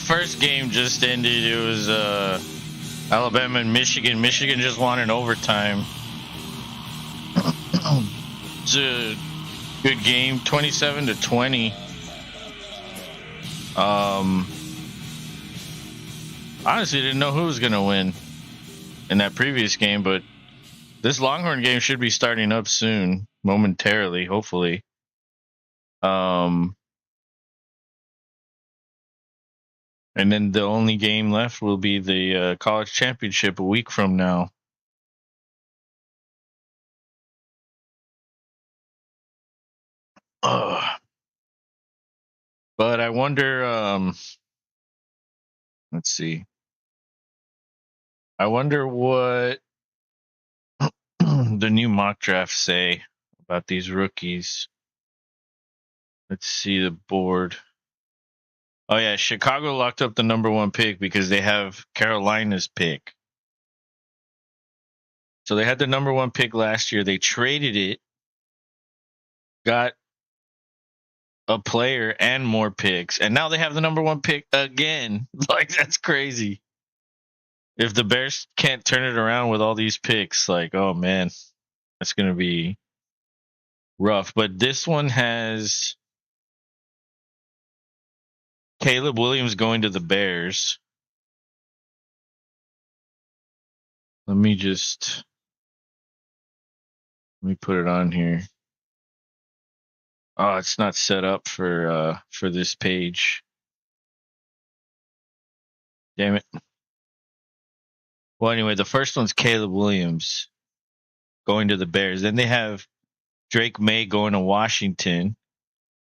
the first game just ended. It was Alabama and Michigan. Michigan just won in overtime. It's a good game, 27-20. Honestly, didn't know who was going to win in that previous game, but this Longhorn game should be starting up soon, momentarily, hopefully. And then the only game left will be the college championship a week from now. But I wonder, let's see. I wonder what the new mock drafts say about these rookies. Let's see the board. Oh, yeah, Chicago locked up the number 1 pick because they have Carolina's pick. So they had the number 1 pick last year. They traded it, got a player and more picks, and now they have the number 1 pick again. Like, that's crazy. If the Bears can't turn it around with all these picks, like, oh man, that's going to be rough. But this one has Caleb Williams going to the Bears. Let me put it on here. Oh, it's not set up for this page. Damn it. Well, anyway, the first one's Caleb Williams going to the Bears. Then they have Drake May going to Washington.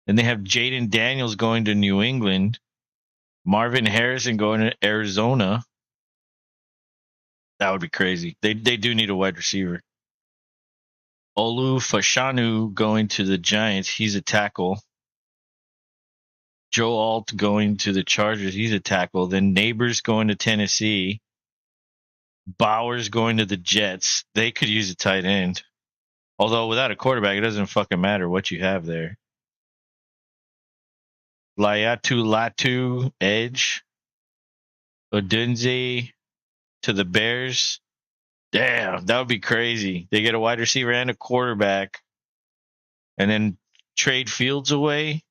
Then they have Jaden Daniels going to New England. Marvin Harrison going to Arizona. That would be crazy. They do need a wide receiver. Olu Fashanu going to the Giants. He's a tackle. Joe Alt going to the Chargers. He's a tackle. Then Neighbors going to Tennessee. Bowers going to the Jets. They could use a tight end. Although without a quarterback, it doesn't fucking matter what you have there. Laiatu Latu, edge. Odunze to the Bears. Damn, that would be crazy. They get a wide receiver and a quarterback. And then trade Fields away.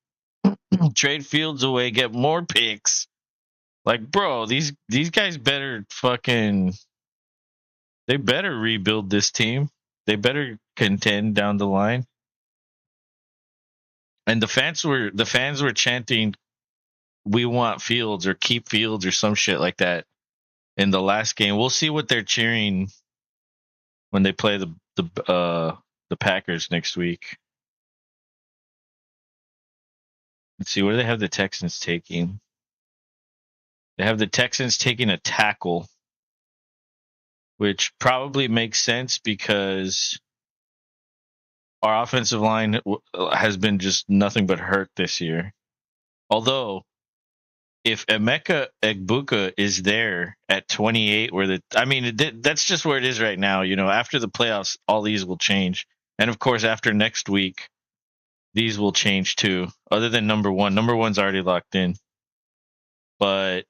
Trade Fields away, get more picks. Like, bro, these guys better fucking... They better rebuild this team. They better contend down the line. And the fans were chanting, "We want Fields" or "Keep Fields" or some shit like that in the last game. We'll see what they're cheering when they play the Packers next week. Let's see, what do they have the Texans taking? They have the Texans taking a tackle, which probably makes sense because our offensive line has been just nothing but hurt this year. Although, if Emeka Egbuka is there at 28, that's just where it is right now. You know, after the playoffs, all these will change. And of course, after next week, these will change too, other than number 1. Number 1's already locked in. But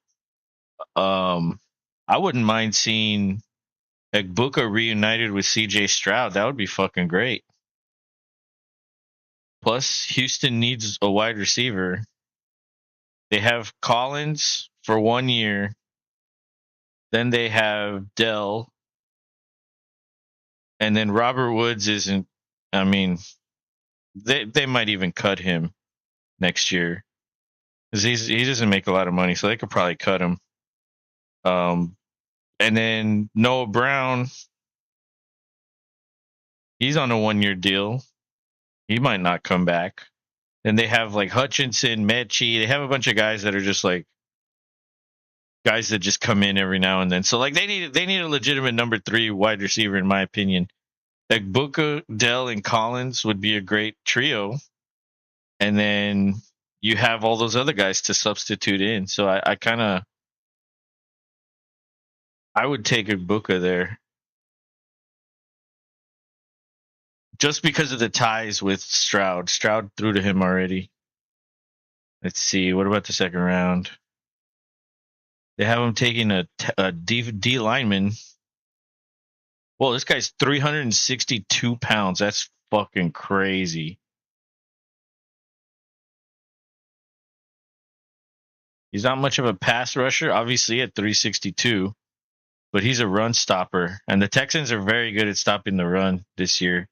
I wouldn't mind seeing Egbuka reunited with CJ Stroud. That would be fucking great. Plus, Houston needs a wide receiver. They have Collins for 1 year. Then they have Dell. And then Robert Woods isn't... I mean, they might even cut him next year. Because he doesn't make a lot of money, so they could probably cut him. And then Noah Brown, he's on a 1-year deal. He might not come back. Then they have like Hutchinson, Mechie. They have a bunch of guys that are just like guys that just come in every now and then. So like they need a legitimate number 3 wide receiver, in my opinion. Like Booker, Dell, and Collins would be a great trio. And then you have all those other guys to substitute in. So I would take Egbuka there. Just because of the ties with Stroud. Stroud threw to him already. Let's see. What about the second round? They have him taking a D lineman. Well, this guy's 362 pounds. That's fucking crazy. He's not much of a pass rusher, obviously, at 362, but he's a run stopper. And the Texans are very good at stopping the run this year.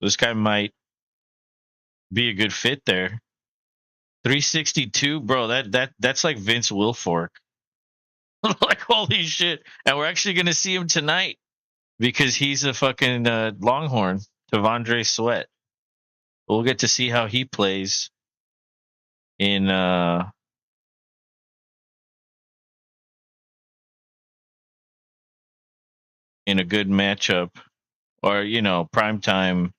This guy might be a good fit there. 362, bro. That's like Vince Wilfork. Like holy shit! And we're actually gonna see him tonight because he's a fucking Longhorn, Tavondre Sweat. We'll get to see how he plays in in a good matchup, or prime time.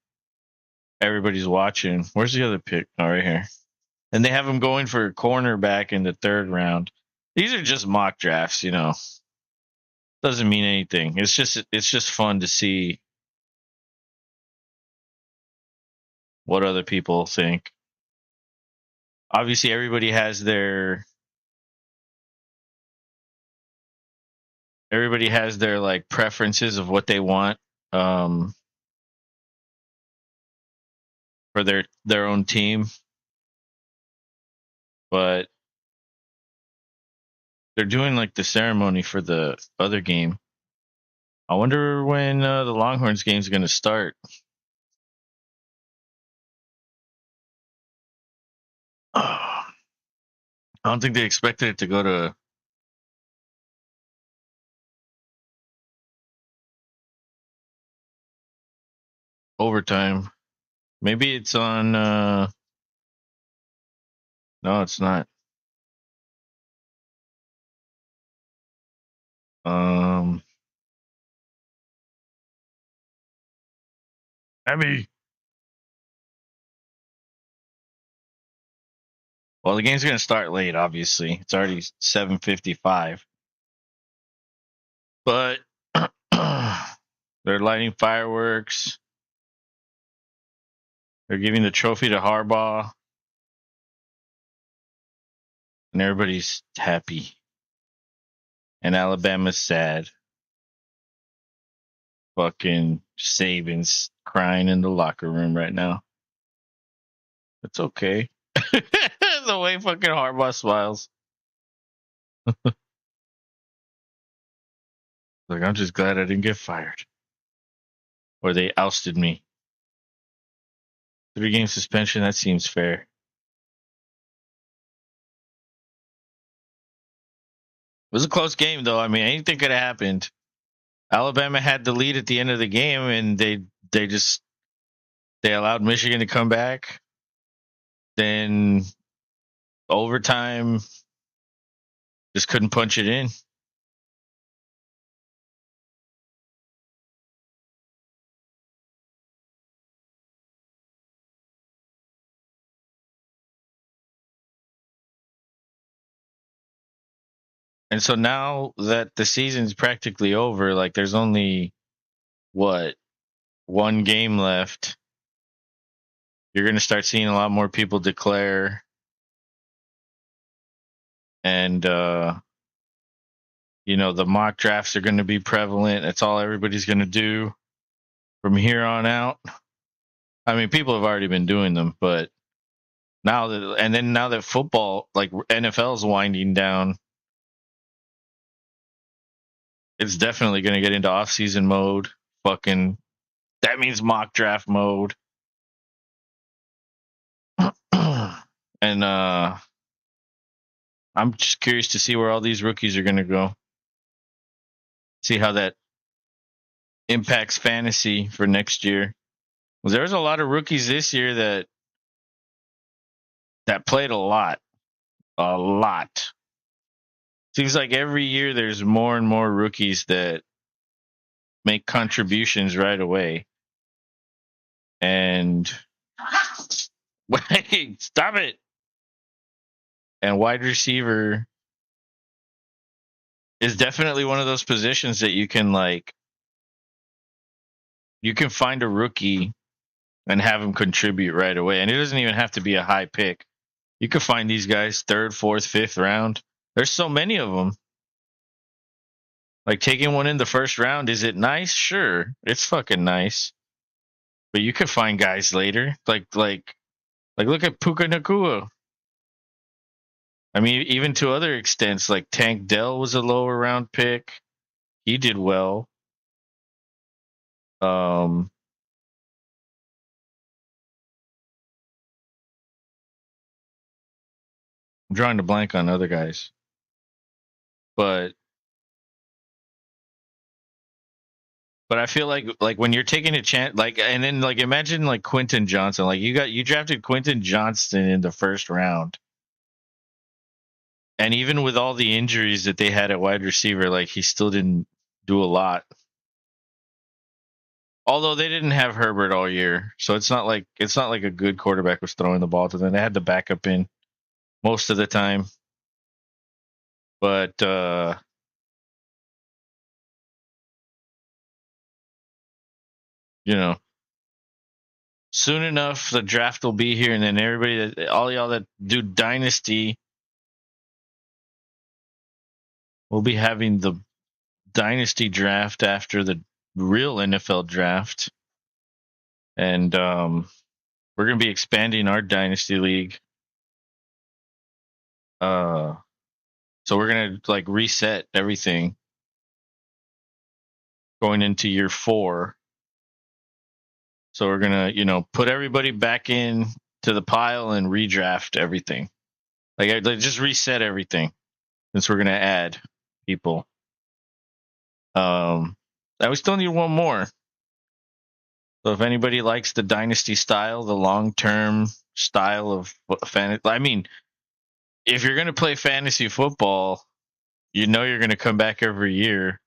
Everybody's watching. Where's the other pick? Oh, right here. And they have him going for a cornerback in the third round. These are just mock drafts, Doesn't mean anything. It's just fun to see what other people think. Obviously, everybody has their like preferences of what they want um, for their own team, but they're doing like the ceremony for the other game. I wonder when the Longhorns game is going to start. I don't think they expected it to go to overtime. Maybe it's on. No, it's not. Um, Abby. Well, the game's going to start late. Obviously, it's already 7:55. But they're lighting fireworks. They're giving the trophy to Harbaugh, and everybody's happy. And Alabama's sad. Fucking Saban's crying in the locker room right now. It's okay. The way fucking Harbaugh smiles. Like, I'm just glad I didn't get fired. Or they ousted me. 3-game suspension, that seems fair. It was a close game, though. I mean, anything could have happened. Alabama had the lead at the end of the game, and they allowed Michigan to come back. Then overtime, just couldn't punch it in. And so now that the season's practically over, like there's only what, one game left. You're going to start seeing a lot more people declare, and the mock drafts are going to be prevalent. That's all everybody's going to do from here on out. I mean, people have already been doing them, but now that football, like NFL, is winding down, it's definitely going to get into off-season mode. Fucking, that means mock draft mode. And I'm just curious to see where all these rookies are going to go. See how that impacts fantasy for next year. Well, there's a lot of rookies this year that played a lot. A lot. Seems like every year there's more and more rookies that make contributions right away. And wait, stop it. And wide receiver is definitely one of those positions that you can find a rookie and have him contribute right away. And it doesn't even have to be a high pick. You could find these guys third, fourth, fifth round. There's so many of them. Like taking one in the first round, is it nice? Sure, it's fucking nice. But you could find guys later, like look at Puka Nakua. I mean, even to other extents, like Tank Dell was a lower round pick. He did well. Um, I'm drawing a blank on other guys, but I feel like when you're taking a chance, like, and then like imagine like Quentin Johnson, like you drafted Quentin Johnston in the first round, and even with all the injuries that they had at wide receiver, like he still didn't do a lot. Although they didn't have Herbert all year, so it's not like a good quarterback was throwing the ball to them. They had the backup in most of the time, but you know, soon enough the draft will be here, and then everybody, all y'all that do dynasty, will be having the dynasty draft after the real NFL draft, and we're gonna be expanding our dynasty league. Uh, so we're gonna like reset everything going into year 4. So we're gonna, put everybody back in to the pile and redraft everything. Like just reset everything since we're gonna add people. And we still need one more. So if anybody likes the dynasty style, the long term style of fantasy, I mean, if you're gonna play fantasy football, you're gonna come back every year.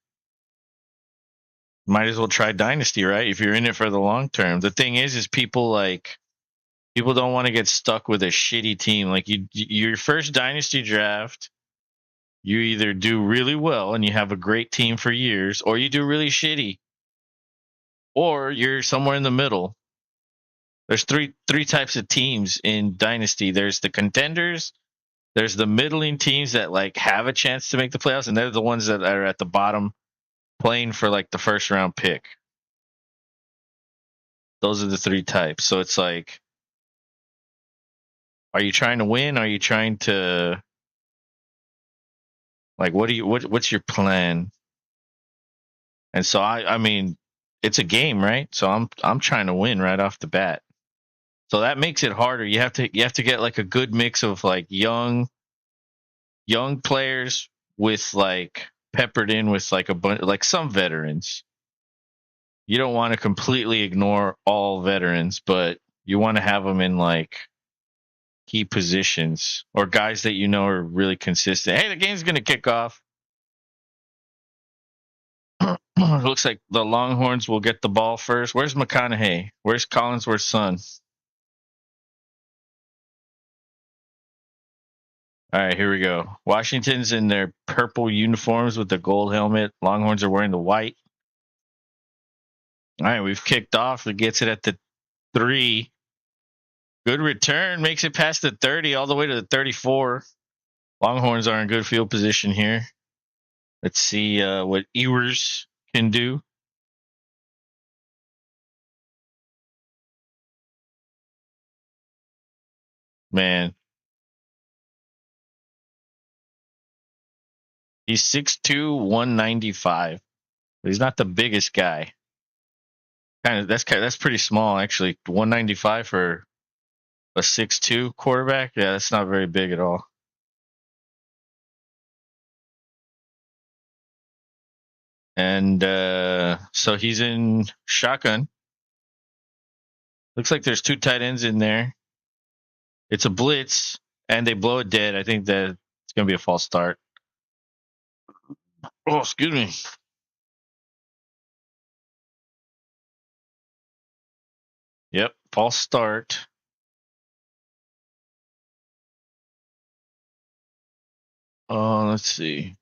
Might as well try dynasty, right? If you're in it for the long term. The thing is people don't want to get stuck with a shitty team. Like your first dynasty draft, you either do really well and you have a great team for years, or you do really shitty, or you're somewhere in the middle. There's three types of teams in dynasty. There's the contenders, there's the middling teams that like have a chance to make the playoffs, and they're the ones that are at the bottom playing for like the first round pick. Those are the three types. So it's like, are you trying to win? Are you trying to, like, what's your plan? And so I mean, it's a game, right? So I'm trying to win right off the bat. So that makes it harder. You have to get like a good mix of like young players with like peppered in with like a bunch, like some veterans. You don't want to completely ignore all veterans, but you want to have them in like key positions or guys that are really consistent. Hey, the game's going to kick off. Looks like the Longhorns will get the ball first. Where's McConaughey? Where's Collinsworth's son? All right, here we go. Washington's in their purple uniforms with the gold helmet. Longhorns are wearing the white. All right, we've kicked off. It gets it at the 3. Good return. Makes it past the 30 all the way to the 34. Longhorns are in good field position here. Let's see what Ewers can do. Man, he's 6'2", 195. But he's not the biggest guy. That's pretty small actually. 195 for a 6'2" quarterback. Yeah, that's not very big at all. And so he's in shotgun. Looks like there's 2 tight ends in there. It's a blitz, and they blow it dead. I think that it's going to be a false start. Oh, excuse me. Yep, false start. Let's see.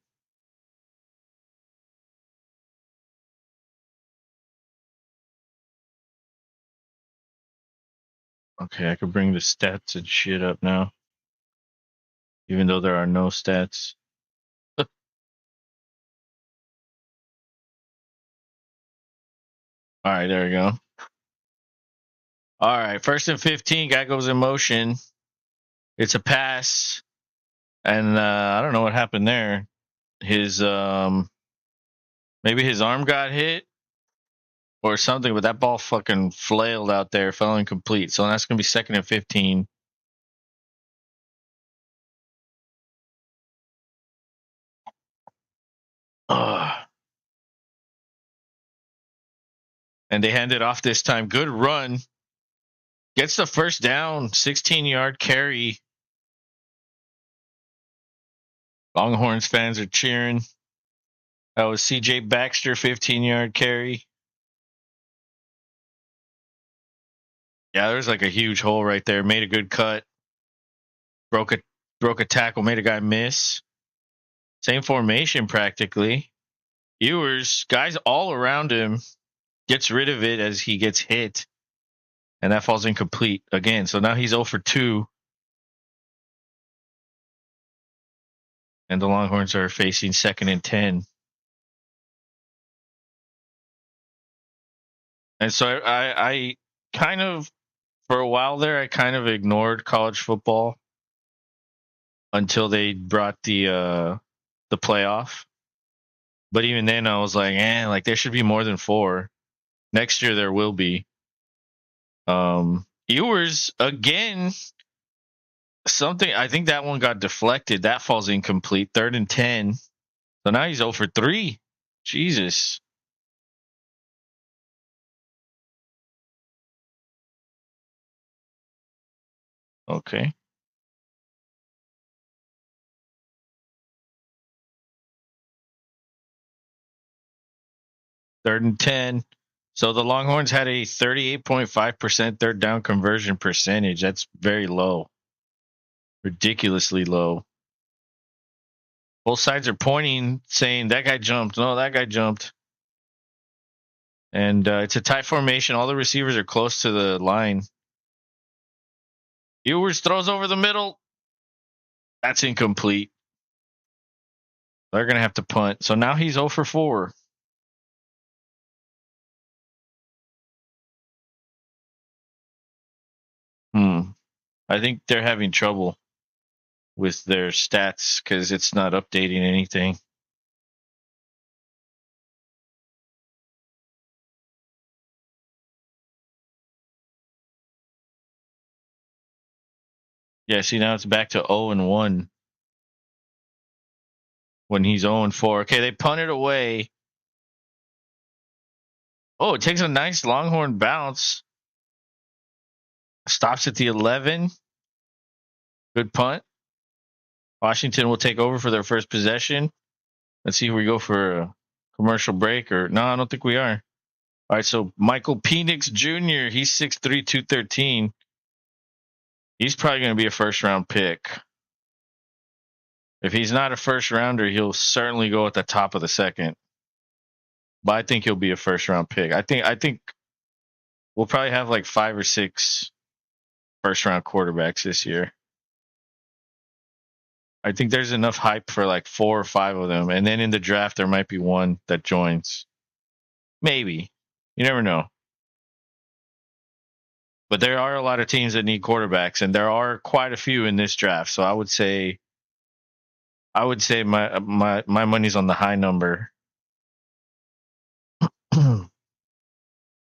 Okay, I can bring the stats and shit up now. even though there are no stats. All right, there we go. All right, 1st and 15. Guy goes in motion. It's a pass, and I don't know what happened there. His maybe his arm got hit or something, but that ball fucking flailed out there, fell incomplete. So that's gonna be 2nd and 15. Ugh. And they hand it off this time. Good run. Gets the first down. 16-yard carry. Longhorns fans are cheering. That was CJ Baxter, 15-yard carry. Yeah, there's like a huge hole right there. Made a good cut. Broke a tackle. Made a guy miss. Same formation practically. Ewers, guys all around him. Gets rid of it as he gets hit. And that falls incomplete again. So now he's 0 for 2. And the Longhorns are facing 2nd and 10. And so I kind of, for a while there, I kind of ignored college football until they brought the playoff. But even then, I was like, like there should be more than 4. Next year there will be. Ewers again. Something, I think that one got deflected. That falls incomplete. 3rd and 10. So now he's 0 for 3. Jesus. Okay. 3rd and 10. So the Longhorns had a 38.5% third down conversion percentage. That's very low. Ridiculously low. Both sides are pointing, saying that guy jumped. No, that guy jumped. And it's a tight formation. All the receivers are close to the line. Ewers throws over the middle. That's incomplete. They're going to have to punt. So now he's 0 for 4. I think they're having trouble with their stats because it's not updating anything. Yeah, see, now it's back to 0-1 when he's 0-4. Okay, they punt it away. Oh, it takes a nice Longhorn bounce. Stops at the 11. Good punt. Washington will take over for their first possession. Let's see if we go for a commercial break or no, I don't think we are. All right, so Michael Penix Jr., he's 6'3", 213. He's probably going to be a first-round pick. If he's not a first-rounder, he'll certainly go at the top of the second. But I think he'll be a first-round pick. I think we'll probably have like 5 or 6 first-round quarterbacks this year. I think there's enough hype for like 4 or 5 of them. And then in the draft, there might be one that joins. Maybe. You never know. But there are a lot of teams that need quarterbacks, and there are quite a few in this draft. So I would say my money's on the high number. All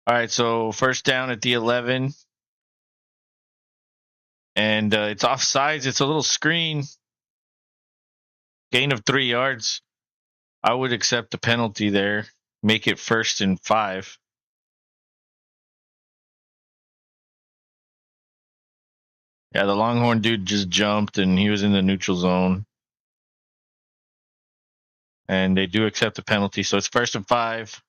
right, so first down at the 11. And it's offsides. It's a little screen. Gain of 3 yards. I would accept the penalty there. Make it 1st and 5. Yeah, the Longhorn dude just jumped, and he was in the neutral zone. And they do accept the penalty, so it's 1st and 5.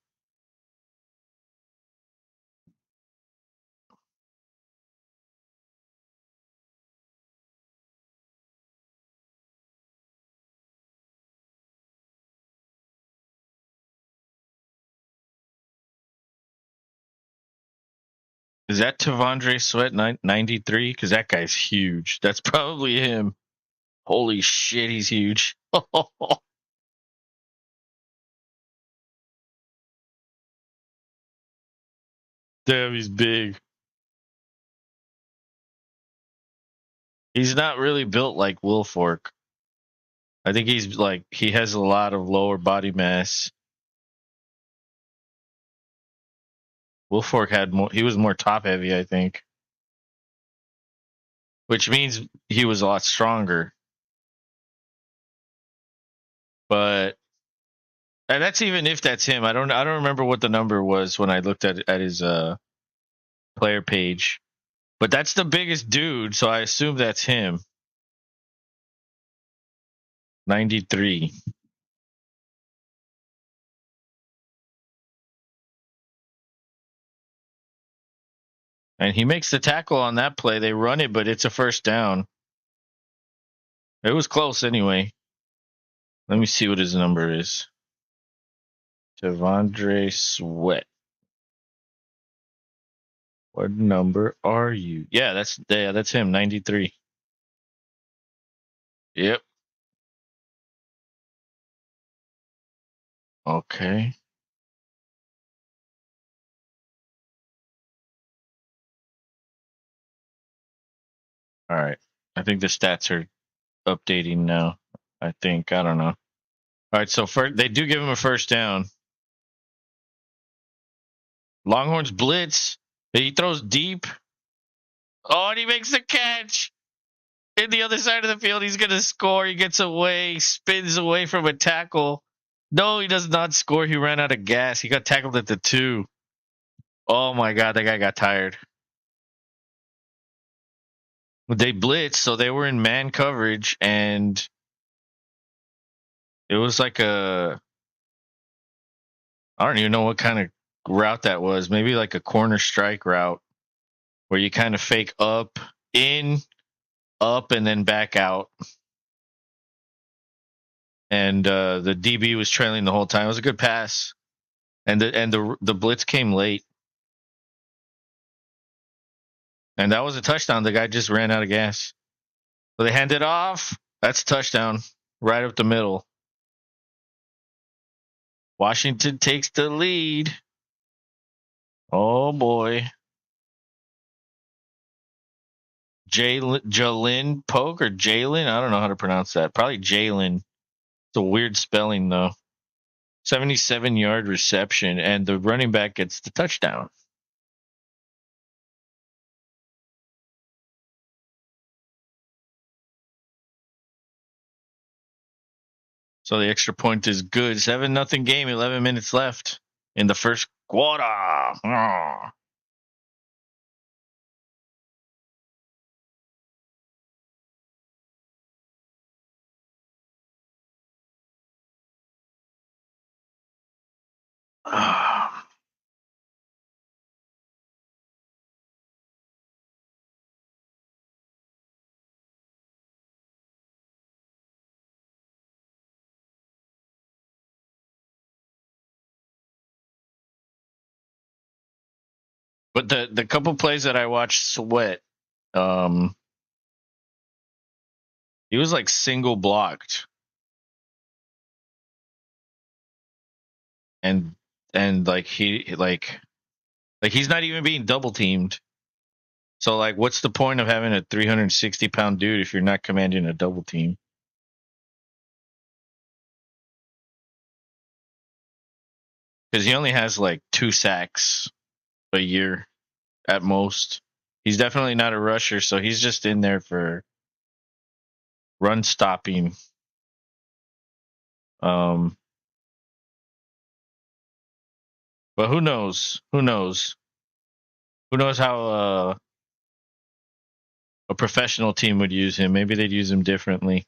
Is that Tavondre Sweat 93? Because that guy's huge. That's probably him. Holy shit, he's huge. Damn, he's big. He's not really built like Wilfork. I think he's like he has a lot of lower body mass. Wilfork had more. He was more top heavy, I think, which means he was a lot stronger. But and that's even if that's him. I don't remember what the number was when I looked at his player page. But that's the biggest dude, so I assume that's him. 93. And he makes the tackle on that play. They run it, but it's a first down. It was close anyway. Let me see what his number is. Devondre Sweat. What number are you? Yeah, that's him, 93. Yep. Okay. All right. I think the stats are updating now. I think. I don't know. All right, so they do give him a first down. Longhorns blitz. He throws deep. Oh, and he makes the catch. In the other side of the field, he's going to score. He gets away, spins away from a tackle. No, he does not score. He ran out of gas. He got tackled at the 2. Oh my God, that guy got tired. They blitzed, so they were in man coverage, and it was like I don't even know what kind of route that was. Maybe like a corner strike route where you kind of fake in, up, and then back out. And the DB was trailing the whole time. It was a good pass, and the blitz came late, and that was a touchdown. The guy just ran out of gas, so they handed off. That's a touchdown, right up the middle. Washington takes the lead. Oh boy. Jalen Poke or Jalen? I don't know how to pronounce that. Probably Jalen. It's a weird spelling though. 77-yard reception, and the running back gets the touchdown. So the extra point is good. 7-0 game, 11 minutes left in the first quarter. But the couple plays that I watched Sweat, he was like single blocked, and like he's not even being double teamed. So like, what's the point of having a 360-pound dude if you're not commanding a double team? Because he only has like 2 sacks a year at most. He's definitely not a rusher, so he's just in there for run stopping. Um, but who knows? Who knows? Who knows how a professional team would use him? Maybe they'd use him differently.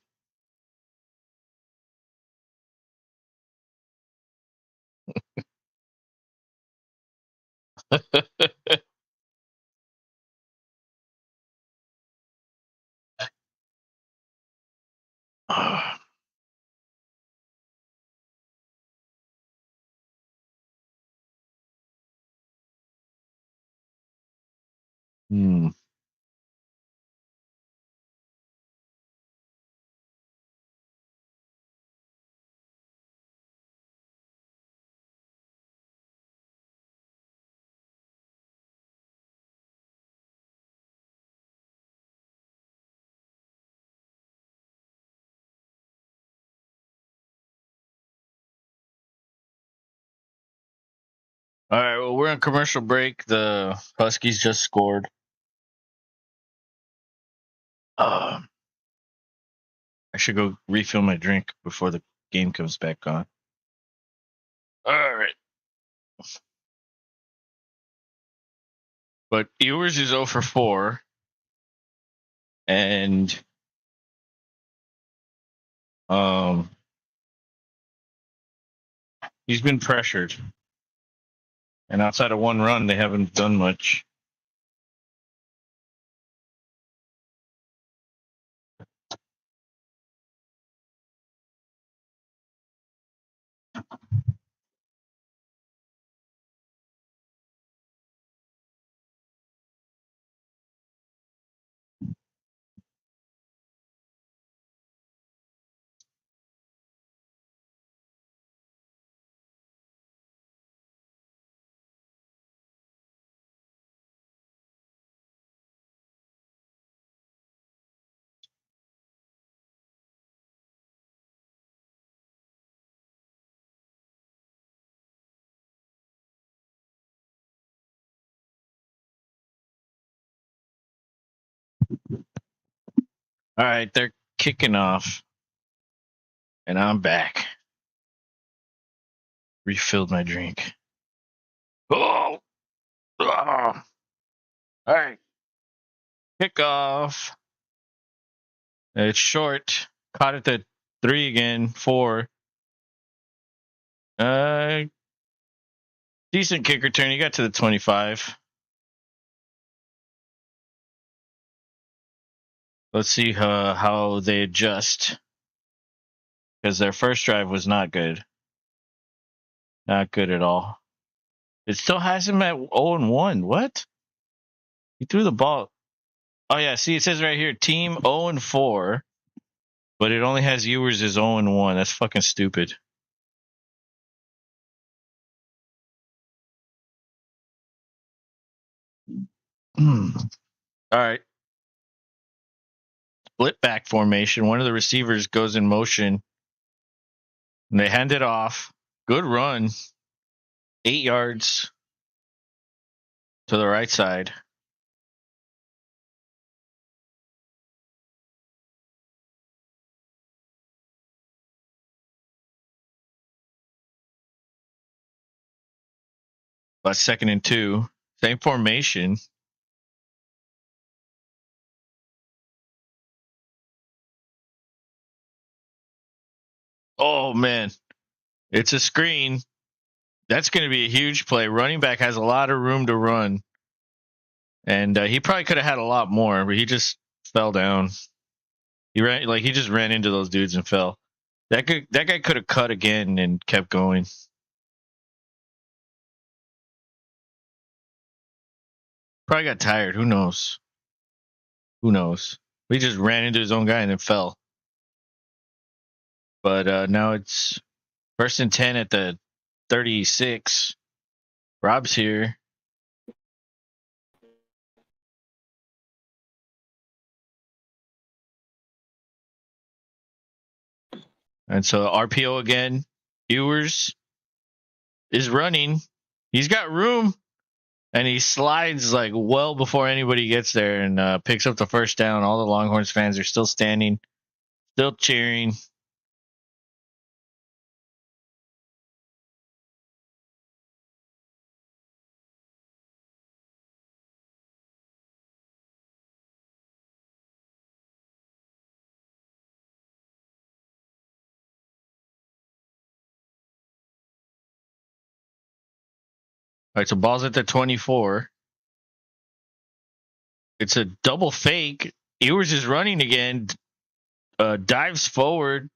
Hmm. All right, well, we're on commercial break. The Huskies just scored. I should go refill my drink before the game comes back on. All right. But Ewers is 0 for 4. And he's been pressured. And outside of one run, they haven't done much. All right, they're kicking off. And I'm back. Refilled my drink. Oh! All right. Kickoff. It's short. Caught at the 3 again. 4. Decent kick return. He got to the 25. Let's see how they adjust. Because their first drive was not good. Not good at all. It still has him at 0-1. What? He threw the ball. Oh, yeah. See, it says right here, team 0-4. But it only has Ewers as 0-1. That's fucking stupid. All right. Split back formation. One of the receivers goes in motion. And they hand it off. Good run. 8 yards to the right side. But 2nd and 2. Same formation. Oh, man. It's a screen. That's going to be a huge play. Running back has a lot of room to run. And he probably could have had a lot more, but he just fell down. He just ran into those dudes and fell. That guy could have cut again and kept going. Probably got tired. Who knows? He just ran into his own guy and then fell. But now it's 1st and 10 at the 36. Rob's here. And so RPO again. Ewers is running. He's got room. And he slides like well before anybody gets there and picks up the first down. All the Longhorns fans are still standing, still cheering. All right, so ball's at the 24. It's a double fake. Ewers is running again, dives forward,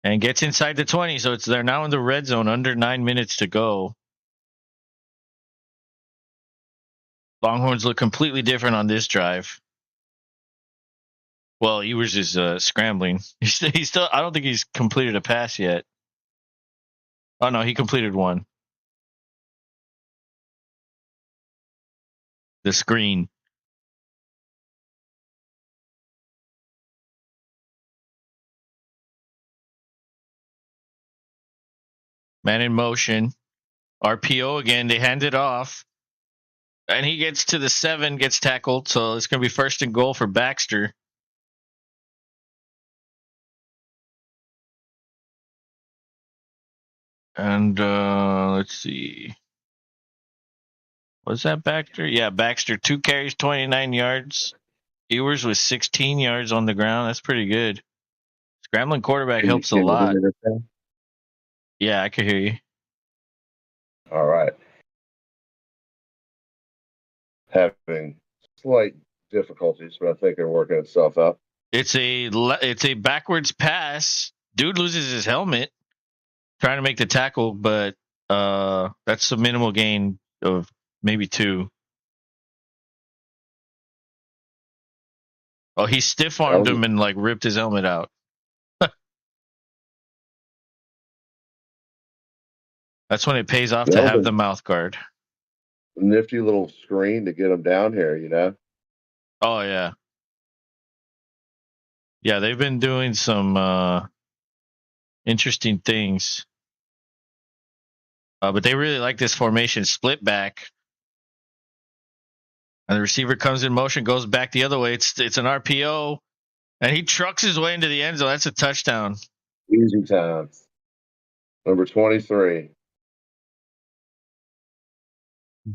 and gets inside the 20. So they're now in the red zone, under 9 minutes to go. Longhorns look completely different on this drive. Well, Ewers is scrambling. He's still. I don't think he's completed a pass yet. Oh no, he completed one. The screen. Man in motion. RPO again. They hand it off. And he gets to the 7, gets tackled. So it's going to be first and goal for Baxter. And let's see. Was that Baxter? Yeah, Baxter. 2 carries, 29 yards. Ewers with 16 yards on the ground. That's pretty good. Scrambling quarterback Can you helps a hear me lot. okay? Yeah, I could hear you. All right. Having slight difficulties, but I think they're working itself out. It's a backwards pass. Dude loses his helmet trying to make the tackle, but that's a minimal gain of maybe 2. Oh, he stiff armed him and like ripped his helmet out. That's when it pays off to have the mouth guard. Nifty little screen to get them down here, you know? Oh yeah. Yeah, they've been doing some interesting things. But they really like this formation, split back. And the receiver comes in motion, goes back the other way. It's an RPO. And he trucks his way into the end zone. That's a touchdown. Easy time. Number 23.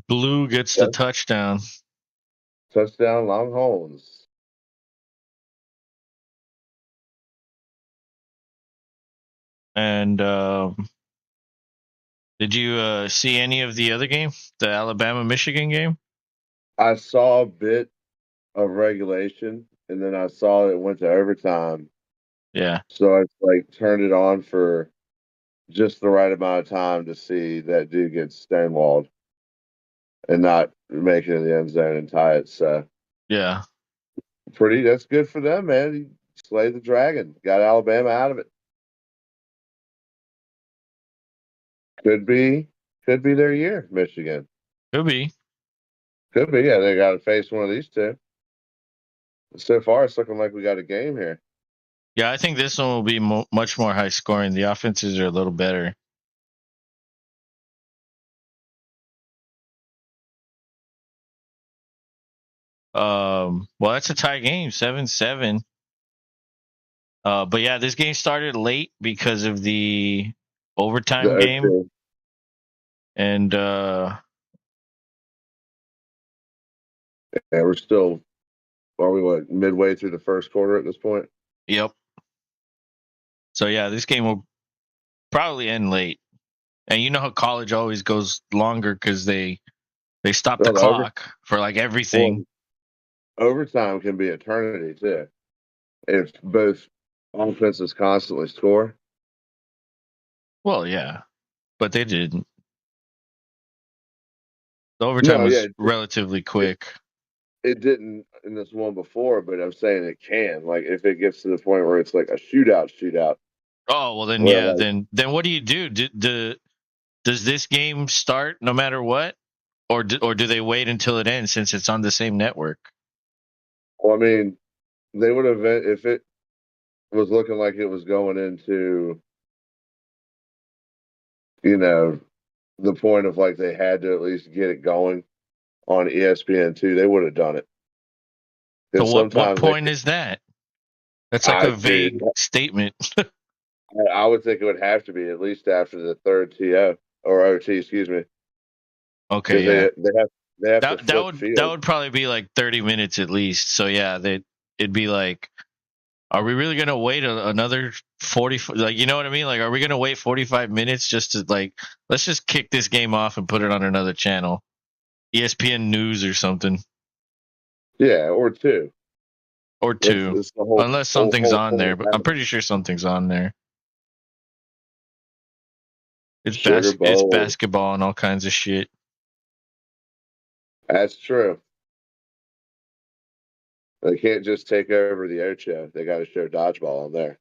Blue gets the touchdown. Touchdown, Longhorns. And did you see any of the other game, the Alabama-Michigan game? I saw a bit of regulation, and then I saw it went to overtime. Yeah. So I like turned it on for just the right amount of time to see that dude get stonewalled and not make it in the end zone and tie it. So yeah, that's good for them, man. He slayed the dragon, got Alabama out of it. Could be their year, Michigan. Could be. Yeah, they got to face one of these two. So far, it's looking like we got a game here. Yeah, I think this one will be much more high scoring. The offenses are a little better. Well, that's a tie game, 7-7. But yeah, this game started late because of the overtime game. And yeah, we're still, are we midway through the first quarter at this point? Yep. So yeah, this game will probably end late. And you know how college always goes longer because they stop the clock for like everything. Well, overtime can be eternity too, if both offenses constantly score. Well, yeah, but they didn't. The overtime was relatively quick. It didn't in this one before, but I'm saying it can. Like if it gets to the point where it's like a shootout. Oh well, then yeah, like, then what do you do? Does this game start no matter what, or do they wait until it ends since it's on the same network? Well, I mean, they would have if it was looking like it was going into, you know, the point of like they had to at least get it going on ESPN2, they would have done it. So what point is that? That's like a vague statement. I would think it would have to be at least after the third TO or OT, excuse me. Okay, yeah. They have to flip field. That would probably be like 30 minutes at least. So yeah, it'd be like, are we really gonna wait another 40? Like, you know what I mean? Like, are we gonna wait 45 minutes just to like, let's just kick this game off and put it on another channel, ESPN News or something. Yeah, or two. It's unless something's on there, but I'm pretty sure something's on there. It's basketball and all kinds of shit. That's true. They can't just take over the Ocho. They got to show dodgeball on there.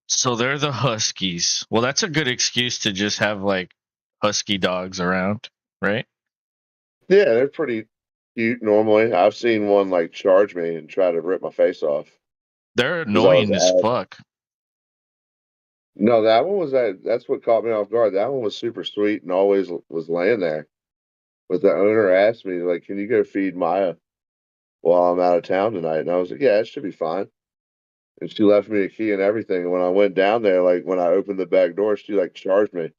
So they're the Huskies. Well, that's a good excuse to just have like husky dogs around, right? Yeah, they're pretty cute normally. I've seen one like charge me and try to rip my face off. They're because I was annoying as fuck. no, that one was that's what caught me off guard. That one was super sweet and always was laying there. But the owner asked me, like, can you go feed Maya while I'm out of town tonight? And I was like, yeah, it should be fine. And she left me a key and everything. And when I went down there, like when I opened the back door, she like charged me.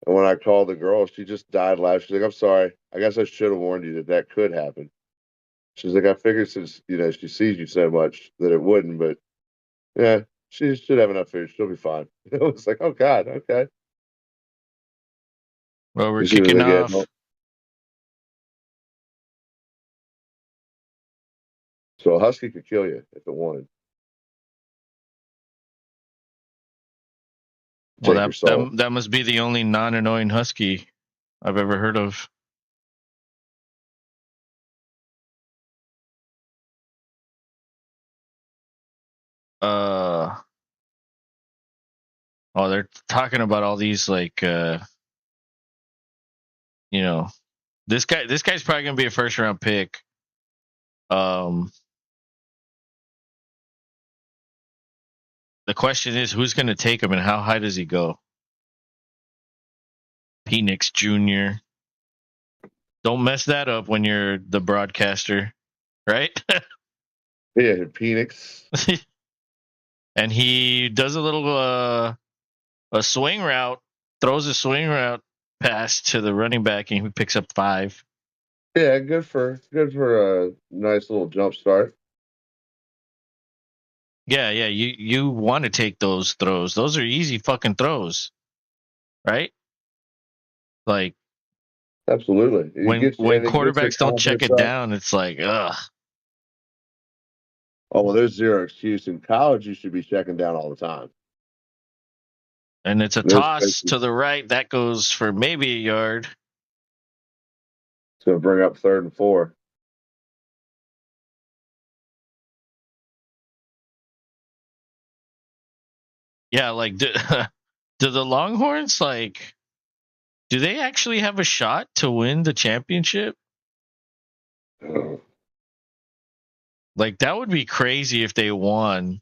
And when I called the girl, she just died laughing. She's like, I'm sorry. I guess I should have warned you that that could happen. She's like, I figured since, she sees you so much that it wouldn't, but yeah, she should have enough food. She'll be fine. It was like, oh God, okay. Well, we're And she was kicking like, yeah, off. no. So a husky could kill you if it wanted. Well, Take your that soul. that that must be the only non-annoying husky I've ever heard of. Uh, oh, they're talking about all these like, you know, this guy's probably gonna be a first round pick. Um, the question is who's gonna take him and how high does he go? Penix Jr. Don't mess that up when you're the broadcaster, right? Yeah, Phoenix. And he does a swing route, throws a swing route pass to the running back, and he picks up 5. Yeah, good for a nice little jump start. Yeah, yeah. You want to take those throws. Those are easy fucking throws, right? Like Absolutely. when It gets your quarterbacks don't check confidence it up. down, it's like ugh. Oh well, there's zero excuse. In college you should be checking down all the time. And it's a There's toss places to the right that goes for maybe a yard. to bring up 3rd and 4. Yeah, like do the Longhorns like do they actually have a shot to win the championship? Like that would be crazy if they won.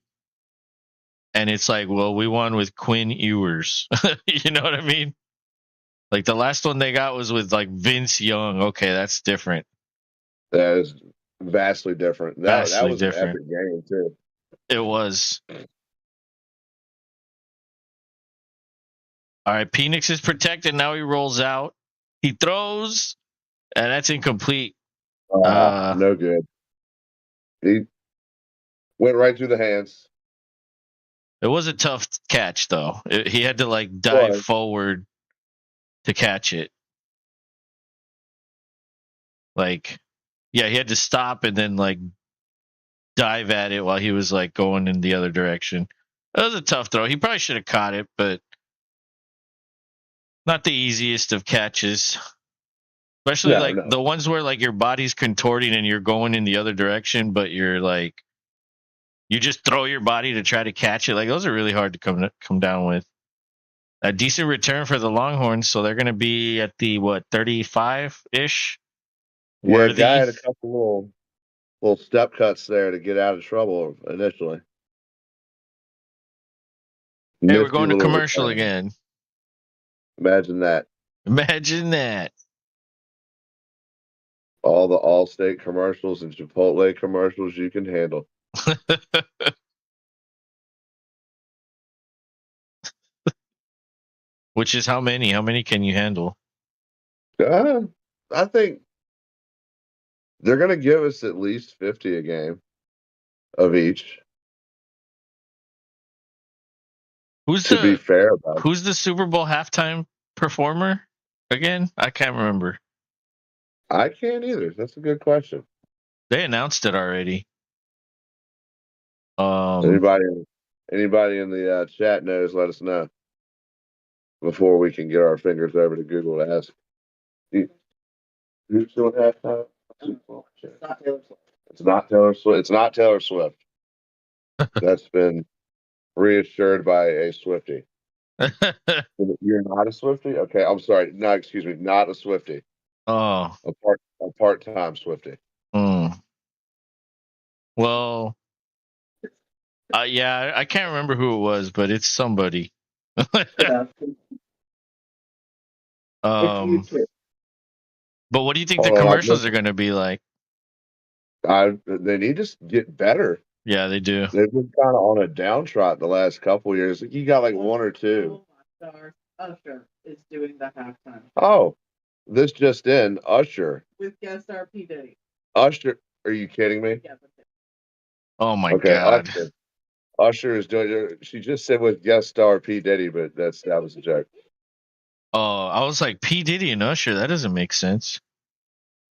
And it's like, well, we won with Quinn Ewers. You know what I mean? Like the last one they got was with like Vince Young. Okay, that's different. That is vastly different. That Vastly was an different. epic game too. It was. All right, Penix is protected. Now he rolls out. He throws, and that's incomplete. Uh, No good. He went right through the hands. it was a tough catch though. He had to like dive But forward to catch it. Like, yeah, he had to stop and then like dive at it while he was like going in the other direction. That was a tough throw. He probably should have caught it, but not the easiest of catches. Especially no, like no. the ones where like your body's contorting and you're going in the other direction, but you're like you just throw your body to try to catch it. Like those are really hard to come down with. A decent return for the Longhorns, so they're going to be at the what 35 ish Yeah, guy worthy. had a couple little step cuts there to get out of trouble initially. Hey, we're Nifty going to little commercial return. again. Imagine that. Imagine that. All the Allstate commercials and Chipotle commercials you can handle. Which is how many? How many can you handle? Uh, I think they're going to give us at least 50 a game of each. Who's To be the fair about it. who's the Super Bowl halftime performer again? I can't remember. I can't either. That's a good question. They announced it already. Um, Anybody, anybody in the chat knows, let us know before we can get our fingers over to Google to ask. Who's doing halftime? It's not Taylor Swift. It's not Taylor Swift. That's been reassured by a Swiftie. You're not a Swiftie? Okay, I'm sorry. No, excuse me, not a Swiftie. oh, A part-time Swiftie. mm. Well, Yeah, I can't remember who it was, but it's somebody. Yeah, it's you um, too. but what do you think the Hold on, commercials are going to be like? they need to get better. Yeah, they do. They've been kind of on a downtrot the last couple of years. You got like one or two. Oh my stars. Usher is doing the halftime Oh, this just in, Usher. with guest star P Diddy. Usher, are you kidding me? Yeah, but Oh my Okay, god. Usher. Usher is doing. She just said with guest star P Diddy, but that was a joke. Oh, I was like P Diddy and Usher. That doesn't make sense.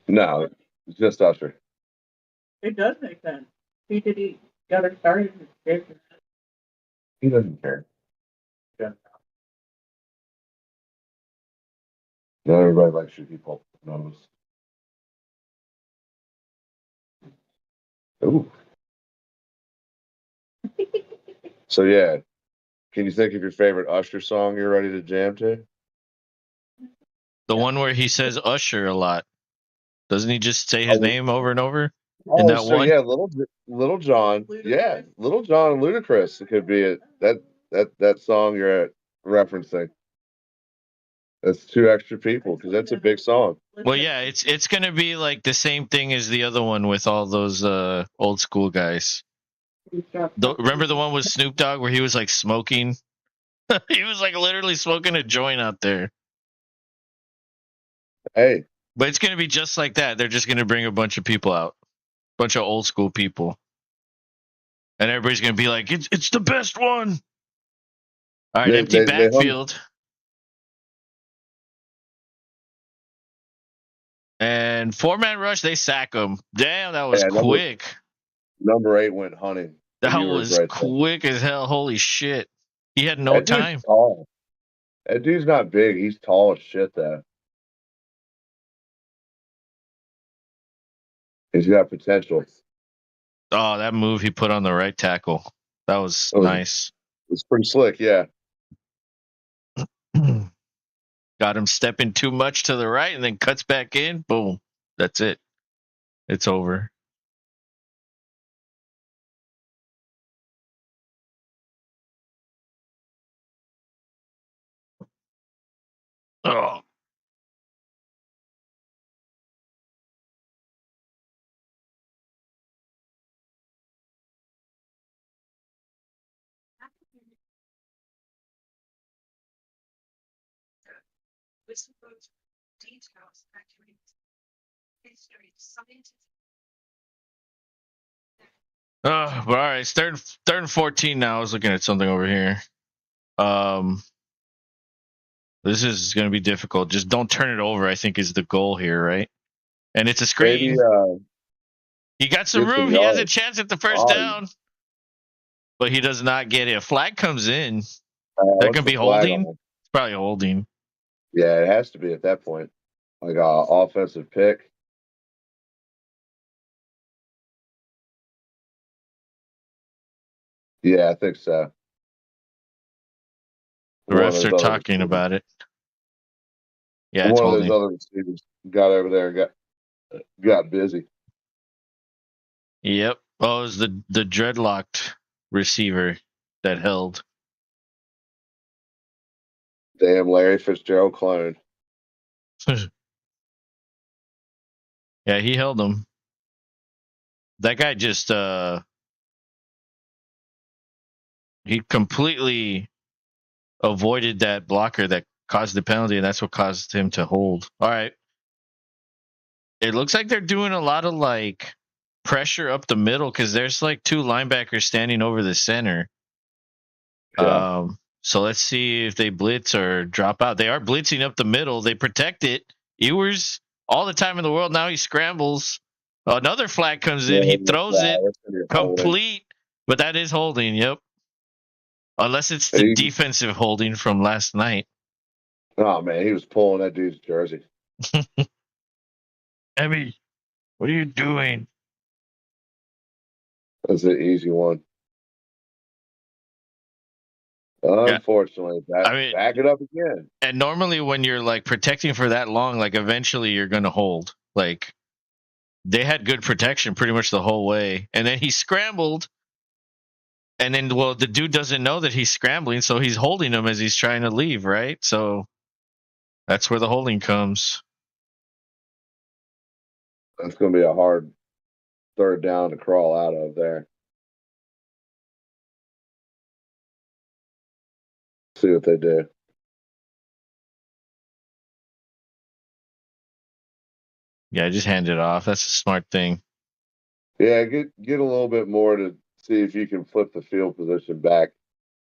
No, it's just Usher. it does make sense. P Diddy got her started. He doesn't care. Not everybody likes your people. Knows. Ooh. So yeah, can you think of your favorite Usher song you're ready to jam to? The one where he says Usher a lot. Doesn't he just say his Oh, name over and over in oh, that so one? yeah, Little John, yeah, Little John and Ludacris. It could be it. That song you're referencing. That's two extra people because that's a big song. Well, yeah, it's gonna be like the same thing as the other one with all those old school guys. Remember the one with Snoop Dogg where he was like smoking? He was like literally smoking a joint out there. Hey, But it's gonna be just like that. They're just gonna bring a bunch of people out, bunch of old school people, and everybody's gonna be like, "It's the best one." All right, empty they hung. backfield. And four-man rush, they sack him. Damn, that was Yeah, quick. number 8 went hunting. The That Ewers was right there. quick as hell. Holy shit. He had no That dude's time. tall. That dude's not big. He's tall as shit though. He's got potential. Oh, that move he put on the right tackle. That was nice. It's pretty slick, yeah. Got him stepping too much to the right and then cuts back in. Boom. That's it. It's over. Oh. Details, activities, history, science. But all right, it's third and 14 now. I was looking at something over here. This is going to be difficult. Just don't turn it over, I think, is the goal here, right? And it's a screen. Maybe He got some get some room. He has a yards. chance at the first down. But he does not get it. A flag comes in. That what's can the be flag holding. on? It's probably holding. Yeah, it has to be at that point. Like a offensive pick. Yeah, I think so. The One of refs those are other talking receivers. about it. Yeah, it's One of those holding. other receivers got over there and got busy. Yep. Oh, it was the dreadlocked receiver that held. Damn Larry Fitzgerald clone. Yeah, he held him. That guy just he completely avoided that blocker that caused the penalty, and that's what caused him to hold. All right. It looks like they're doing a lot of like pressure up the middle because there's like two linebackers standing over the center. Yeah. So let's see if they blitz or drop out. They are blitzing up the middle. They protect it. Ewers all the time in the world. Now he scrambles. Another flag comes in. He throws it complete, but that is holding. Yep. Unless it's the defensive holding from last night. Oh man, he was pulling that dude's jersey. Emmy, what are you doing? That's an easy one. Unfortunately, back it up again. And normally when you're like protecting for that long, like eventually you're gonna hold. Like they had good protection pretty much the whole way, and then he scrambled, And then, well, the dude doesn't know that he's scrambling, so he's holding him as he's trying to leave, right? So that's where the holding comes. That's going to be a hard third down to crawl out of there. See what they do. Yeah, just hand it off. That's a smart thing. Yeah, get a little bit more to see if you can flip the field position back.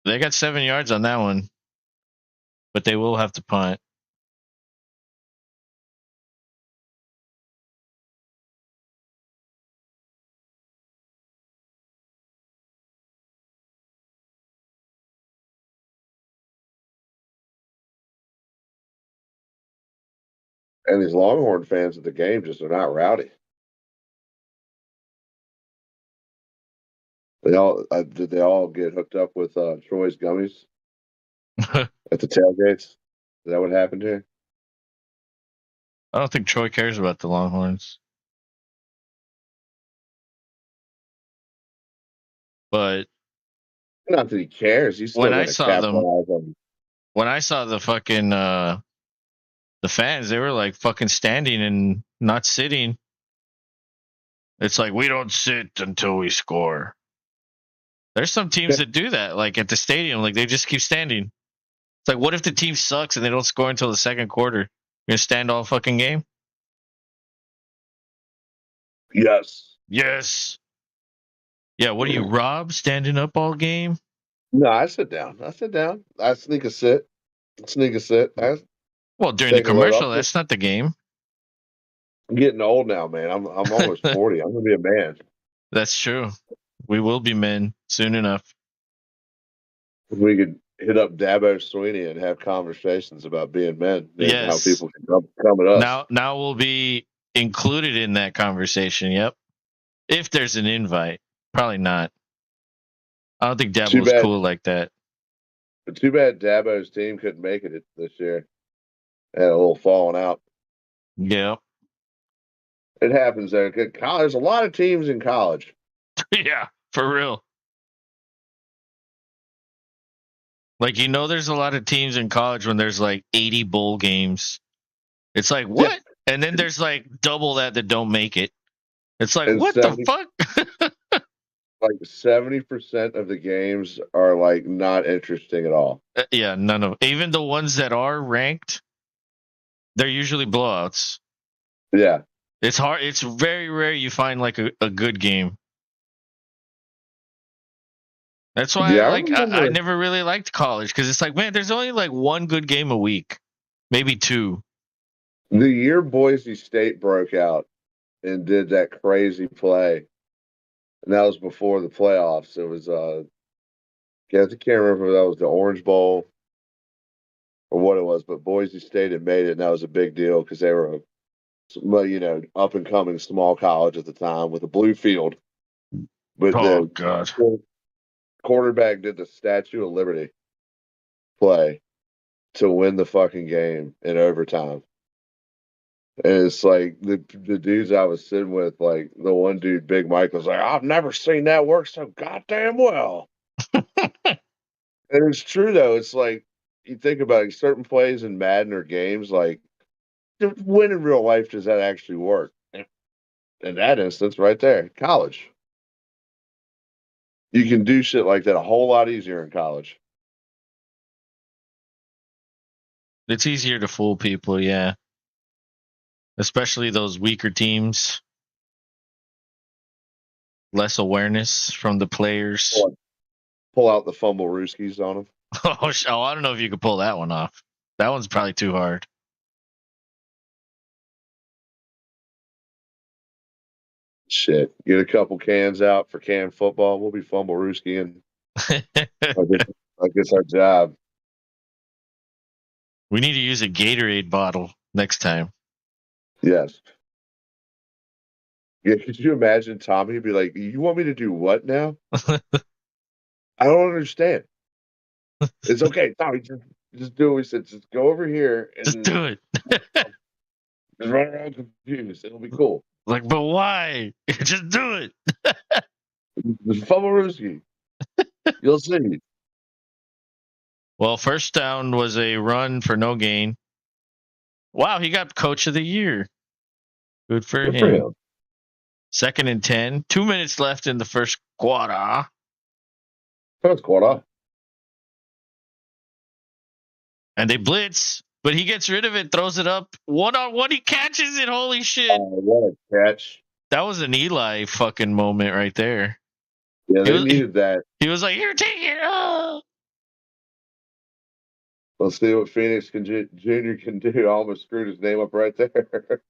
They got 7 yards on that one, but they will have to punt. And these Longhorn fans at the game just are not rowdy. They all did they all get hooked up with Troy's gummies I at the tailgates? Is that what happened here? don't think Troy cares about the Longhorns. But Not that he cares. He's still when I going to saw them, capitalize on. when I saw the fucking the fans, they were like fucking standing and not sitting. It's like, we don't sit until we score. There's some teams that do that, like at the stadium, like they just keep standing. It's like, what if the team sucks and they don't score until the second quarter? You're gonna stand all fucking game? Yes. Yes. Yeah, what are you, Rob, standing up all game? No, I sit down. I sit down. I sneak a sit. Sneak a sit. Well, during the Take a load off. commercial, that's not the game. I'm getting old now, man. I'm almost 40. I'm gonna be a man. That's true. We will be men soon enough. We could hit up Dabo Sweeney and have conversations about being men and how Yes. people can come at us. Now we'll be included in that conversation. Yep. If there's an invite. Probably not. I don't think Too Dabo's bad. cool like that. Too bad Dabo's team couldn't make it this year. Had a little falling out. Yep. It happens there. There's a lot of teams in college. Yeah, for real. Like, there's a lot of teams in college when there's like 80 bowl games. It's like, what? Yeah. And then there's like double that don't make it. It's like, And what 70, the fuck? like 70% of the games are like not interesting at all. Yeah, none of even the ones that are ranked, they're usually blowouts. Yeah. It's hard. It's very rare you find like a good game. That's why I never really liked college, because it's like, man, there's only like one good game a week, maybe two. The year Boise State broke out and did that crazy play, and that was before the playoffs. It was I can't remember if that was the Orange Bowl or what it was, but Boise State had made it, and that was a big deal because they were up and coming small college at the time with a blue field. But God. Quarterback did the Statue of Liberty play to win the fucking game in overtime. And it's like the dudes I was sitting with, like the one dude, Big Mike, was like, I've never seen that work so goddamn well. And it's true though. It's like you think about it, certain plays in Madden or games, like when in real life does that actually work? In that instance, right there, college. You can do shit like that a whole lot easier in college. It's easier to fool people, yeah. Especially those weaker teams. Less awareness from the players. Pull out the fumble rooskies on them. Oh, I don't know if you could pull that one off. That one's probably too hard. Shit. Get a couple cans out for canned football. We'll be fumble rooski, and I guess our job. We need to use a Gatorade bottle next time. Yes. Yeah, could you imagine Tommy be like, you want me to do what now? I don't understand. It's okay, Tommy, just do what we said. Just go over here and just do it. Just run around confused. It'll be cool. Like, but why? Just do it. The fumble rooski. You'll see. Well, first down was a run for no gain. Wow, he got coach of the year. Good for Good for him. him. 2nd and 10. 2 minutes left in the first quarter. First quarter. And they blitz, but he gets rid of it, throws it up. 1-on-1, he catches it. Holy shit. What a catch. That was an Eli fucking moment right there. Yeah, they needed that. He was like, here, take it. Oh. Let's see what Phoenix Jr. can do. I almost screwed his name up right there.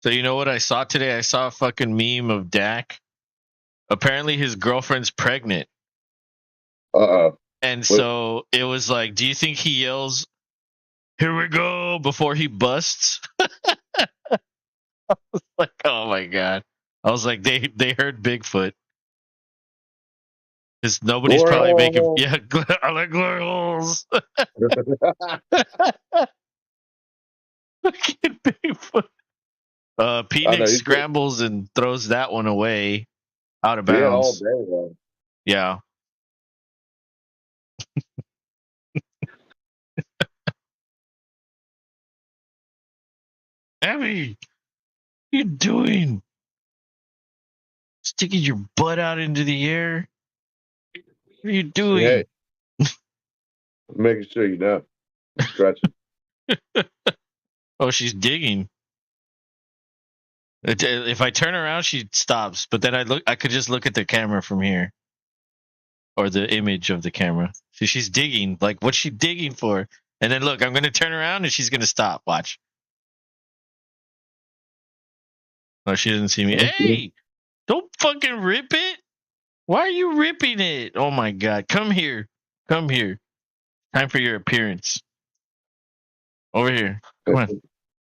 So you know what I saw today? I saw a fucking meme of Dak. Apparently his girlfriend's pregnant. Uh-oh. And so it was like, do you think he yells, here we go, before he busts? I was like, oh my God. I was like, they heard Bigfoot. Because nobody's Glory probably making, hole. yeah, I like glory holes. Fucking Bigfoot. Penix scrambles and throws that one away out of Yeah, all bounds. day long. Yeah. Abby, what are you doing? Sticking your butt out into the air? What are you doing? Hey, I'm making sure you know. I'm stretching. Oh, she's digging. If I turn around, she stops. But then I could just look at the camera from here, or the image of the camera. So she's digging. Like, what's she digging for? And then look, I'm gonna turn around and she's gonna stop. Watch. Oh, she doesn't see me. Okay. Hey, don't fucking rip it. Why are you ripping it? Oh my God! Come here. Come here. Time for your appearance. Over here. Come on.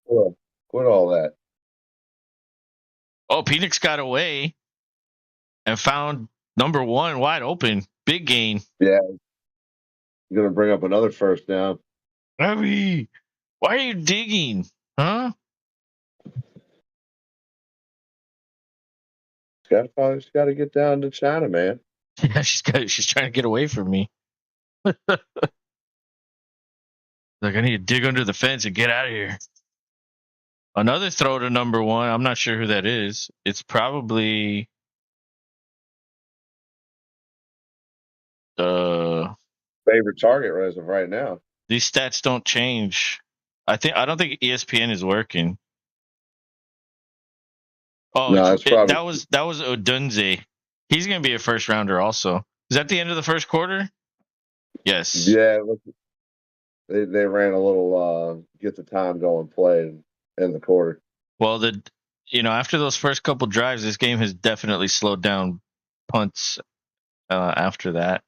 Well, quit all that. Oh, Penix got away and found number one wide open. Big gain. Yeah. You're going to bring up another first down. Abby, why are you digging? Huh? She's got to get down to China, man. Yeah, she's trying to get away from me. Like, I need to dig under the fence and get out of here. Another throw to number one. I'm not sure who that is. It's probably Favorite target as of right now. these stats don't change. I don't think ESPN is working. Oh, No, it's probably that was Odunze. He's gonna be a first rounder also. Is that the end of the first quarter? Yes. Yeah. They ran a little get the time going play in the quarter. Well, after those first couple drives, this game has definitely slowed down punts after that.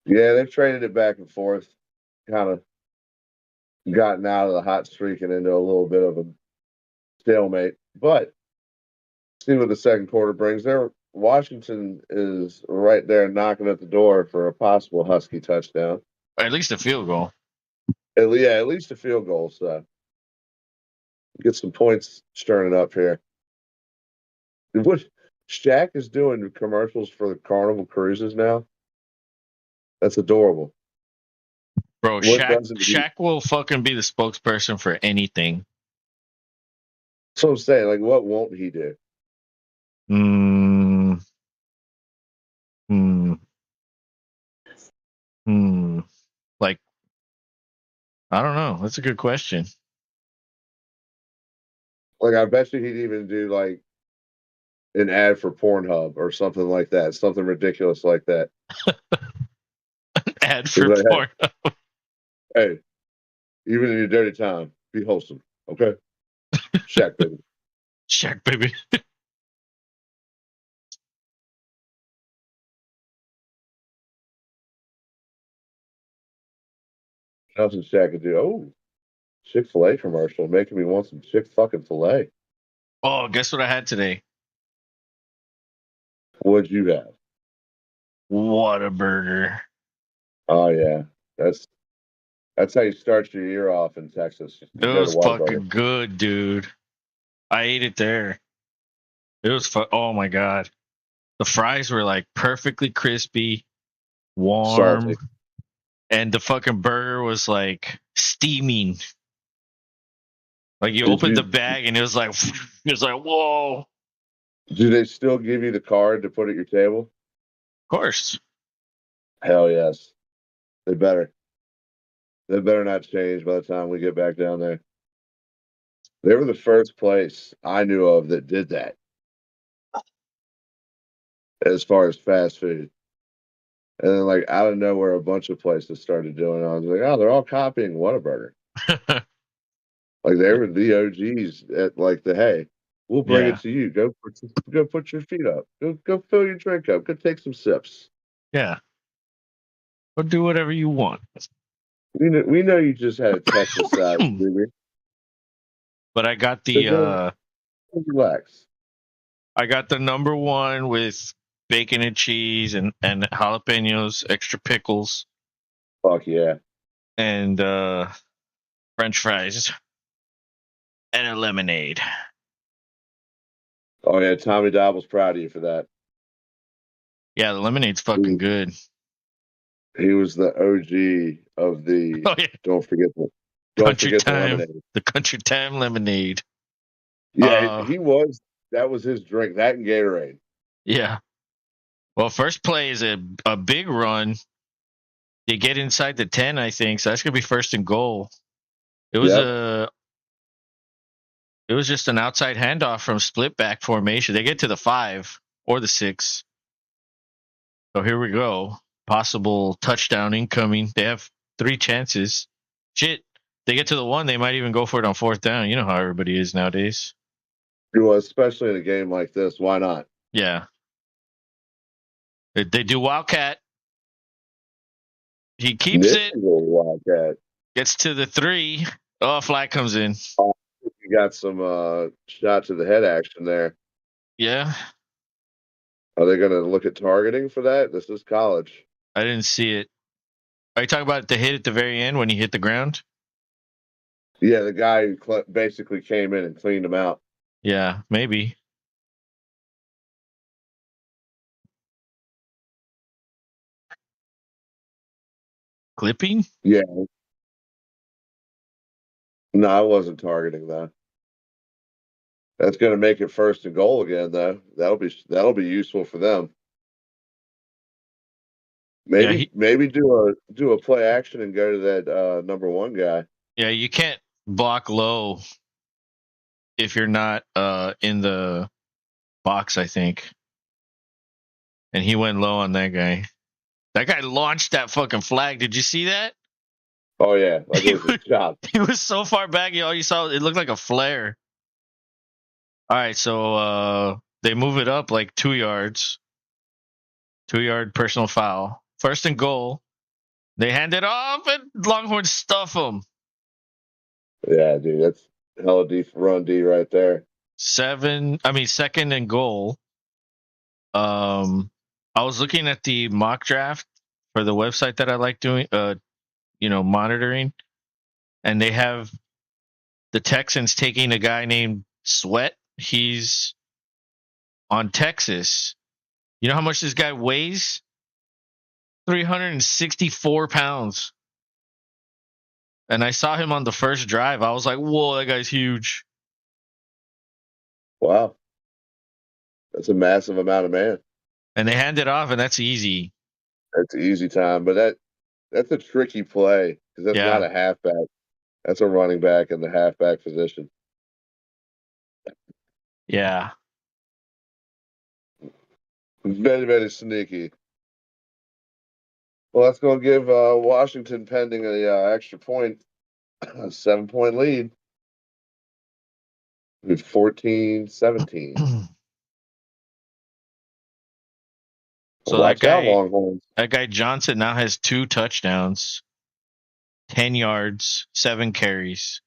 Yeah, they've traded it back and forth, kind of gotten out of the hot streak and into a little bit of a stalemate. But see what the second quarter brings. There, Washington is right there knocking at the door for a possible Husky touchdown. Or at least a field goal. At least a field goal. So get some points stirring up here. What Shaq is doing commercials for the Carnival Cruises now. That's adorable. Bro, Shaq will fucking be the spokesperson for anything. So I'm saying, like, what won't he do? Like, I don't know. That's a good question. Like, I bet you he'd even do like an ad for Pornhub or something like that. Something ridiculous like that. Ad for like, Pornhub. Hey, even in your dirty time, be wholesome, okay? Shaq, baby. Shaq, baby. Nothing Shaq could do. Oh, Chick-fil-A commercial making me want some Chick-fucking-fil-A. Oh, guess what I had today? What'd you have? Whataburger. Oh yeah, that's how you start your year off in Texas. It was fucking good, dude. I ate it there. It was fun. Oh my god, the fries were like perfectly crispy, warm, Salty. and the fucking burger was like steaming. Like you Did opened the you? bag and it was like it was like whoa. Of Do they still give you the card to put at your table? course. Hell yes. They better. They better not change by the time we get back down there. They were the first place I knew of that did that as far as fast food. And then, like, out of nowhere, a bunch of places started doing it. I was like, oh, they're all copying Whataburger. Like, they were the OGs at, like, hey, we'll bring it Yeah, to you. Go put your feet up. Go fill your drink up. Go take some sips. yeah. Or do whatever you want. We know you just had a Texas side, baby. But I got So go relax. I got the number one with bacon and cheese and jalapenos, extra pickles, Fuck yeah. and French fries and a lemonade. Oh yeah, Tommy Dobble's proud of you for that. Yeah, the lemonade's fucking good. He was the OG of the Oh yeah, don't country forget the time, lemonade. the country time lemonade. Yeah, he was. That was his drink. That and Gatorade. Yeah. Well, first play is a big run. They get inside the 10, I think. So that's gonna be first and goal. It was Yep. it was just an outside handoff from split back formation. They get to the 5 or the 6. So here we go. Possible touchdown incoming. They have 3 chances. Shit. They get to the 1, they might even go for it on 4th down. You know how everybody is nowadays. Well, especially in a game like this, why not? Yeah. They do Wildcat. He keeps This it. is a Wildcat. Gets to the 3. Oh, flag comes in. You got some shot to the head action there. Yeah. Are they going to look at targeting for that? This is college. I didn't see it. Are you talking about the hit at the very end when he hit the ground? Yeah, the guy who basically came in and cleaned him out. Yeah, maybe. Clipping? Yeah. No, I wasn't targeting that. That's going to make it first and goal again, though. That'll be useful for them. Yeah, Maybe do a play action and go to that number 1 guy. yeah, you can't block low if you're not in the box, I think. And he went low on that guy. That guy launched that fucking flag. Did you see that? Oh yeah, like it was his job. He was so far back, all you saw it looked like a flare. All right, so they move it up like 2 yards. 2-yard personal foul. First and goal. They hand it off and Longhorns stuff them. Yeah, dude, that's hella deep run D right there. Second and goal. I was looking at the mock draft for the website that I like doing, monitoring, and they have the Texans taking a guy named Sweat. He's on Texas. You know how much this guy weighs? 364 pounds. And I saw him on the first drive. I was like, whoa, that guy's huge. Wow, that's a massive amount of man. And they hand it off, and that's easy. That's an easy time, but that's a tricky play because that's not Yeah. a halfback. That's a running back in the halfback position. Yeah. Very, very sneaky. Well, that's going to give Washington pending a extra point, a 7-point lead. With 14-17. So Watch out, Longhorns. that guy Johnson now has 2 touchdowns, 10 yards, 7 carries.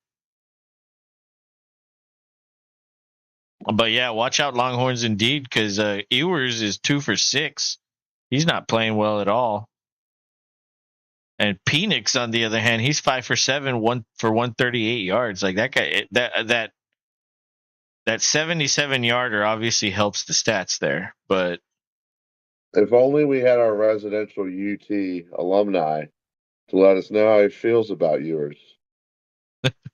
But yeah, watch out, Longhorns indeed, because Ewers is 2 for 6. He's not playing well at all. And Penix, on the other hand, he's 5 for 7, 1 for 138 yards. Like that guy, that that 77 yarder obviously helps the stats there, but If only we had our residential UT alumni to let us know how he feels about yours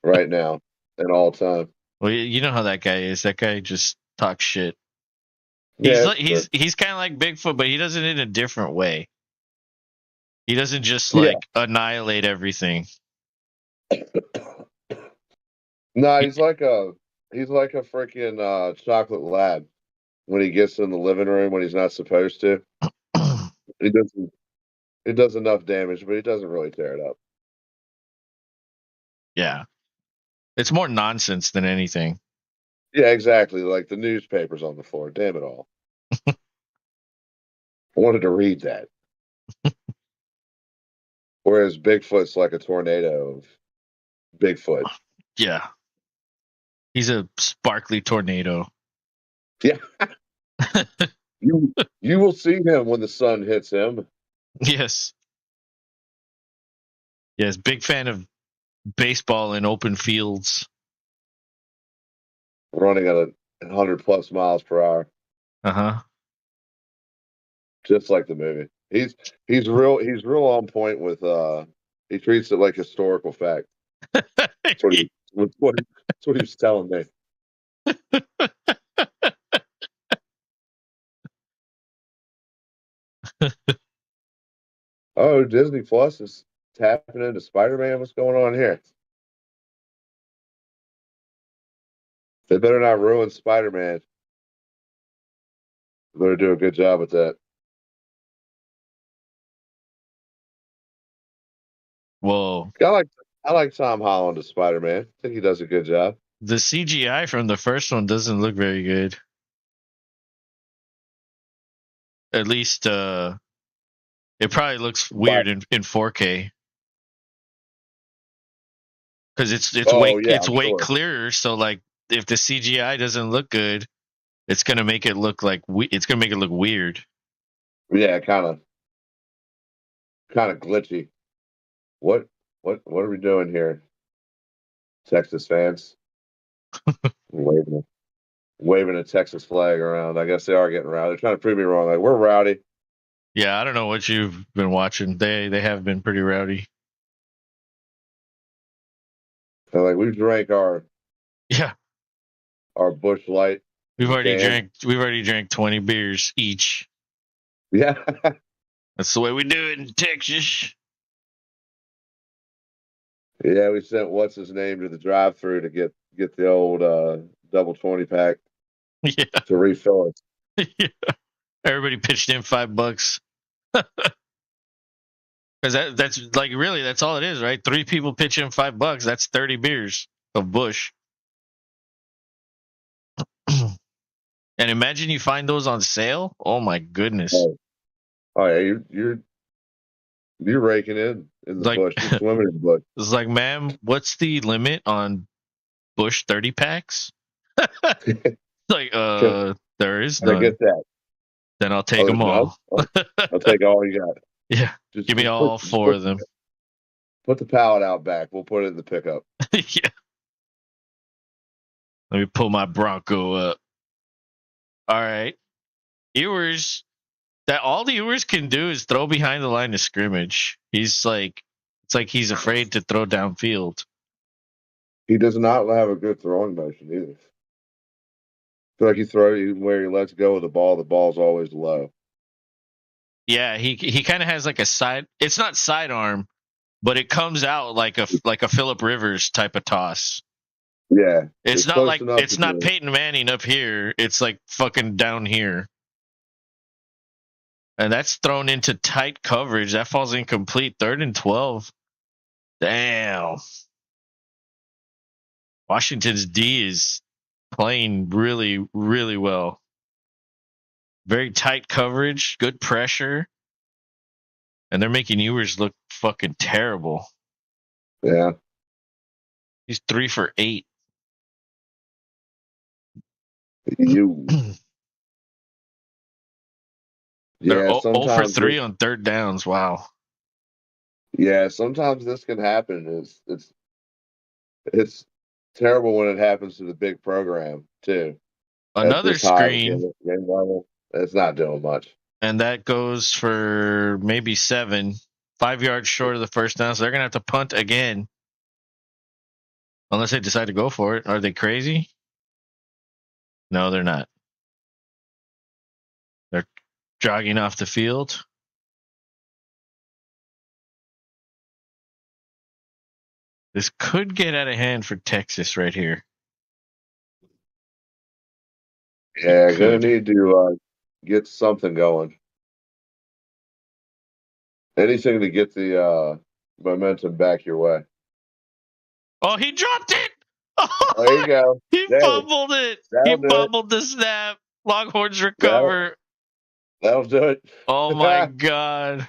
right now and all time. well, you know how that guy is. That guy just talks shit. Yeah, it's true. He's kind of like Bigfoot, but he does it in a different way. He doesn't just Yeah. like annihilate everything. No, he's like a freaking chocolate lab when he gets in the living room when he's not supposed to. He doesn't. It does enough damage, but he doesn't really tear it up. Yeah, it's more nonsense than anything. Yeah, exactly. Like the newspapers on the floor. Damn it all. I wanted to read that. Whereas Bigfoot's like a tornado of Bigfoot. Yeah, he's a sparkly tornado. Yeah. You will see him when the sun hits him. Yes. Yes, big fan of baseball in open fields. Running at 100+ miles per hour. Uh Just like the movie. He's real on point with he treats it like historical fact. huh. That's what he was telling me. Oh, Disney Plus is tapping into Spider-Man. What's going on here? They better not ruin Spider-Man. They better do a good job with that. Whoa. I like Tom Holland as Spider-Man. I think he does a good job. The CGI from the first one doesn't look very good. At least it probably looks weird in 4K. Because Yeah, it's I'm way sure. clearer, so like if the CGI doesn't look good, it's gonna make it look like it's gonna make it look weird. Yeah, kind of glitchy. What are we doing here, Texas fans? Waving a Texas flag around. I guess they are getting rowdy. They're trying to prove me wrong. Like we're rowdy. Yeah, I don't know what you've been watching. They have been pretty rowdy. They're like we drank Yeah, our Bush Light in the can. we've already drank 20 beers each. Yeah, That's the way we do it in Texas. yeah. We sent what's his name to the drive-through to get the old double 20 pack Yeah. to refill it. Yeah. Everybody pitched in $5. Because that's like really that's all it is, right? 3 people pitch in $5. That's 30 beers of Bush. And imagine you find those on sale. Oh my goodness! Oh yeah, you're raking in the Like bush. You're swimming in the bush. it's like, ma'am, what's the limit on Bush 30 packs? Like, there is Can I none. get that? Then I'll take Oh, them there's none. all. I'll take all you got. Yeah, Just, give me just all put, just 4 put, of them. put the pallet out back. We'll put it in the pickup. Yeah. Let me pull my Bronco up. All right, Ewers. That all the Ewers can do is throw behind the line of scrimmage. It's like he's afraid to throw downfield. He does not have a good throwing motion either. I feel like where he lets go of the ball's always low. Yeah, he kind of has like a side. It's not sidearm, but it comes out like a Phillip Rivers type of toss. Yeah, It's not close like enough it's to not do it. Peyton Manning up here. It's like fucking down here. And that's thrown into tight coverage. That falls incomplete. 3rd and 12. Damn. Washington's D is playing really, really well. Very tight coverage, good pressure. And they're making Ewers look fucking terrible. Yeah, He's 3 for 8. you. They're Yeah, 0 for sometimes. 3 on 3rd downs. Wow. Yeah, sometimes this can happen. It's terrible when it happens to the big program too. At Another this high of a screen, game level, it's not doing much. and that goes for maybe 7, 5 yards short of the first down. So they're gonna have to punt again, unless they decide to go for it. Are they crazy? No, they're not. They're jogging off the field. This could get out of hand for Texas right here. Yeah, gonna Could. need to get something going. Anything to get the momentum back your way. Oh, he dropped it. There you go. He There, fumbled it. He that'll do it. fumbled the snap. Longhorns That'll, recover. that'll do it. Oh my god.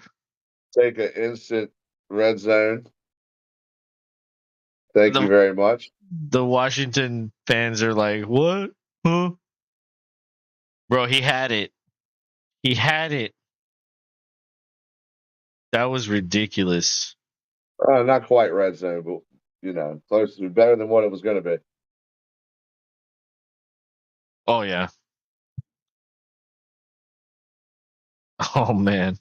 Take an instant red zone. Thank you very much. The Washington fans are like, what? Huh? Bro, he had it. He had it. That was ridiculous. Not quite red zone, but close to better than what it was going to be. Oh yeah. Oh man.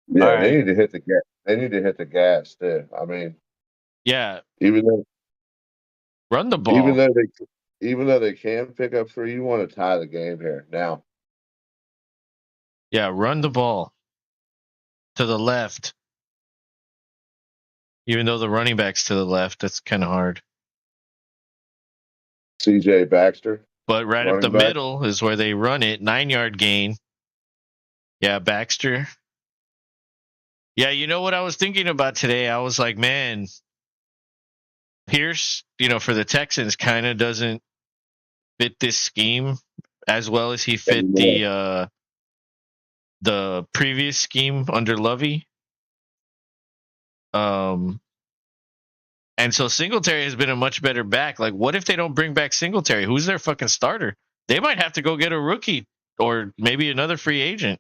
Yeah, All they right. need to hit the gas. They need to hit the gas too. I mean, Yeah. even though Run the even ball. though they can pick up 3, you want to tie the game here now. Yeah, run the ball to the left. Even though the running back's to the left, that's kind of hard. C.J. Baxter, But right up the running back. middle is where they run it. 9-yard gain. Yeah, Baxter. Yeah, you know what I was thinking about today? I was like, man, Pierce, for the Texans kind of doesn't fit this scheme as well as he fit the previous scheme under Lovey. And so Singletary has been a much better back. Like, what if they don't bring back Singletary? Who's their fucking starter? They might have to go get a rookie or maybe another free agent.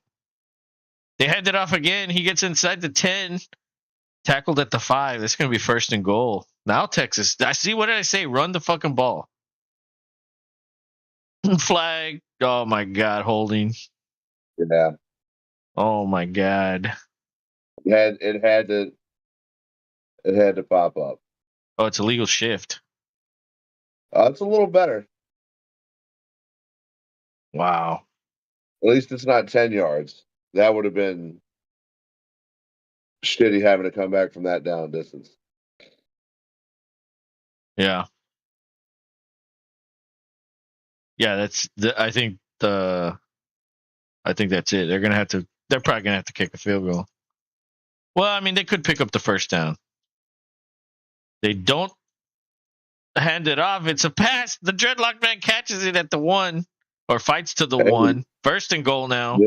They hand it off again. He gets inside the 10, tackled at the 5. It's going to be 1st and goal. Now Texas, I see. What did I say? Run the fucking ball. Flag. Oh my God, holding. Yeah. Oh my God. It had to pop up. Oh, it's a legal shift. It's a little better. Wow. At least it's not 10 yards. That would have been shitty having to come back from that down distance. Yeah. Yeah, I think that's it. They're probably gonna have to kick a field goal. Well, I mean, they could pick up the first down. They don't hand it off. It's a pass. The dreadlock man catches it at the 1 or fights to the 1. 1st and goal now.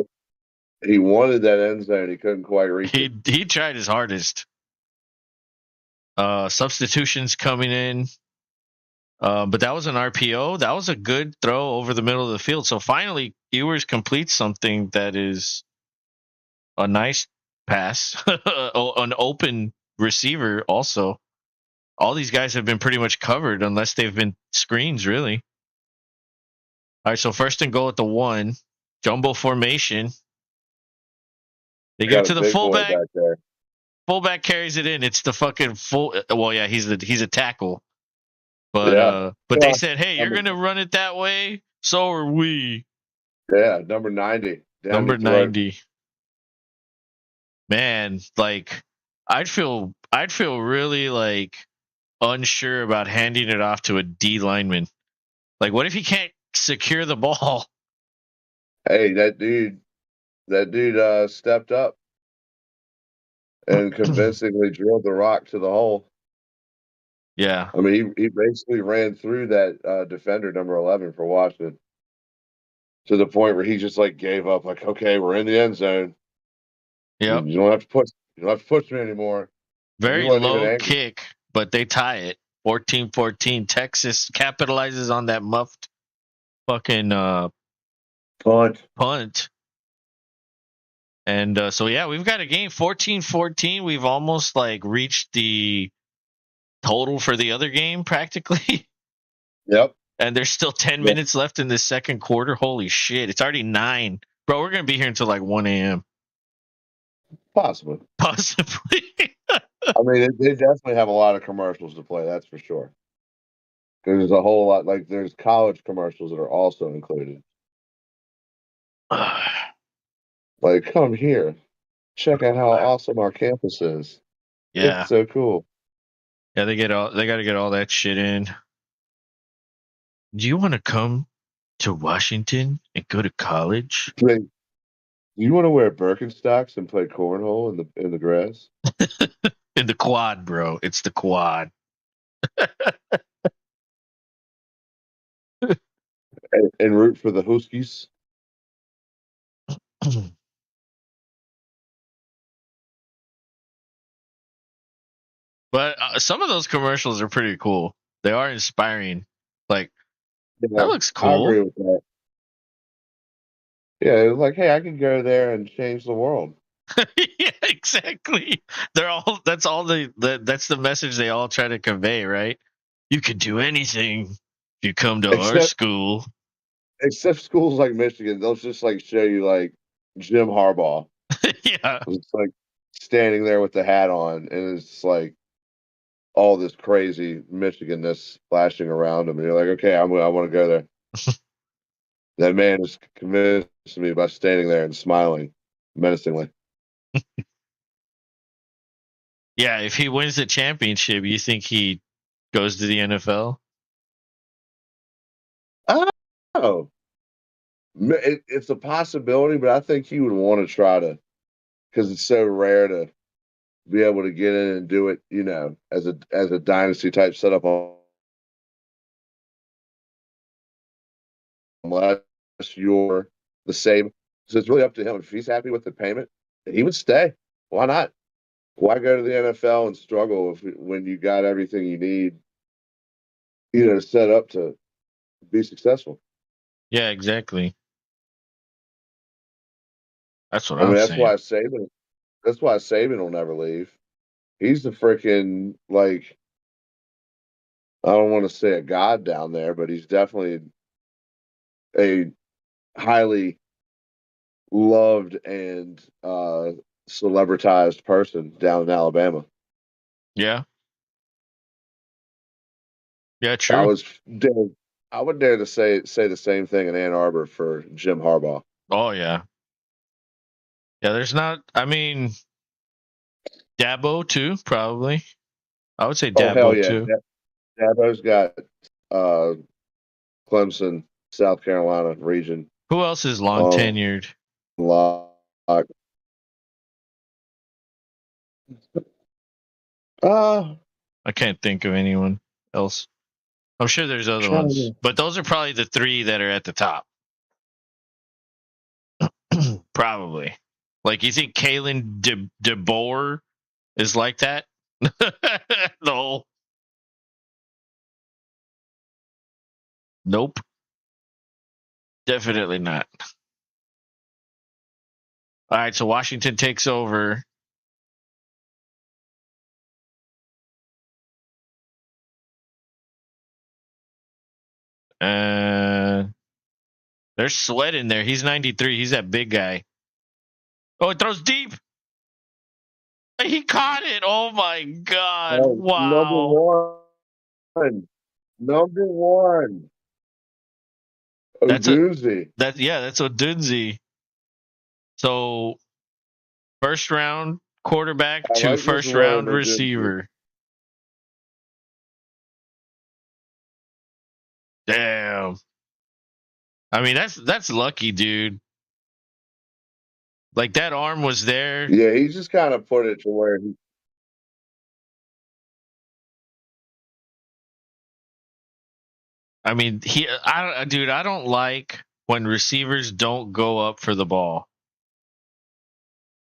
He wanted that end zone. He couldn't quite reach it. He tried his hardest. Substitutions coming in. But that was an RPO. That was a good throw over the middle of the field. So finally, Ewers completes something that is a nice pass, an open receiver also. All these guys have been pretty much covered unless they've been screens, really. All right, so 1st and goal at the 1. Jumbo formation. They give it to the fullback. Back there. Fullback carries it in. It's the fucking full. Well, yeah, he's a tackle. But they said, hey, you're gonna run it that way. So are we. Yeah, number 90. Number 90. Man, like I'd feel really like unsure about handing it off to a D lineman. Like, what if he can't secure the ball? Hey, that dude stepped up and convincingly drilled the rock to the hole. Yeah. I mean, he basically ran through that defender, number 11 for Washington, to the point where he just like gave up. Like, okay, we're in the end zone. Yeah. You don't have to push. You don't have to push me anymore. Very low kick, but they tie it. 14-14. Texas capitalizes on that muffed fucking punt. And so yeah, we've got a game 14-14. We've almost like reached the total for the other game practically. Yep. And there's still 10 Yeah. minutes left in the second quarter. Holy shit. It's already 9. Bro, we're going to be here until like 1 a.m. Possibly. Possibly. I mean, they definitely have a lot of commercials to play. That's for sure. There's a whole lot. Like, there's college commercials that are also included. Like, come here, check out how awesome our campus is. Yeah. It's so cool. Yeah, they got to get all that shit in. Do you want to come to Washington and go to college? Like, do you want to wear Birkenstocks and play cornhole in the grass In the quad, bro. It's the quad. and root for the Huskies? But some of those commercials are pretty cool. They are inspiring. Like, Yeah, that looks I agree cool. with that. Yeah, it was like, hey, I can go there and change the world. Yeah, exactly. That's the message they all try to convey, right? You can do anything if you come to our Except school. except schools like Michigan, they'll just like show you like Jim Harbaugh. Yeah. It's like standing there with the hat on, and it's like all this crazy Michiganness flashing around him, and you're like, okay, I want to go there. That man is convinced me by standing there and smiling menacingly. Yeah, if he wins the championship, you think he goes to the NFL? Oh, it's a possibility, but I think he would want to try to, because it's so rare to be able to get in and do it, as a dynasty type setup unless you're the same. So it's really up to him. If he's happy with the payment, he would stay. Why not? Why go to the NFL and struggle when you got everything you need, set up to be successful? Yeah, exactly. That's what I mean, I'm saying. That's why Saban will never leave. He's the freaking, like, I don't want to say a god down there, but he's definitely a highly loved and celebritized person down in Alabama. Yeah. Yeah, I true. was dare, I would dare to say the same thing in Ann Arbor for Jim Harbaugh. Oh yeah. Yeah, there's not I mean Dabo too, probably. I would say Oh hell Dabo yeah, too. Dabo's got uh, Clemson, South Carolina region Who else is long on tenured? lock. I can't think of anyone else. I'm sure there's other ones, Trying but those are probably the 3 that are at the top. Probably. Like, you think Kalen DeBoer is like that? No. Nope. Definitely not. All right, so Washington takes over. Uh, there's Sweat in there. He's 93. He's that big guy. Oh, it throws deep. He caught it. Oh my God. Hey, Wow. number one, That's a Odunzi. that's Odunzi. So first round quarterback I to like this first word, round Odunzi. receiver. Damn. I mean, that's lucky, dude. Like, that arm was there. Yeah, he just kind of put it to where he. I mean, I don't like when receivers don't go up for the ball.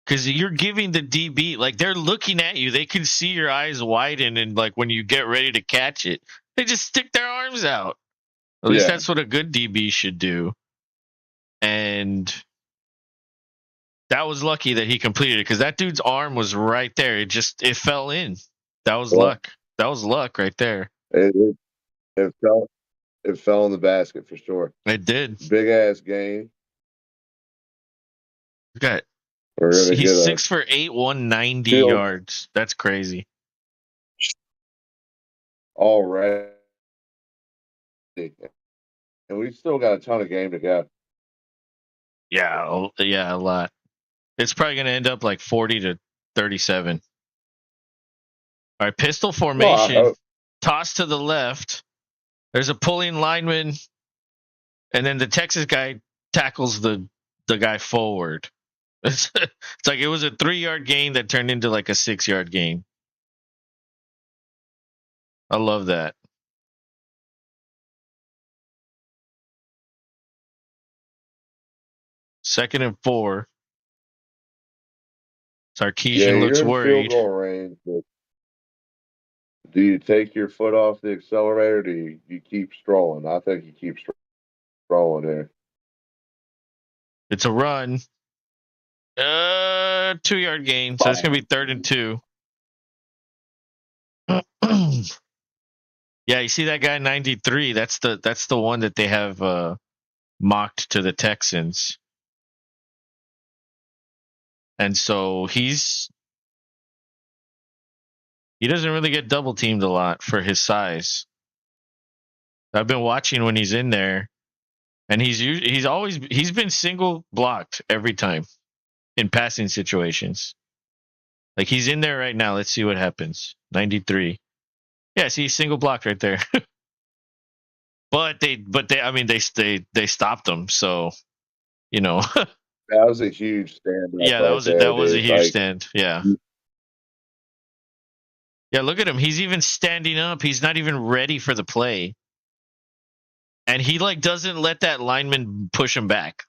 Because you're giving the DB, like, they're looking at you. They can see your eyes widen, and, like, when you get ready to catch it, they just stick their arms out. At least Yeah. that's what a good DB should do. And that was lucky that he completed it, because that dude's arm was right there. It fell in. That was Well, luck. That was luck right there. it felt. it fell in the basket for sure. It did. Big ass game. Got We're gonna he's get a 6 for 8, 190 field yards. That's crazy. already, and we still got a ton of game to go. Yeah, yeah, a lot. It's probably going to end up like 40 to 37. All right, pistol Well, I formation, hope. toss to the left. There's a pulling lineman, and then the Texas guy tackles the guy forward. It's like it was a 3-yard gain that turned into like a 6-yard gain. I love that. Second and 4. Yeah, Sarkisian you're looks in field worried. goal range, but do you take your foot off the accelerator? Or do you keep strolling? I think you keep strolling here. It's a run. 2-yard gain. So it's gonna be 3rd and 2. Yeah, you see that guy 93. That's the one that they have mocked to the Texans. And so he doesn't really get double teamed a lot for his size. I've been watching when he's in there, and he's been single blocked every time in passing situations. Like he's in there right now. Let's see what happens. 93. Yeah, see, he's single blocked right there. but they stopped him. So That was a huge stand up yeah, right there, that was a dude. huge Like, stand. Yeah. Yeah, look at him. He's even standing up. He's not even ready for the play. And he like doesn't let that lineman push him back.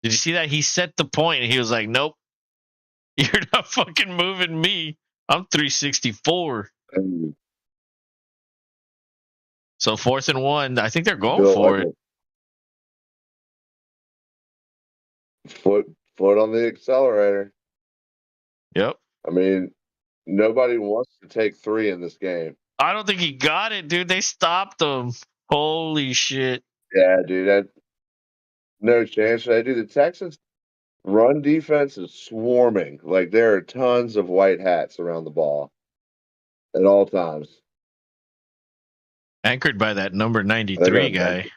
Did you see that? He set the point and he was like, "Nope. You're not fucking moving me. I'm 364." and So 4th and 1. I think they're going built like for it. a foot on the accelerator. Yep. I mean, nobody wants to take 3 in this game. I don't think he got it, dude. They stopped him. Holy shit. Yeah, dude, that no chance. I do. The Texans run defense is swarming. Like there are tons of white hats around the ball at all times. Anchored by that number Are they 93 gonna measure? guy.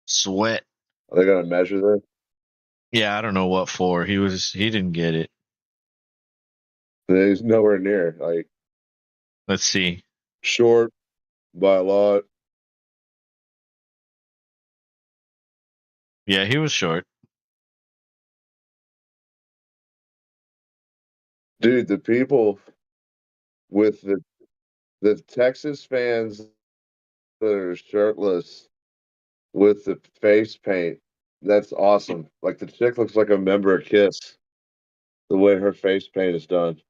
Sweat. Are they gonna measure this? Yeah, I don't know what for. He didn't get it. He's nowhere near. Like Let's see. short by a lot. Yeah, he was short. Dude, the people with the Texas fans that are shirtless with the face paint, that's awesome. Like the chick looks like a member of Kiss, the way her face paint is done.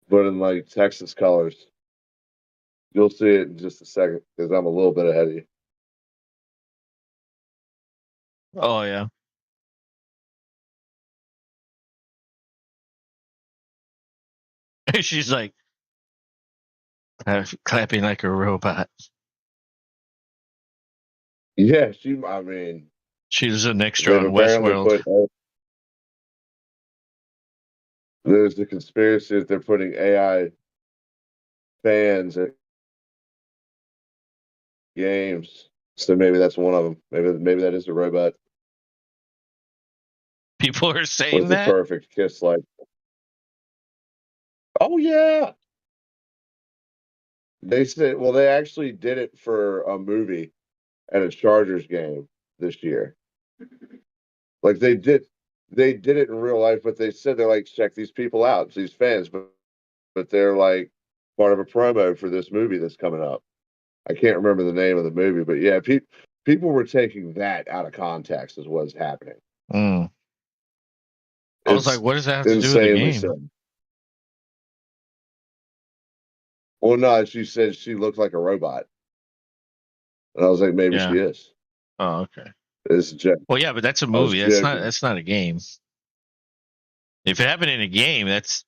But in like Texas colors. You'll see it in just a second because I'm a little bit ahead of you. Oh yeah. She's like clapping like a robot. Yeah, I mean, She's an extra they've on apparently Westworld. put, there's the conspiracy that they're putting AI fans at games. So maybe that's one of them. Maybe that is a robot People are saying with the that. perfect kiss. Like, oh yeah, they said. Well, they actually did it for a movie at a Chargers game this year. Like they did it in real life, but they said they're like, check these people out, these fans, but they're like part of a promo for this movie that's coming up. I can't remember the name of the movie, but yeah, people were taking that out of context is what's happening. Mm. I was like, It's what does that have to do with the insanely game? sad. Well, no, she said she looked like a robot, and I was like, maybe she Yeah. is. Oh, okay. It's joke. Well, yeah, but that's a I was movie. joking. That's not a game. If it happened in a game, that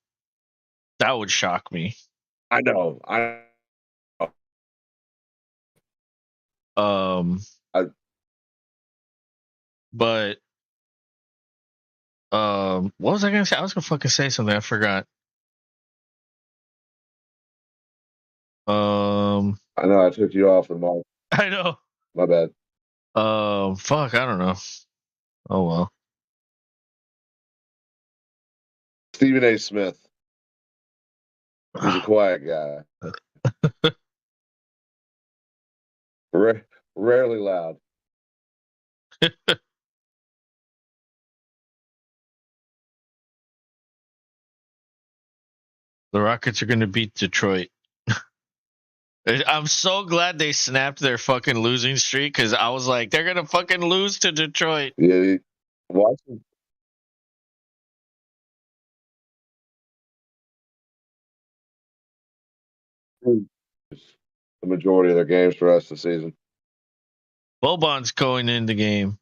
would shock me. I know. I I- But what was I gonna say? I was gonna fucking say something. I forgot. I know I took you off the mark. I know. My bad. Fuck, I don't know. Oh well. Stephen A. Smith. He's a quiet guy. Rarely loud. The Rockets are gonna beat Detroit. I'm so glad they snapped their fucking losing streak because I was like, they're gonna fucking lose to Detroit. Yeah, Washington. The majority of their games for us this season. Boban's going in the game.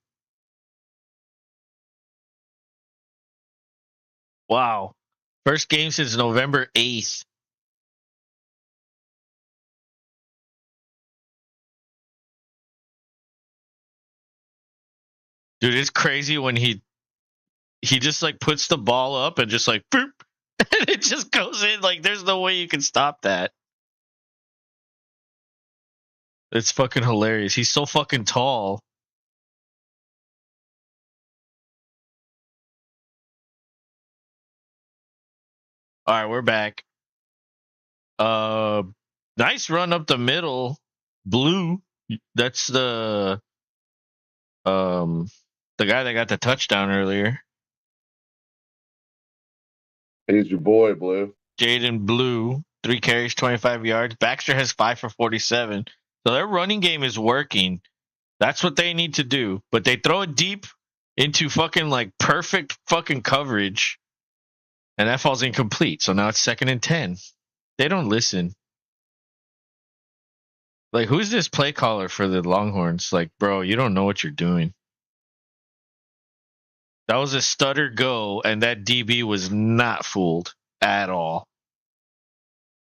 Wow. First game since November 8th. Dude, it's crazy when he just like puts the ball up and just like boop, and it just goes in. Like there's no way you can stop that. It's fucking hilarious. He's so fucking tall. All right, we're back. Nice run up the middle. Blue. That's the guy that got the touchdown earlier. He's your boy, Blue. Jaden Blue, 3 carries, 25 yards. Baxter has 5 for 47. So their running game is working. That's what they need to do. But they throw it deep into fucking like perfect fucking coverage. And that falls incomplete. So now it's 2nd and 10. They don't listen. Like, who's this play caller for the Longhorns? Like, bro, you don't know what you're doing. That was a stutter go, and that DB was not fooled at all.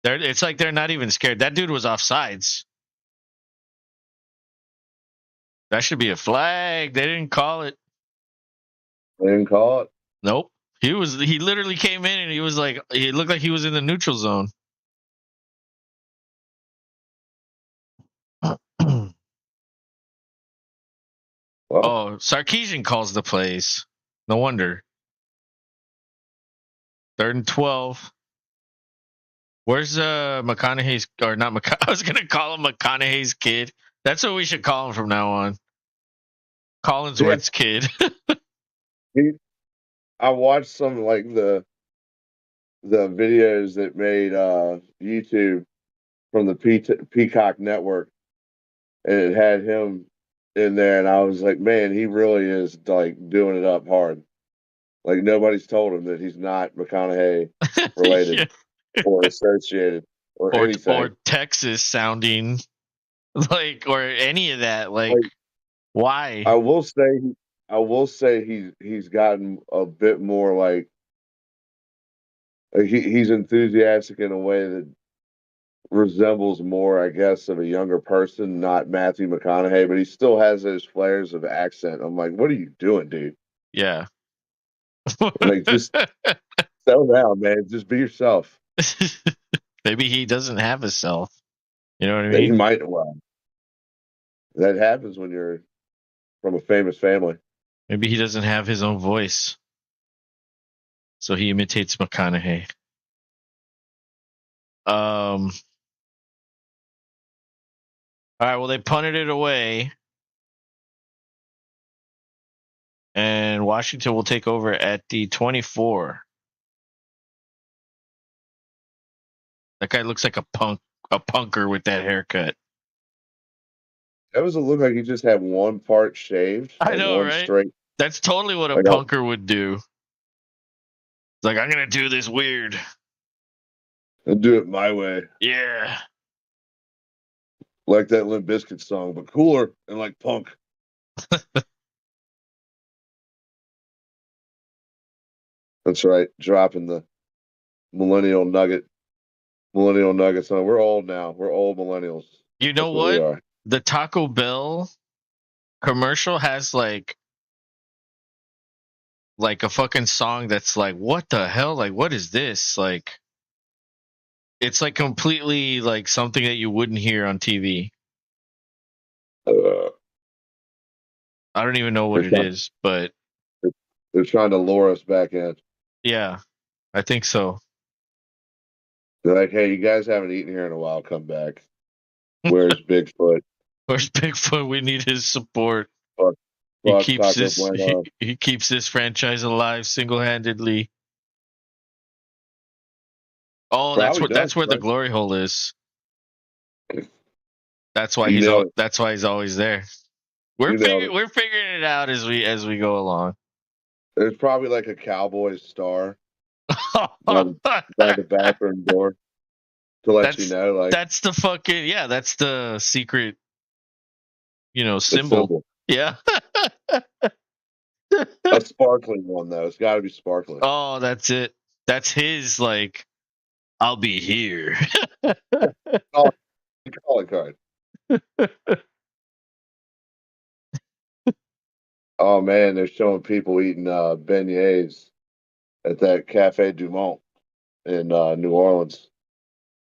It's like they're not even scared. That dude was offsides. That should be a flag. They didn't call it. They didn't call it. Nope. He literally came in and he was like, he looked like he was in the neutral zone. Well, Oh, Sarkisian calls the plays. No wonder. 3rd and 12. Where's McConaughey's or not I was gonna call him McConaughey's kid. That's what we should call him from now on. Collinsworth's kid. I watched some like the videos that made YouTube from the Peacock Network, and it had him in there, and I was like, man, he really is like doing it up hard. Like nobody's told him that he's not McConaughey related Yeah. or associated or anything. Or Texas sounding like or any of that. Like why? I will say he's gotten a bit more like he's enthusiastic in a way that resembles more, I guess, of a younger person, not Matthew McConaughey, but he still has those flares of accent. I'm like, what are you doing, dude? Yeah. Like, just settle down, man. Just be yourself. Maybe he doesn't have a self. You know what I He mean? might. Well, that happens when you're from a famous family. Maybe he doesn't have his own voice. So he imitates McConaughey. All right, well they punted it away. And Washington will take over at the 24. That guy looks like a punker with that haircut. That doesn't look like he just had one part shaved. I Like know, one right? straight. That's totally what a Like punker would do. It's like, I'm going to do this weird. I'll do it my way. Yeah. Like that Limp Bizkit song, but cooler and like punk. That's right. Dropping the millennial nuggets on. We're old now. We're old millennials. You know That's what we what? are. the Taco Bell commercial has like a fucking song that's like, what the hell? Like, what is this? Like, it's like completely like something that you wouldn't hear on TV. Uh, I don't even know what they're it trying, is, but they're trying to lure us back in. yeah, I think so. They're like, hey, you guys haven't eaten here in a while. Come back. Where's Bigfoot? Where's Bigfoot? We need his support. Fuck, He fuck keeps Taco this. He, Bueno. he keeps this franchise alive single handedly. Oh, Probably does, that's where the right? glory hole is. That's why You nailed it. that's why he's always there. You nailed it. We're figuring it out as we go along. There's probably like a Cowboys star by the bathroom door to let you know, like, that's the fucking that's the secret, the symbol. symbol. Yeah. A sparkling one though. It's got to be sparkling. Oh, that's it. That's his like, I'll be here. Calling card. Oh man, they're showing people eating beignets at that Cafe Du Monde in New Orleans.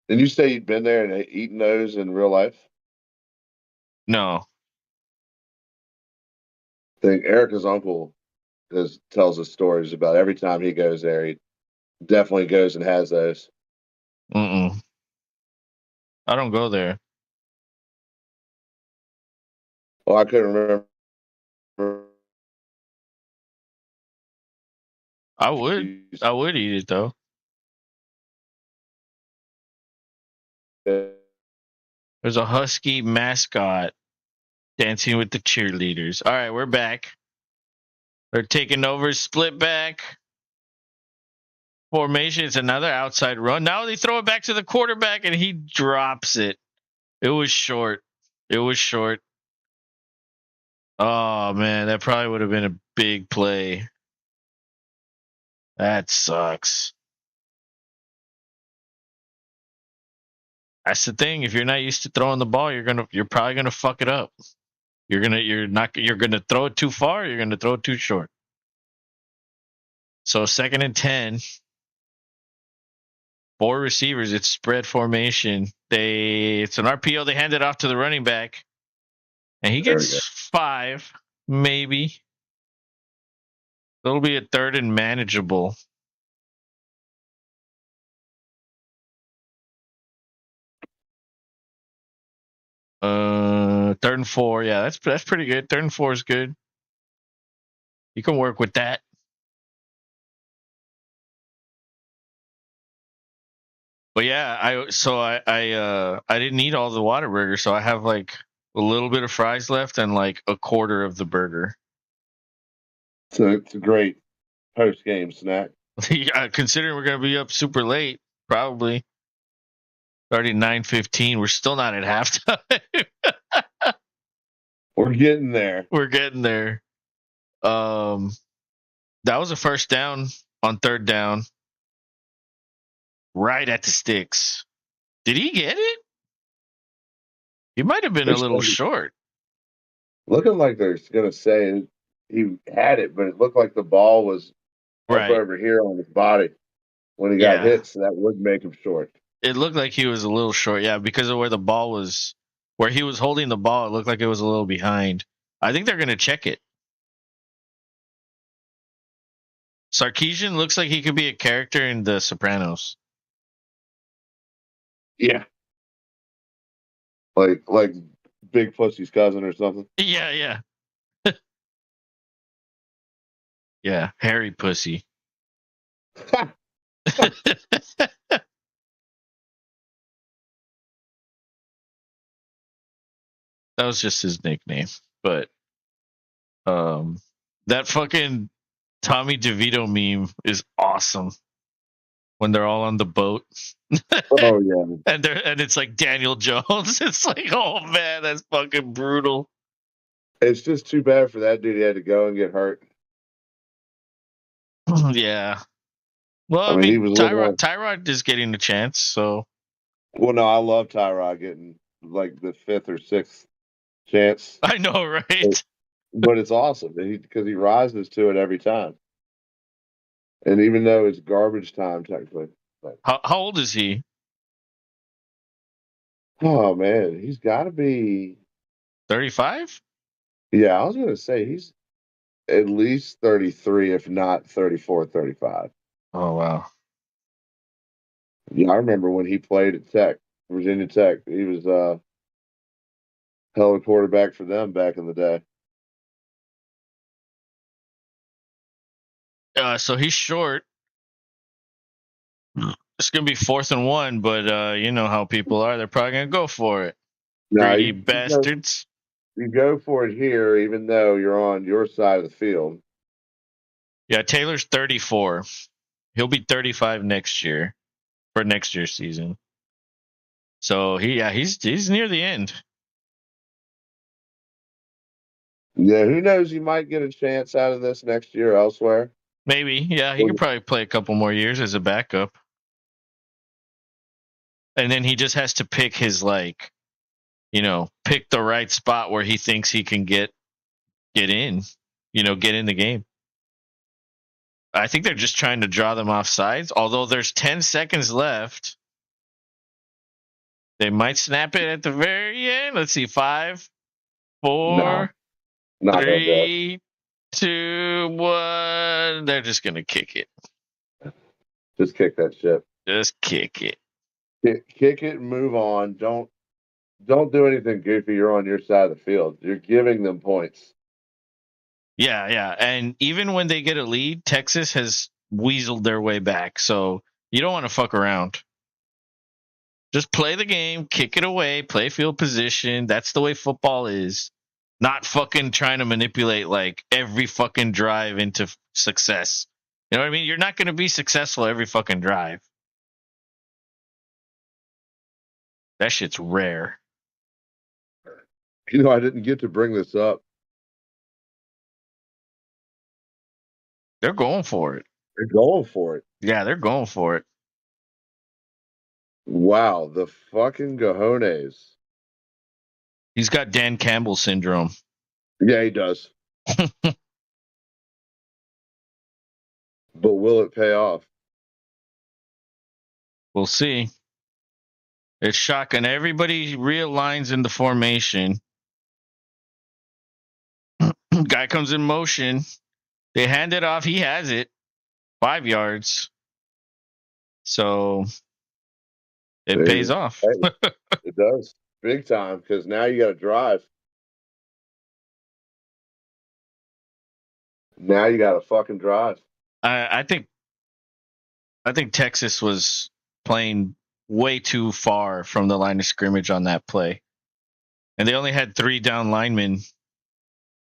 Didn't you say you'd been there and eaten those in real life? No. I think Erica's uncle tells us stories about every time he goes there. He definitely goes and has those. Mm-mm. I don't go there. Well, I couldn't remember. I would eat it though. There's a husky mascot dancing with the cheerleaders. All right, we're back. They're taking over, split back formation. It's another outside run. Now they throw it back to the quarterback and he drops it. It was short. It was short. Oh man, that probably would have been a big play. That sucks. That's the thing. If you're not used to throwing the ball, you're probably gonna fuck it up. You're gonna throw it too far. You're gonna throw it too short. So 2nd and 10. 4 receivers. It's spread formation. It's an RPO. They hand it off to the running back, and he gets 5, maybe. It'll be a 3rd and manageable. Third and 4. Yeah, that's pretty good. 3rd and 4 is good. You can work with that. But yeah, I didn't eat all the Whataburger, so I have like a little bit of fries left and like a quarter of the burger. So it's a great post game snack. Yeah, considering we're gonna be up super late, probably. Already 9:15. We're still not at halftime. We're getting there. We're getting there. That was a first down on 3rd down. Right at the sticks. Did he get it? He might have been a little short. Looking like they're gonna say he had it, but it looked like the ball was up over here on his body when he got hit, so that would make him short. It looked like he was a little short, yeah, because of where the ball was, where he was holding the ball. It looked like it was a little behind. I think they're going to check it. Sarkeesian looks like he could be a character in The Sopranos. Yeah, like Big Pussy's cousin or something. Yeah. Yeah, Harry Pussy. That was just his nickname. But that fucking Tommy DeVito meme is awesome. When they're all on the boat. Oh yeah. And it's like Daniel Jones. It's like, oh man, that's fucking brutal. It's just too bad for that dude. He had to go and get hurt. Yeah. Well, I mean, he was Tyrod is getting a chance, so. Well, no, I love Tyrod getting like the 5th or 6th chance, I know, right? but it's awesome because he rises to it every time. And even though it's garbage time technically, but, How old is he? oh man, he's got to be. 35? Yeah, I was gonna say he's at least 33, if not 34, 35. Oh wow. Yeah, I remember when he played at Tech, Virginia Tech. He was hell of a quarterback for them back in the day. So he's short. It's gonna be 4th and 1, but you know how people are. They're probably gonna go for it. Now Greedy bastards. you go for it here, even though you're on your side of the field. Yeah, Taylor's 34. He'll be 35 next year for next year's season. So he's near the end. Yeah, who knows? You might get a chance out of this next year elsewhere. Maybe. Yeah, he could probably play a couple more years as a backup. And then he just has to pick his pick the right spot where he thinks he can get in, get in the game. I think they're just trying to draw them off sides. Although there's 10 seconds left. They might snap it at the very end. Let's see. 5, No, 4, not gonna do it. 3, 2, 1. They're just gonna kick it. Just kick that shit. Just kick it. Kick it and move on. Don't do anything goofy. You're on your side of the field. You're giving them points. Yeah. And even when they get a lead, Texas has weaseled their way back. So you don't want to fuck around. Just play the game, kick it away, play field position. That's the way football is. Not fucking trying to manipulate like every fucking drive into success. You know what I mean? You're not going to be successful every fucking drive. That shit's rare. You know, I didn't get to bring this up. They're going for it. They're going for it. Yeah, they're going for it. Wow, the fucking cojones. He's got Dan Campbell syndrome. Yeah, he does. But will it pay off? We'll see. It's shocking. Everybody realigns in the formation. Guy comes in motion. They hand it off. He has it. 5 yards. So it pays off. Hey, it does. Big time, because now you got to drive. Now you got to fucking drive. I think Texas was playing way too far from the line of scrimmage on that play. And they only had 3 down linemen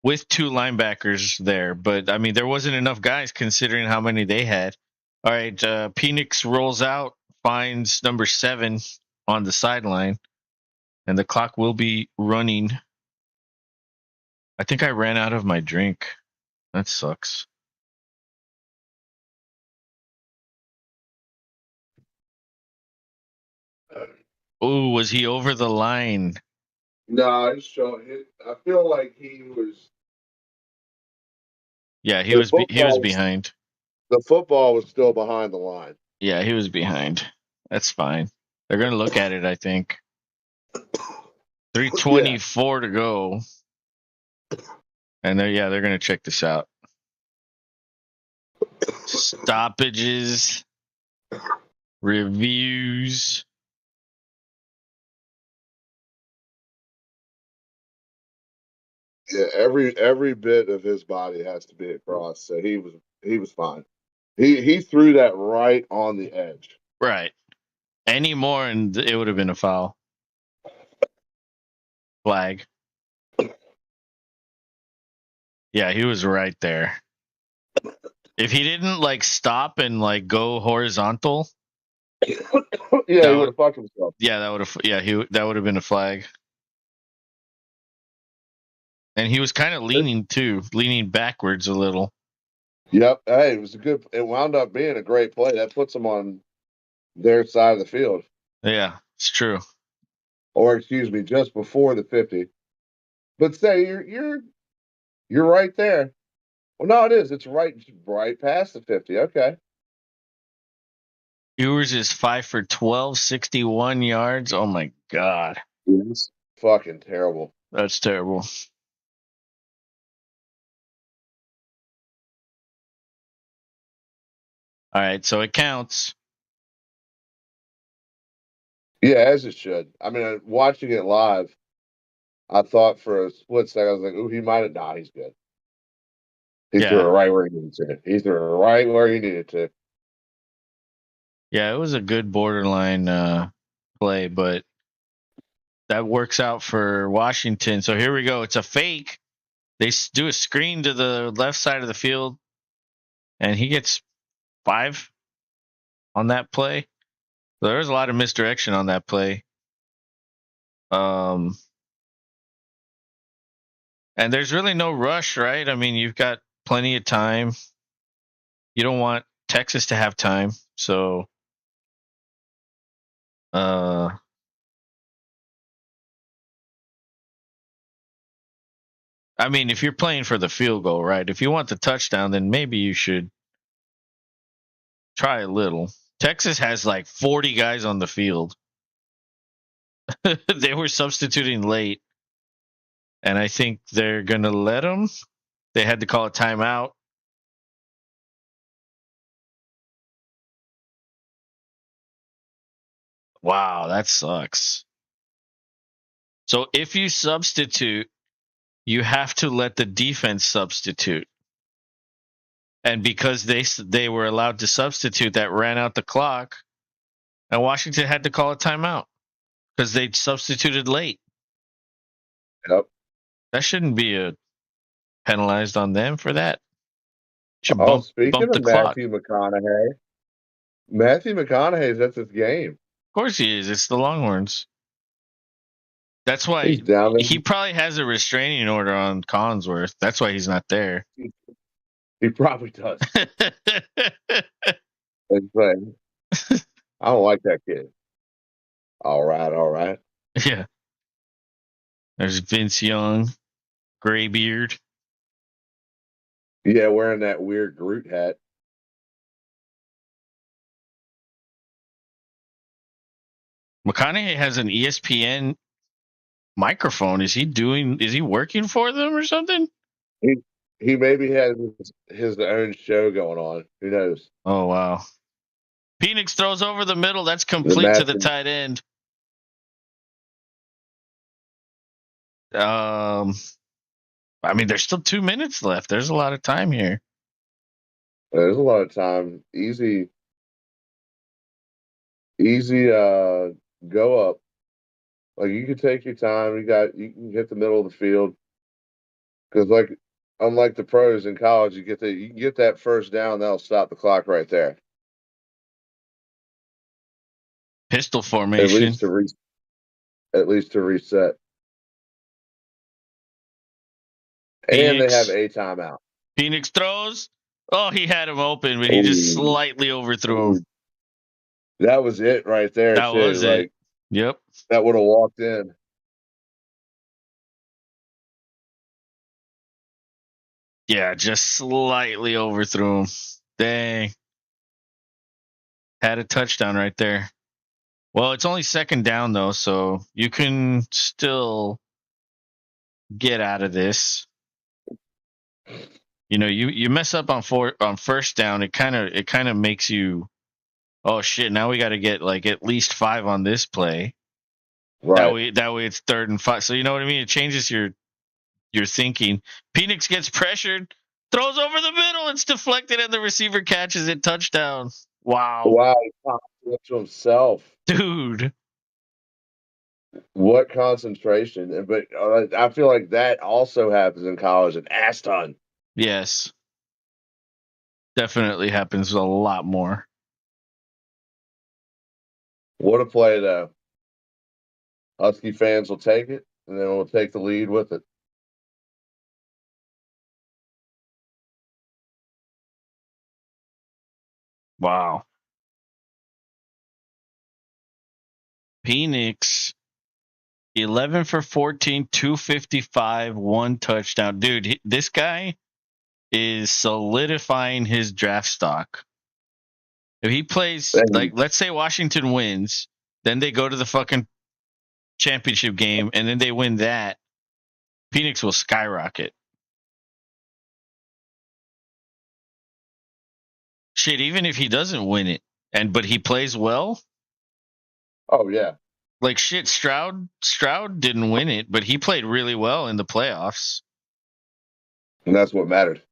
with 2 linebackers there. But, I mean, there wasn't enough guys considering how many they had. All right, Penix rolls out, finds number 7 on the sideline, and the clock will be running. I think I ran out of my drink. That sucks. Oh, was he over the line? No, I feel like he was. Yeah, he was behind. The football was still behind the line. Yeah, he was behind. That's fine. They're going to look at it, I think. 3:24 to go. And they're going to check this out. Stoppages, reviews. Yeah, every bit of his body has to be across. So he was fine. He threw that right on the edge. Right. Any more and it would have been a foul. Flag. Yeah, he was right there. If he didn't stop and go horizontal, He would have fucked himself. Yeah, that would have been a flag. And he was kind of leaning backwards a little. Yep. Hey, it wound up being a great play. That puts them on their side of the field. Yeah, it's true. Or excuse me, just before the 50. But say you're right there. Well, no, it is. It's right past the 50. Okay. Ewers is 5 for 12, 61 yards. Oh my god, Yes. Fucking terrible. that's terrible. All right, so it counts. Yeah, as it should. I mean, watching it live, I thought for a split second, I was like, "Ooh, he might have." Nah, he's good. He threw it Yeah, right where he needed to. He threw it right where he needed to. yeah, it was a good borderline play, but that works out for Washington. So here we go. It's a fake. They do a screen to the left side of the field, and he gets 5 on that play. So there was a lot of misdirection on that play. And there's really no rush, right? I mean, you've got plenty of time. You don't want Texas to have time. So, I mean, if you're playing for the field goal, right? If you want the touchdown, then maybe you should try a little. Texas has like 40 guys on the field. They were substituting late, and I think they're going to let them. They had to call a timeout. Wow, that sucks. So if you substitute, you have to let the defense substitute. And because they were allowed to substitute, that ran out the clock, and Washington had to call a timeout because they substituted late. Yep. That shouldn't be penalized on them for that. Should Oh, bump speaking the of clock. Matthew McConaughey's at this game. Of course he is. It's the Longhorns. That's why He's down he probably has a restraining order on Collinsworth. That's why he's not there. there. He probably does. It's like, I don't like that kid. All right, all right. Yeah. There's Vince Young, gray beard. Yeah, wearing that weird Groot hat. McConaughey has an ESPN microphone. Is he working for them or something? He he maybe has his own show going on. Who knows? Oh wow. Penix throws over the middle. That's The complete to the Matthew, tight end. I mean, there's still 2 minutes left. There's a lot of time here. there's a lot of time. Easy go up. Like you can take your time. You can hit the middle of the field. Because like unlike the pros in college, you can get that first down, that'll stop the clock right there. Pistol At formation. least to re at least to reset. And they have Penix. a timeout. Penix throws. Oh, he had him open, but he just Ooh, slightly overthrew him. that was it right there, That too. was it. Like Yep. that would have walked in. Yeah, just slightly overthrew him. Dang. Had a touchdown right there. Well, it's only second down though, so you can still get out of this. You know, you mess up on first down, it kind of makes you, oh shit, now we got to get like at least 5 on this play. Right. That way it's 3rd and 5. So you know what I mean? It changes your thinking. Penix gets pressured, throws over the middle, it's deflected, and the receiver catches it. Touchdown. Wow. Wow, he popped it to himself. Dude. What concentration. But I feel like that also happens in college an ass ton. Yes. Definitely happens a lot more. What a play, though. Husky fans will take it, and then we'll take the lead with it. Wow. Penix 11 for 14, 255, 1 touchdown. Dude, this guy is solidifying his draft stock. If he plays, like, let's say Washington wins, then they go to the fucking championship game, and then they win that, Phoenix will skyrocket. Shit, even if he doesn't win it, but he plays well. Oh yeah. Like shit, Stroud didn't win it, but he played really well in the playoffs. And that's what mattered.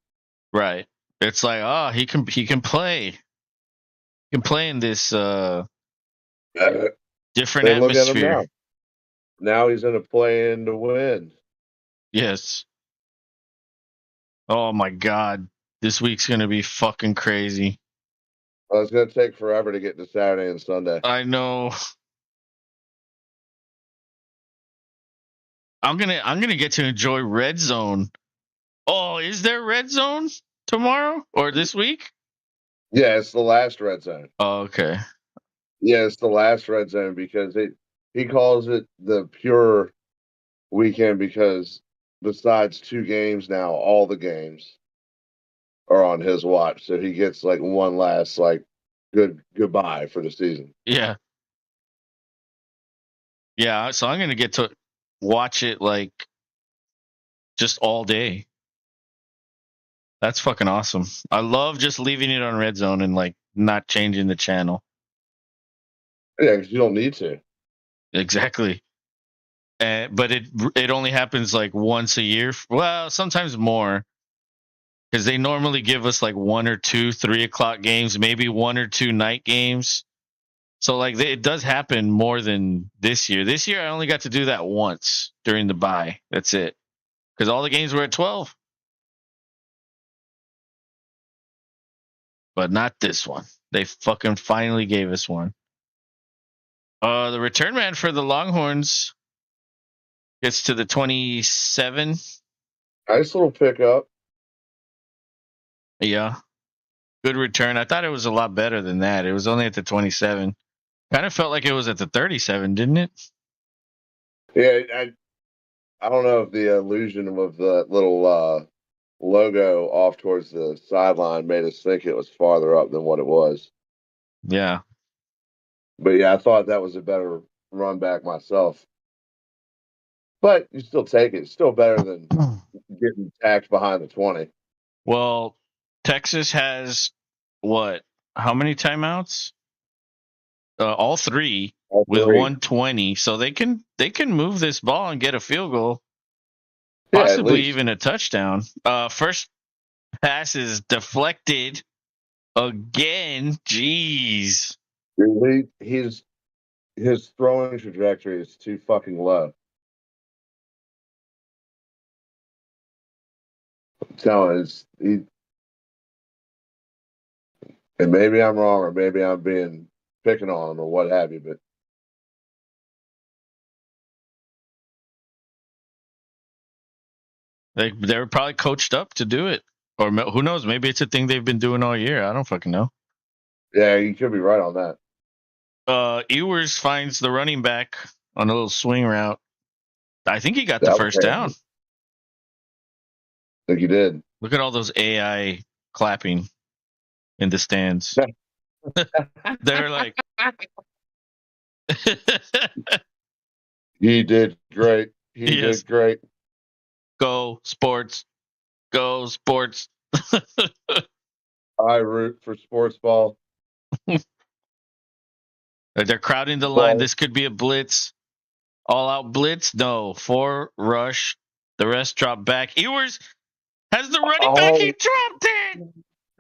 Right. It's like, oh, he can play. He can play in this different They look at him atmosphere. now. Now he's gonna play in to win. Yes. Oh my god. This week's gonna be fucking crazy. Well, it's gonna take forever to get to Saturday and Sunday. I know. I'm gonna get to enjoy Red Zone. Oh, is there Red Zone tomorrow or this week? Yeah, it's the last red zone. Oh, okay. Yeah, it's the last red zone because he calls it the pure weekend because besides 2 games now, all the games are on his watch. So he gets like one last like goodbye for the season. Yeah. Yeah, so I'm gonna get to watch it like just all day. That's fucking awesome. I love just leaving it on Red Zone and like not changing the channel. Yeah, because you don't need to. Exactly. But it only happens like once a year. Well, sometimes more, because they normally give us like 1 or 2 3:00 games, maybe 1 or 2 night games. So like it does happen more than this year. This year I only got to do that once during the bye. That's it, because all the games were at 12. But not this one. They fucking finally gave us one. The return man for the Longhorns gets to the 27. Nice little pickup. Yeah. Good return. I thought it was a lot better than that. It was only at the 27. Kind of felt like it was at the 37, didn't it? Yeah, I don't know if the illusion of the little logo off towards the sideline made us think it was farther up than what it was. Yeah. But yeah, I thought that was a better run back myself. But you still take it. It's still better than getting tacked behind the 20. Well, Texas has what? How many timeouts? All 3 All with 3. 120. So they can move this ball and get a field goal, Yeah, at possibly least. even a touchdown. First pass is deflected again. Jeez. Dude, his throwing trajectory is too fucking low. I'm telling you, and maybe I'm wrong or maybe I'm being picking on him or what have you, but They were probably coached up to do it, or who knows? Maybe it's a thing they've been doing all year. I don't fucking know. yeah, you could be right on that. Ewers finds the running back on a little swing route. I think he got the That was first down. handy. I think you did. Look at all those AI clapping in the stands. They're like, He did great. He Yes. did great. Go sports, go sports. I root for sports ball. They're crowding the line. Ball. This could be a blitz. All out blitz? No. 4 rush. The rest drop back. Ewers has the running back. He dropped it.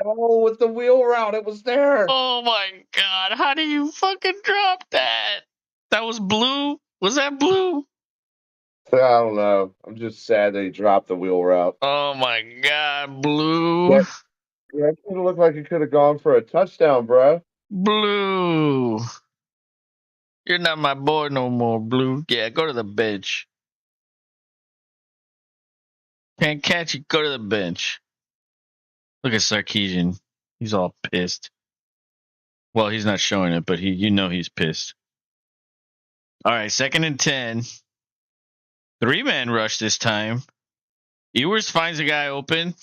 Oh, with the wheel route, it was there. Oh my god. How do you fucking drop that? That was blue? Was that blue? I don't know. I'm just sad that he dropped the wheel route. Oh my god. Blue. Yeah, it could have looked like it could have gone for a touchdown, bro. Blue. You're not my boy no more, Blue. Yeah, go to the bench. Can't catch you, go to the bench. Look at Sarkeesian. He's all pissed. Well, he's not showing it, but he's pissed. All right, 2nd and 10. 3-man rush this time. Ewers finds a guy open,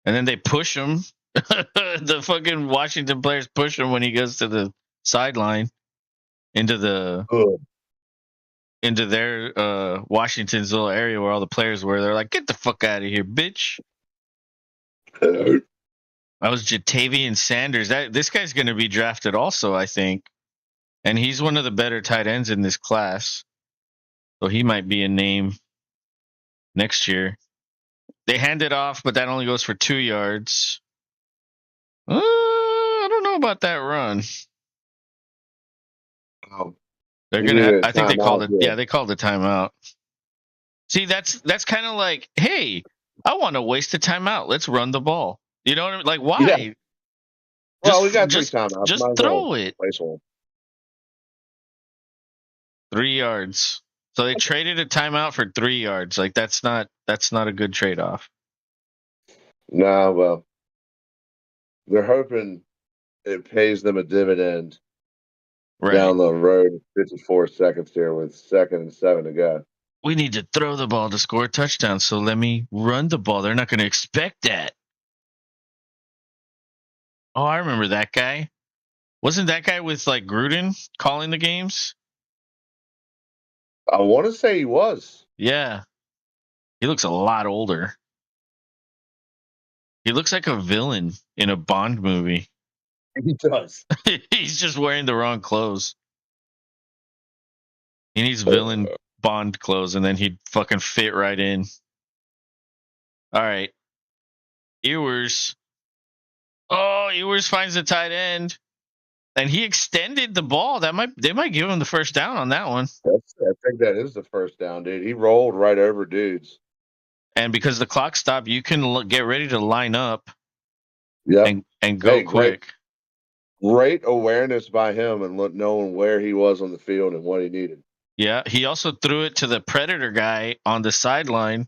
and then they push him. The fucking Washington players push him when he goes to the sideline into their Washington's little area where all the players were. They're like, "Get the fuck out of here, bitch!" That was Jatavian Sanders. This guy's going to be drafted also, I think, and he's one of the better tight ends in this class, so he might be a name next year. They hand it off, but that only goes for 2 yards. I don't know about that run. They're gonna. I think they called it. Yeah, they called the timeout. See, that's kind of like, hey, I want to waste a timeout. Let's run the ball. You know what I mean? Like, why? Yeah. Well, we got 3 timeouts. Just throw it. 3 yards. So they traded a timeout for 3 yards. Like that's not a good trade off. No, well, they're hoping it pays them a dividend down the road. 54 seconds here with 2nd and 7 to go. We need to throw the ball to score a touchdown. So let me run the ball. They're not going to expect that. Oh, I remember that guy. Wasn't that guy with like Gruden calling the games? I want to say he was. Yeah. He looks a lot older. He looks like a villain in a Bond movie. He does. He's just wearing the wrong clothes. He needs villain Bond clothes, and then he'd fucking fit right in. All right. Ewers. Oh, Ewers finds the tight end. And he extended the ball. They might give him the first down on that one. I think that is the first down, dude. He rolled right over dudes. And because the clock stopped, you can get ready to line up. Yeah. And go quick. Great awareness by him and knowing where he was on the field and what he needed. Yeah, he also threw it to the Predator guy on the sideline,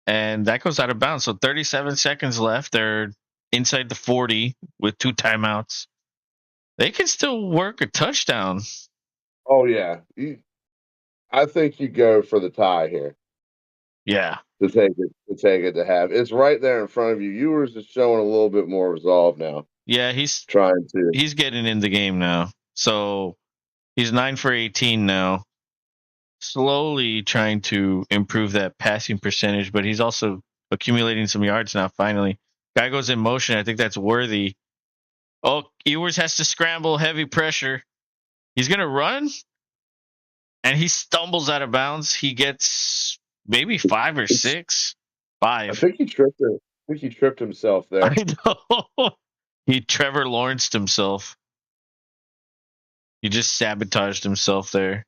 and that goes out of bounds. So 37 seconds left. They're inside the 40 with 2 timeouts. They can still work a touchdown. Oh, yeah. I think you go for the tie here. Yeah. To take it to have. It's right there in front of you. Ewers is showing a little bit more resolve now. Yeah, he's getting in the game now. So he's 9 for 18 now. Slowly trying to improve that passing percentage, but he's also accumulating some yards now, finally. Guy goes in motion. I think that's worthy. Oh, Ewers has to scramble, heavy pressure. He's going to run, and he stumbles out of bounds. He gets maybe 5 or 6. 5. I think he tripped himself there. I know. He Trevor Lawrenced himself. He just sabotaged himself there.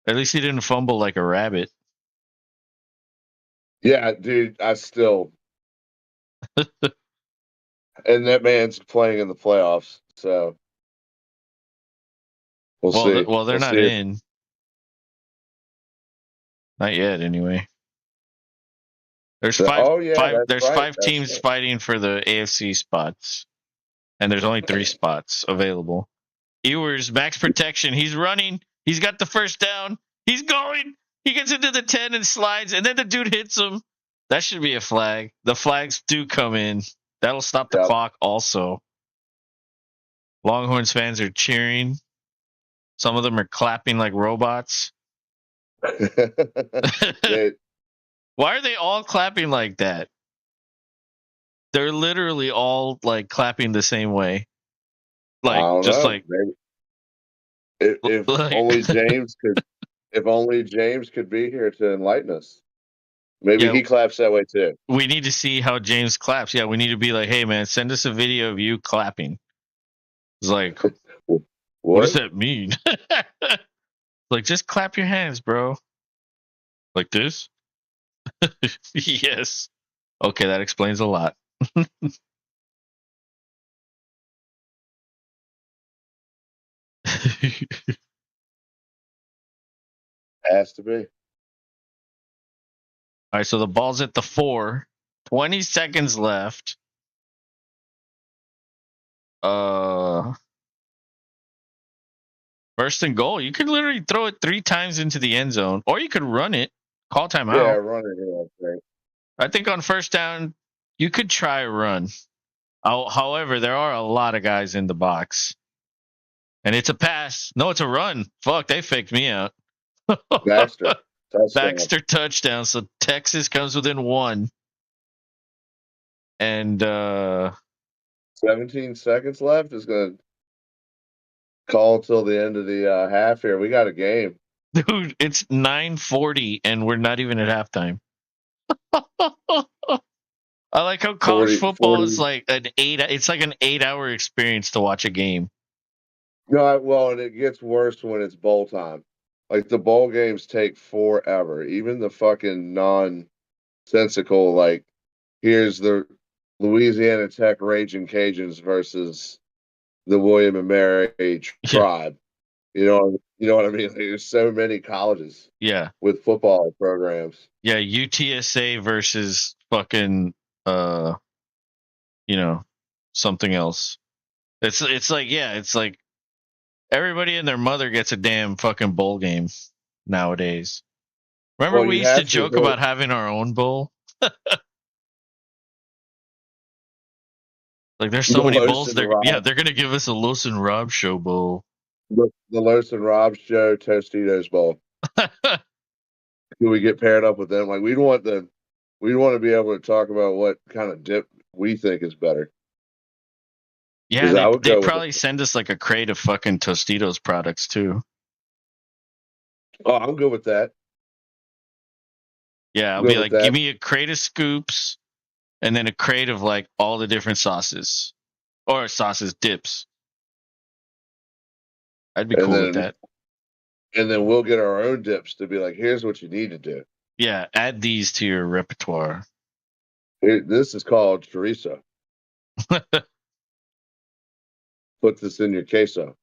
At least he didn't fumble like a rabbit. Yeah, dude, I still. And that man's playing in the playoffs, so we'll see. Well, they're not in. Not yet, anyway. There's five teams fighting for the AFC spots, and there's only 3 spots available. Ewers, max protection. He's running. He's got the first down. He's going. He gets into the 10 and slides, and then the dude hits him. That should be a flag. The flags do come in. That'll stop the clock also. Longhorns fans are cheering. Some of them are clapping like robots. Why are they all clapping like that? They're literally all like clapping the same way. Like just know. Like if only James could if only James could be here to enlighten us. Maybe he claps that way too. We need to see how James claps. Yeah, we need to be like, hey man, send us a video of you clapping. It's like what does that mean? Like just clap your hands, bro. Like this? Yes. Okay, that explains a lot. Has to be. All right, so the ball's at the 4. 20 seconds left. First and goal. You could literally throw it 3 times into the end zone, or you could run it, call Yeah, timeout. run it here, I think. I think on first down, you could try a run. However, there are a lot of guys in the box. And it's a pass. No, it's a run. Fuck, they faked me out. Baxter. Touchdown. Baxter touchdown. So Texas comes within 1. And 17 seconds left is going to call till the end of the half here. We got a game. dude, it's 9:40 and we're not even at halftime. I like how college 40, football 40. is like it's like an 8-hour experience to watch a game. No, well, and it gets worse when it's bowl time. Like the bowl games take forever. Even the fucking nonsensical, like here's the Louisiana Tech Raging Cajuns versus the William and Mary Yeah. Tribe. You know what I mean? Like, there's so many colleges Yeah. with football programs. Yeah, UTSA versus fucking something else. It's like everybody and their mother gets a damn fucking bowl game nowadays. Remember Well, we you used to have to joke about having our own bowl? Like there's so the many Los bowls. and Rob, They're gonna give us a Los and Rob show bowl. the Los and Rob show Tostitos Bowl. Do we get paired up with them? Like we'd want to be able to talk about what kind of dip we think is better. Yeah, Because I would they'd go with probably send us like a crate of fucking Tostitos products too. Oh, I'm good with that. Yeah, I'll Good be with like, give that. me a crate of scoops and then a crate of like all the different sauces or sauces dips. I'd be cool with that. And then we'll get our own dips to be like, here's what you need to do. Yeah, add these to your repertoire. This is called chorizo. Put this in your queso.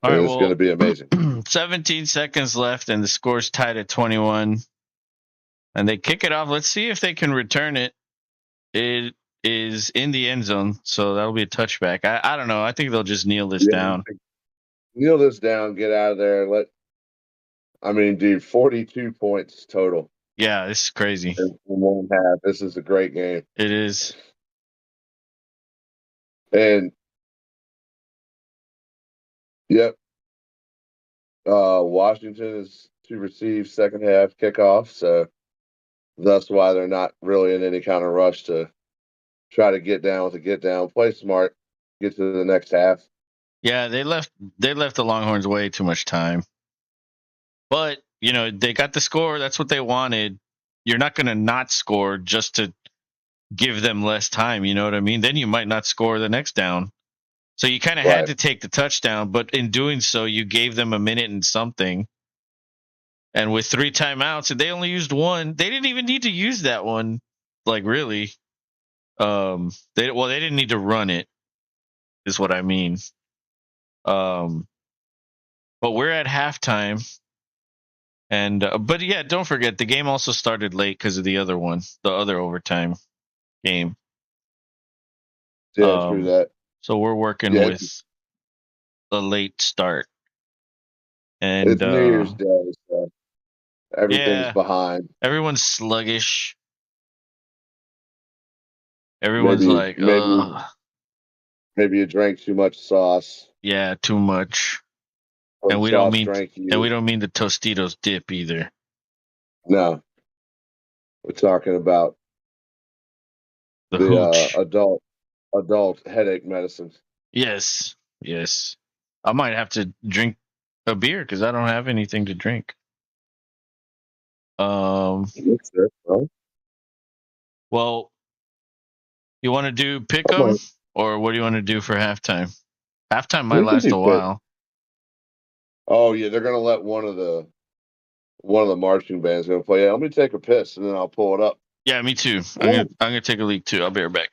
All And right, it's going to well, be amazing. 17 seconds left and the score's tied at 21. And they kick it off. Let's see if they can return it. It is in the end zone, so that'll be a touchback. I don't know. I think they'll just kneel this down. Kneel this down, get out of there. Dude, 42 points total. Yeah, this is crazy. In 1.5. This is a great game. It is. And yep. Washington is to receive second half kickoff, so that's why they're not really in any kind of rush to try to get down with a get down. Play smart, get to the next half. Yeah, they left the Longhorns way too much time. But, they got the score. That's what they wanted. You're not going to not score just to give them less time, you know what I mean? Then you might not score the next down. So you kind of had to take the touchdown, but in doing so, you gave them a minute and something. And with 3 timeouts, and they only used 1, they didn't even need to use that one. Like really, they didn't need to run it, is what I mean. But we're at halftime, and but yeah, don't forget the game also started late because of the other one, the other overtime game. Yeah, true that. So we're working with a late start. And it's New Year's Day, so everything's behind. Everyone's sluggish. Everyone's maybe you drank too much sauce. Yeah, too much. Or and we sauce don't mean drank you. and we don't mean the Tostitos dip either. No. We're talking about the adult headache medicine. Yes. I might have to drink a beer because I don't have anything to drink. Well, you want to do pick 'em, or what do you want to do for halftime? Halftime might last a while. Oh yeah, they're gonna let one of the marching bands gonna play. Yeah, let me take a piss and then I'll pull it up. Yeah, me too. I'm gonna take a leak too. I'll be right back.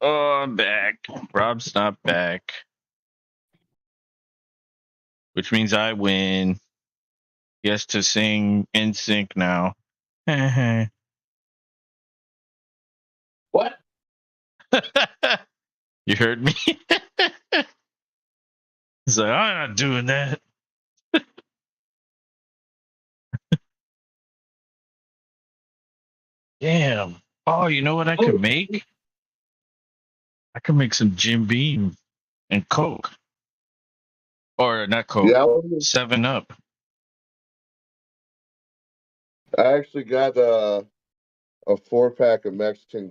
Oh, I'm back. Rob's not back, which means I win. He has to sing in sync now. What? You heard me? He's like, I'm not doing that. Damn. Oh, you know what I could make? I could make some Jim Beam and Coke. Or not Coke, Yeah, 7-Up. I actually got a 4-pack of Mexican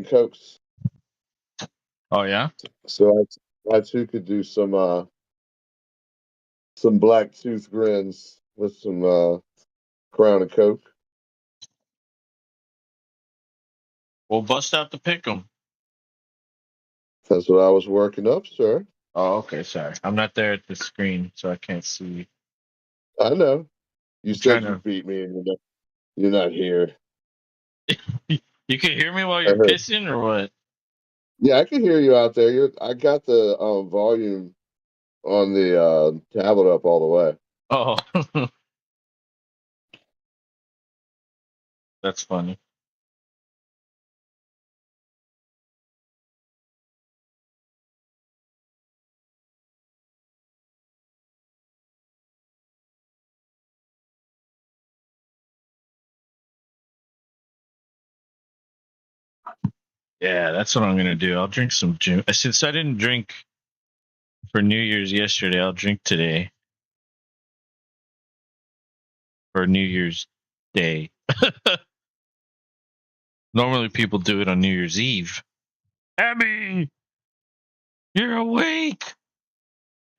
Cokes. Oh, yeah? So I too could do some black tooth grins with some Crown and Coke. We'll bust out the pick 'em. That's what I was working up, sir. Oh, okay. Sorry. I'm not there at the screen, so I can't see. I know. You I'm trying said you to. beat me and you're not here. You can hear me while I you're heard. pissing, or what? Yeah, I can hear you out there. I got the volume on the tablet up all the way. Oh, that's funny. Yeah, that's what I'm gonna do. I'll drink some Jim. Since I didn't drink for New Year's yesterday, I'll drink today for New Year's Day. Normally, people do it on New Year's Eve. Abby, you're awake.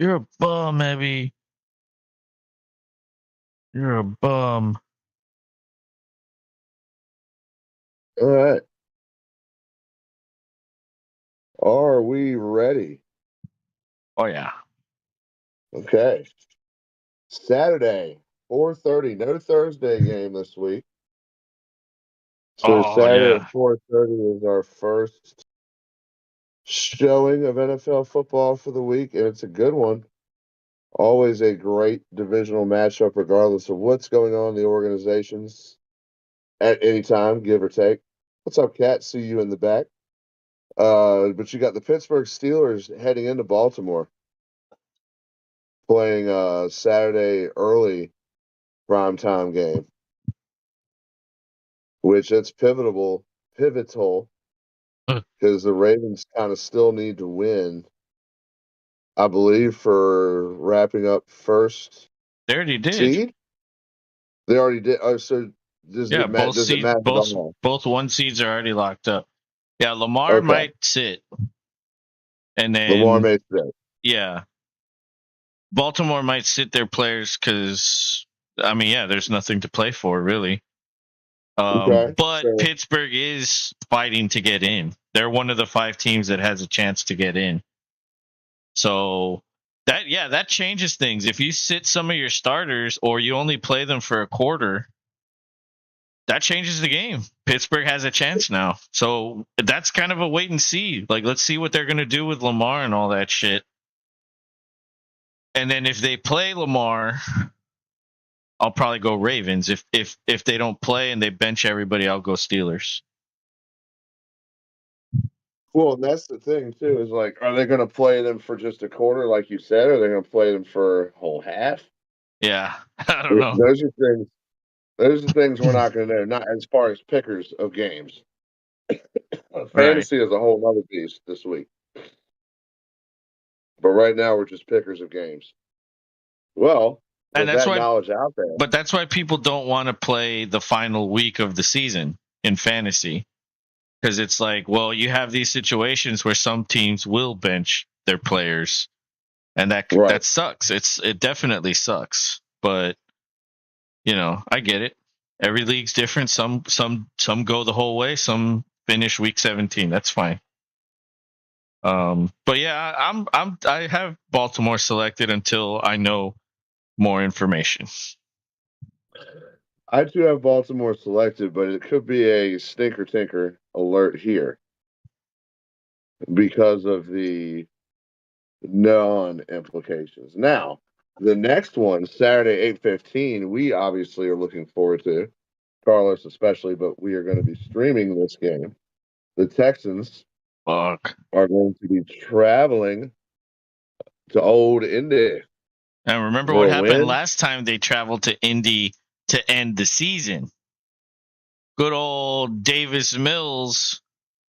You're a bum, Abby. You're a bum. All right. Are we ready? Oh yeah. Okay. Saturday, 4:30. No Thursday game this week. So Oh Saturday yeah. at 4:30 is our first showing of NFL football for the week, and it's a good one. Always a great divisional matchup, regardless of what's going on in the organizations at any time, give or take. What's up, Cat? See you in the back. But you got the Pittsburgh Steelers heading into Baltimore, playing Saturday early primetime game, which it's pivotal because the Ravens kind of still need to win, I believe, for wrapping up first They already did. seed. They already did. Oh, so Yeah, both does it seeds, matter at both all? both one seeds are already locked up. Yeah, Lamar Okay, might sit, and Lamar then made today. yeah, Baltimore might sit their players because I mean, yeah, there's nothing to play for really. Okay, But so Pittsburgh is fighting to get in. They're one of the 5 teams that has a chance to get in. So that changes things. If you sit some of your starters or you only play them for a quarter, that changes the game. Pittsburgh has a chance now. So that's kind of a wait and see. Like, let's see what they're going to do with Lamar and all that shit. And then if they play Lamar, I'll probably go Ravens. If they don't play and they bench everybody, I'll go Steelers. well, and that's the thing too. Is like, are they going to play them for just a quarter, like you said, or are they going to play them for a whole half? Yeah, I don't know. Those are things. Those are things we're not going to know. Not as far as pickers of games. Right. Fantasy is a whole other beast this week. But right now, we're just pickers of games. Well, And with that's that why knowledge out there, but that's why people don't want to play the final week of the season in fantasy. Because it's like, well, you have these situations where some teams will bench their players, and right? that sucks. It definitely sucks. But I get it. Every league's different. Some go the whole way. Some finish week 17. That's fine. But yeah, I have Baltimore selected until I know more information. I do have Baltimore selected, but it could be a stinker tinker alert here. because of the non-implications. Now, the next one, Saturday, 8:15, we obviously are looking forward to, Carlos especially, but we are going to be streaming this game. The Texans Fuck. are going to be traveling to Old Indy And remember for what a happened win. last time they traveled to Indy to end the season. Good old Davis Mills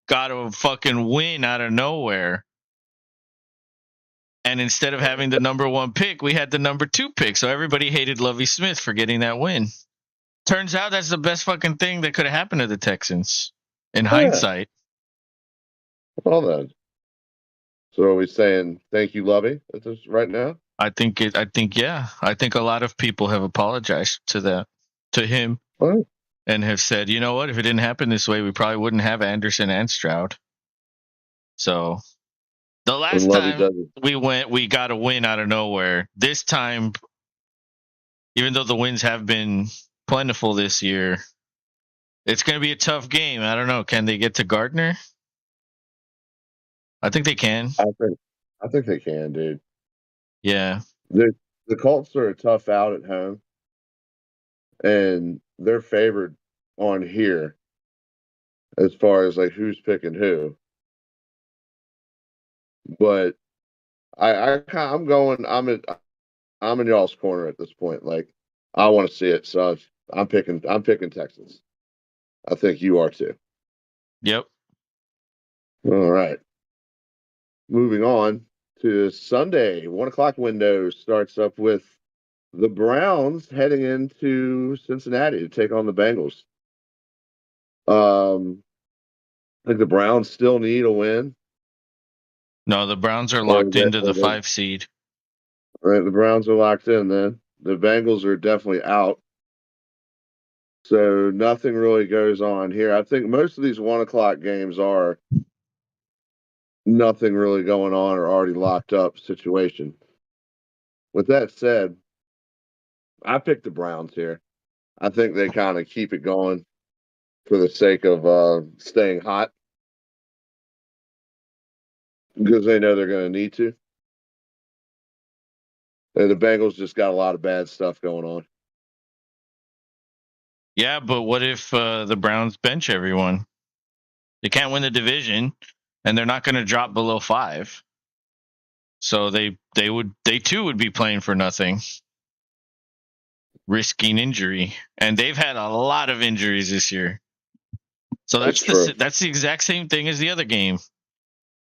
got a fucking win out of nowhere. And instead of having the number 1 pick, we had the number 2 pick. So everybody hated Lovie Smith for getting that win. Turns out that's the best fucking thing that could have happened to the Texans in hindsight. Well then. So are we saying thank you, Lovey, at this right now? I think yeah. I think a lot of people have apologized to him Well, and have said, you know what, if it didn't happen this way, we probably wouldn't have Anderson and Stroud. So the and last Lovey time does it. we got a win out of nowhere. This time, even though the wins have been plentiful this year, it's going to be a tough game. I don't know. Can they get to Gardner? I think they can. I think they can, dude. Yeah. The Colts are a tough out at home, and they're favored on here as far as like who's picking who. But I'm in y'all's corner at this point. Like I want to see it, so I'm picking Texans. I think you are too. Yep. All right. Moving on to Sunday, 1 o'clock window starts up with the Browns heading into Cincinnati to take on the Bengals. I think the Browns still need a win. No, the Browns are Or locked into the 5 seed. right, the Browns are locked in then. The Bengals are definitely out. So nothing really goes on here. I think most of these 1 o'clock games are nothing really going on or already locked up situation. With that said, I picked the Browns here. I think they kind of keep it going for the sake of staying hot because they know they're going to need to. And the Bengals just got a lot of bad stuff going on. Yeah, but what if the Browns bench everyone? They can't win the division, and they're not going to drop below 5. So they too would be playing for nothing, risking injury, and they've had a lot of injuries this year. So That's true. that's the exact same thing as the other game.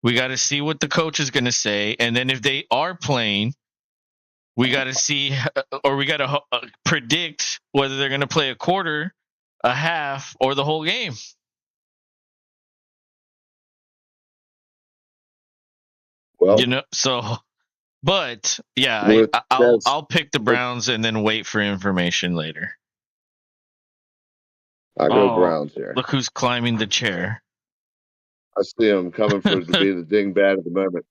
We got to see what the coach is going to say, and then if they are playing, we got to see, or we got to predict whether they're going to play a quarter, a half, or the whole game. Well, You know, so. But yeah, with I'll pick the Browns and then wait for information later. I go Oh, Browns here. look who's climbing the chair. I see him coming to be the dingbat at the moment.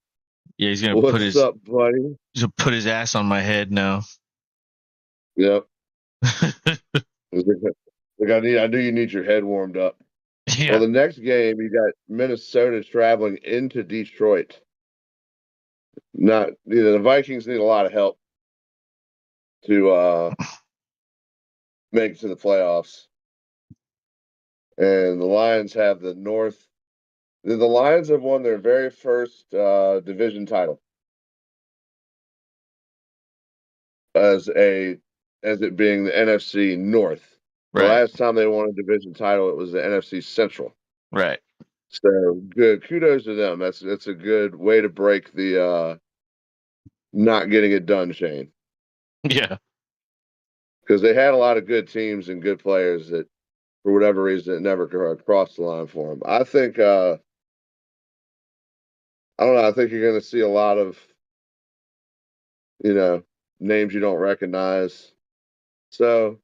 Yeah, he's gonna What's up, buddy? put his ass on my head now. Yep. Like I knew you need your head warmed up. Yeah. Well, the next game you got Minnesota traveling into Detroit. Not the Vikings need a lot of help to make it to the playoffs, and the Lions have the North. The Lions have won their very first division title as it being the NFC North. The Right. last time they won a division title, it was the NFC Central. Right. So good. Kudos to them. That's a good way to break the not getting it done chain. Yeah. Because they had a lot of good teams and good players that, for whatever reason, it never crossed the line for them. I think I don't know. I think you're going to see a lot of names you don't recognize. So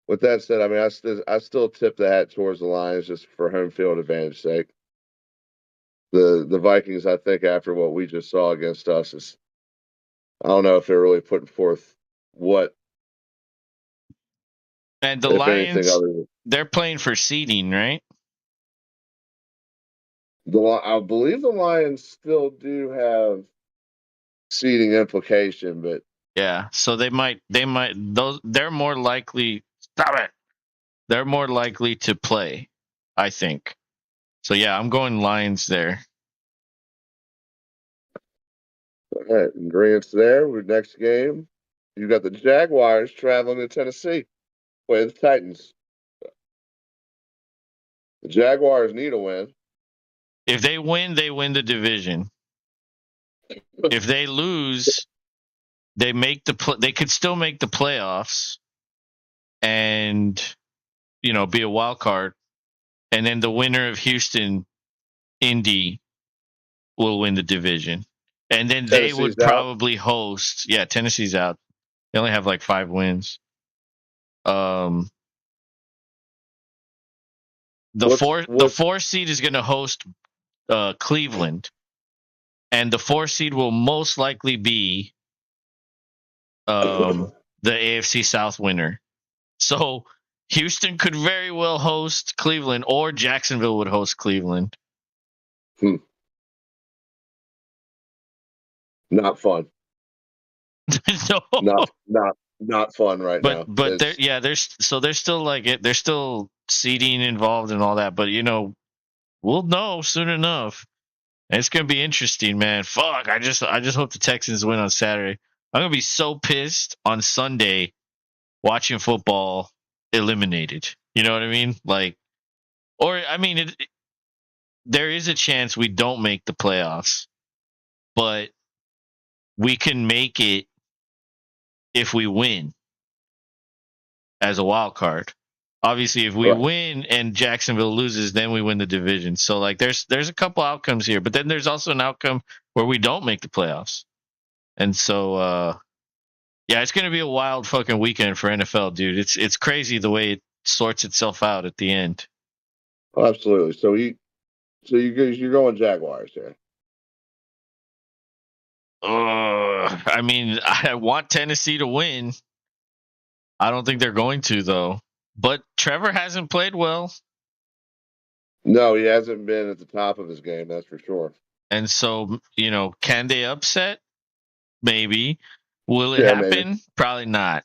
with that said, I mean, I still tip the hat towards the Lions just for home field advantage sake. The Vikings, I think, after what we just saw against us, is I don't know if they're really putting forth what, And the if anything, Lions, other than they're playing for seeding, right? I believe the Lions still do have seeding implication, but Yeah, so they're more likely. Stop it. They're more likely to play, I think. So yeah, I'm going Lions there. all right, agreeance there. With next game, you got the Jaguars traveling to Tennessee, play the Titans. The Jaguars need a win. If they win the division. If they lose, they could still make the playoffs and be a wild card, and then the winner of Houston Indy will win the division, and then they Tennessee's would out. probably host. Yeah, Tennessee's out. They only have like 5 wins. Um, the What's 4 seed is going to host Cleveland, and the 4 seed will most likely be the AFC South winner. So Houston could very well host Cleveland, or Jacksonville would host Cleveland. not fun. No, Not fun right but now. there, It's yeah, there's still there's still seeding involved and all that. But we'll know soon enough. And it's gonna be interesting, man. Fuck, I just hope the Texans win on Saturday. I'm gonna be so pissed on Sunday watching football eliminated. You know what I mean? Like, or I mean, there is a chance we don't make the playoffs, but we can make it if we win as a wild card. Obviously, if we right. win and Jacksonville loses, then we win the division. So like there's a couple outcomes here, but then there's also an outcome where we don't make the playoffs. And so yeah, it's gonna be a wild fucking weekend for NFL, dude. It's crazy the way it sorts itself out at the end. Absolutely. You're going Jaguars here. I mean, I want Tennessee to win. I don't think they're going to though. But Trevor hasn't played well. No, he hasn't been at the top of his game. That's for sure. And so, can they upset? Maybe. Will it Yeah, maybe. happen? Probably not.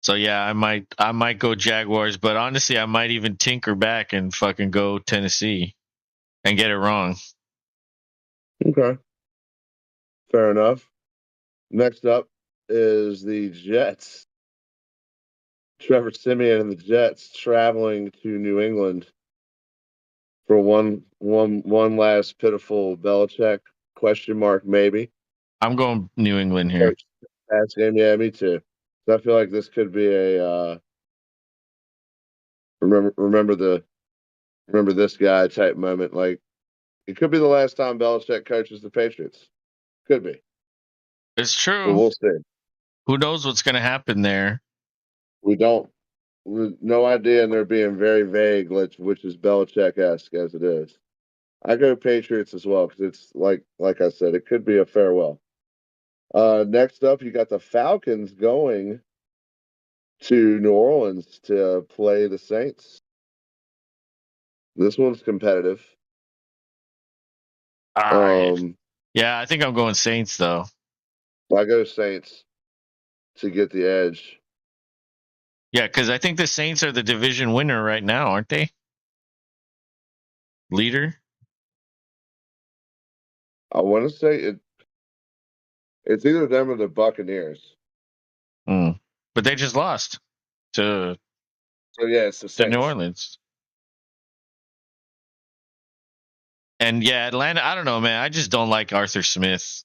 So yeah, I might go Jaguars, but honestly, I might even tinker back and fucking go Tennessee and get it wrong. Okay, fair enough. Next up is the Jets. Trevor Simeon and the Jets traveling to New England for one last pitiful Belichick question mark maybe. I'm going New England here. Last game, yeah, me too. So I feel like this could be a remember this guy type moment. Like it could be the last time Belichick coaches the Patriots. Could be, It's but true. we'll see. Who knows what's going to happen there? We don't, no idea, and they're being very vague, which is Belichick-esque as it is. I go Patriots as well because it's like I said, it could be a farewell. Next up, you got the Falcons going to New Orleans to play the Saints. This one's competitive. Ah, yeah, I think I'm going Saints though. I go Saints to get the edge. Yeah, because I think the Saints are the division winner right now, aren't they? Leader. I want to say it's either them or the Buccaneers. Mm. But they just lost to So yeah, it's the New Saints. Orleans. And yeah, Atlanta. I don't know, man. I just don't like Arthur Smith.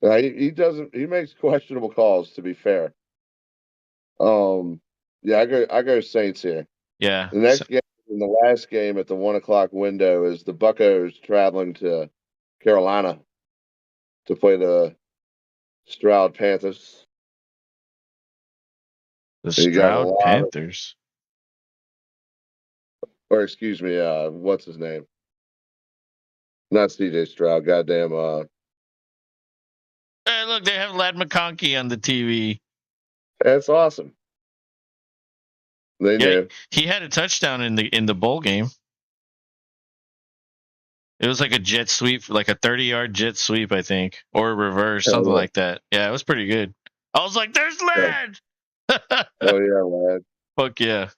He doesn't. He makes questionable calls. To be fair. Yeah, I go Saints here. Yeah. The next game and the last game at the 1 o'clock window is the Buccos traveling to Carolina to play the Stroud Panthers. The And you got a Stroud lot of, Panthers. or excuse me, what's his name? Not CJ Stroud. Goddamn. Hey, look, they have Lad McConkey on the TV. That's awesome. They Yeah, knew. he had a touchdown in the bowl game. It was like a jet sweep, like a 30-yard jet sweep, I think, or a reverse, Hell something yeah. like that. Yeah, it was pretty good. I was like, "There's land." Oh yeah, lad. Fuck yeah!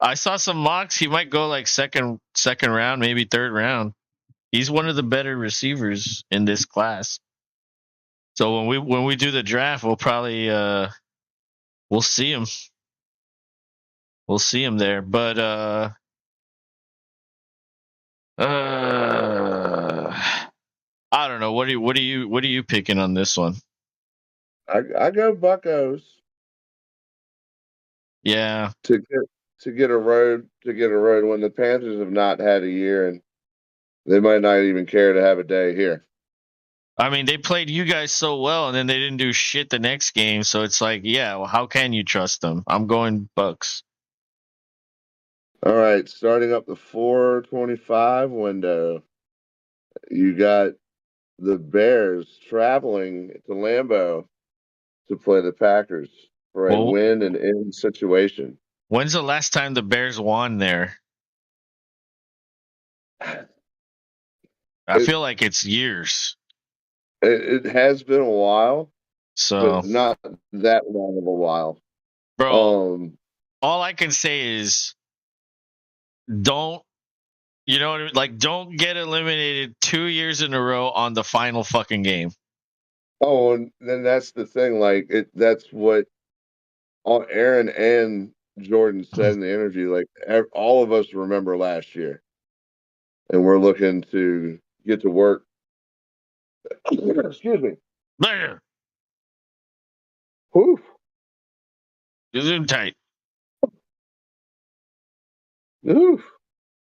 I saw some mocks. He might go like second round, maybe third round. He's one of the better receivers in this class. So when we do the draft, we'll probably we'll see him. We'll see him there. But I don't know. What are you picking on this one? I go Buccos Yeah. to get a road when the Panthers have not had a year and they might not even care to have a day here. I mean, they played you guys so well, and then they didn't do shit the next game. So it's like, yeah, well, how can you trust them? I'm going Bucks. All right, starting up the 4:25 window, you got the Bears traveling to Lambeau to play the Packers for a Well, win and in situation. when's the last time the Bears won there? I It, feel like it's years. it has been a while, So, but not that long of a while. bro, Um, all I can say is don't, you know what I mean? Like, don't get eliminated 2 years in a row on the final fucking game. oh, and then that's the thing. Like that's what all Aaron and Jordan said in the interview. Like all of us remember last year, and we're looking to get to work. Excuse me. There, Whew. zoom tight. Oof.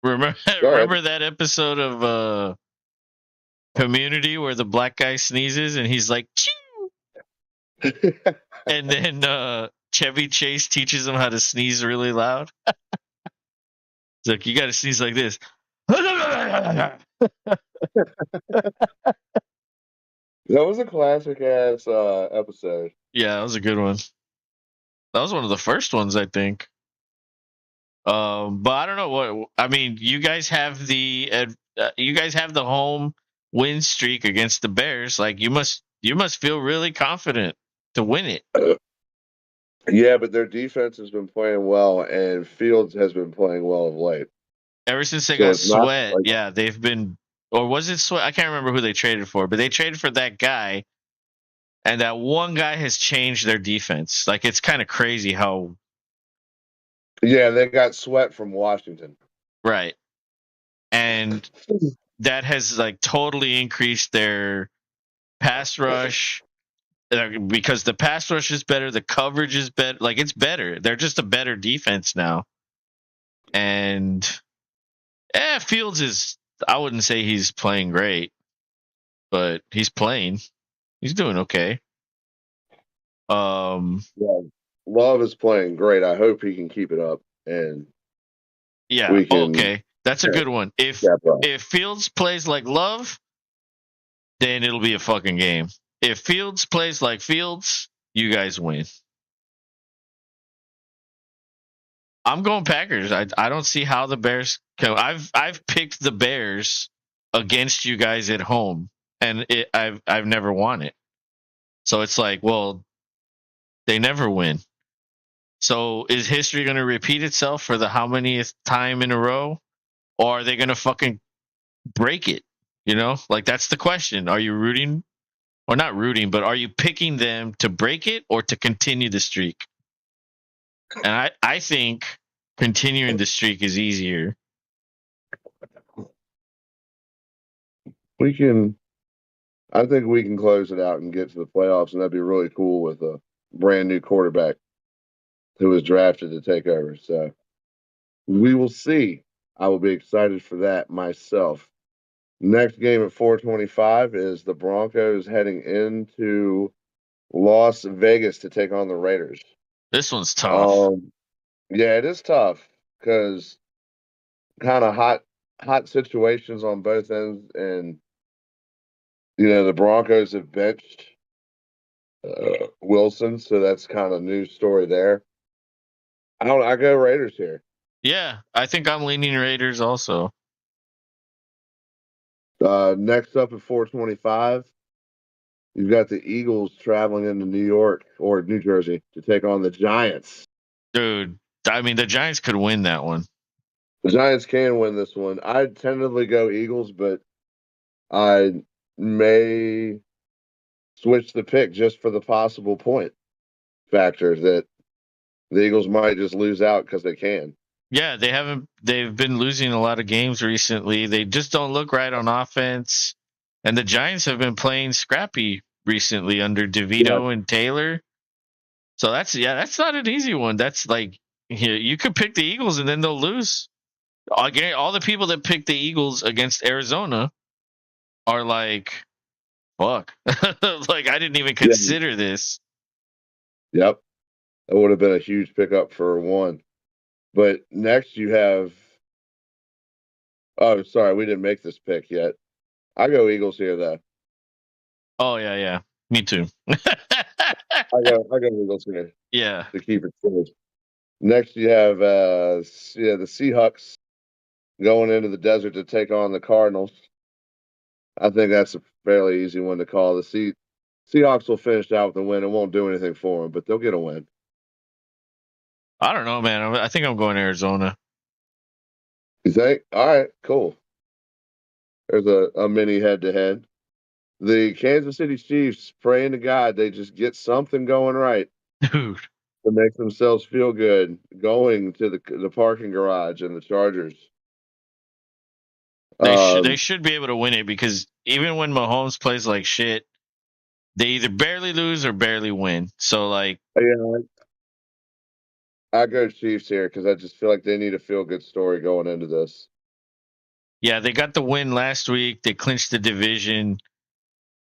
Remember, Sorry. remember that episode of Community where the black guy sneezes and he's like, "Ching!" And then Chevy Chase teaches him how to sneeze really loud. It's like, you got to sneeze like this. That was a classic ass episode. Yeah, that was a good one. That was one of the first ones, I think. But I don't know what. I mean, you guys have the home win streak against the Bears. Like, you must feel really confident to win it. Yeah, but their defense has been playing well, and Fields has been playing well of late. Ever since they So got it's not Sweat, like yeah, they've been. Or was it Sweat? I can't remember who they traded for, but they traded for that guy, and that one guy has changed their defense. Like, it's kind of crazy how. yeah, they got Sweat from Washington. Right. And that has like totally increased their pass rush because the pass rush is better, the coverage is better, like it's better. They're just a better defense now. And Fields is, I wouldn't say he's playing great, but he's playing. He's doing okay. Yeah, Love is playing great. I hope he can keep it up, and Yeah, we can okay. That's a good one. step up. If Fields plays like Love, then it'll be a fucking game. If Fields plays like Fields, you guys win. I'm going Packers. I don't see how the Bears go. I've picked the Bears against you guys at home, and I've never won it. So it's like, well, they never win. So is history going to repeat itself for the how manyth time in a row, or are they going to fucking break it? You know, like that's the question. Are you rooting or not rooting, but are you picking them to break it or to continue the streak? And I think continuing the streak is easier. We can. I think we can close it out and get to the playoffs, and that'd be really cool with a brand new quarterback who was drafted to take over. So we will see. I will be excited for that myself. Next game at 4:25 is the Broncos heading into Las Vegas to take on the Raiders. This one's tough. Yeah, it is tough because kind of hot situations on both ends, and the Broncos have benched Wilson, so that's kind of news story there. I go Raiders here. Yeah, I think I'm leaning Raiders also. Next up at 425, you've got the Eagles traveling into New York or New Jersey to take on the Giants. Dude, I mean, the Giants could win that one. The Giants can win this one. I'd tentatively go Eagles, but I may switch the pick just for the possible point factor that the Eagles might just lose out because they can. Yeah, they've been losing a lot of games recently. They just don't look right on offense. And the Giants have been playing scrappy recently under DeVito and Taylor. So that's not an easy one. That's like you could pick the Eagles and then they'll lose. Again, all the people that picked the Eagles against Arizona are like, fuck. Like I didn't even consider this. Yep. That would have been a huge pickup for one. But next you have oh sorry, we didn't make this pick yet. I go Eagles here though. Oh yeah. Me too. I go Eagles here Yeah. to keep it close. Next you have the Seahawks going into the desert to take on the Cardinals. I think that's a fairly easy one to call. The Seahawks will finish out with a win. It won't do anything for them, but they'll get a win. I don't know, man. I think I'm going Arizona. You think? All right, cool. There's a mini head-to-head. The Kansas City Chiefs, praying to God they just get something going right Dude. to make themselves feel good, going to the parking garage and the Chargers. They should be able to win it because even when Mahomes plays like shit, they either barely lose or barely win. So like, yeah, I go Chiefs here because I just feel like they need a feel-good story going into this. yeah, they got the win last week. They clinched the division.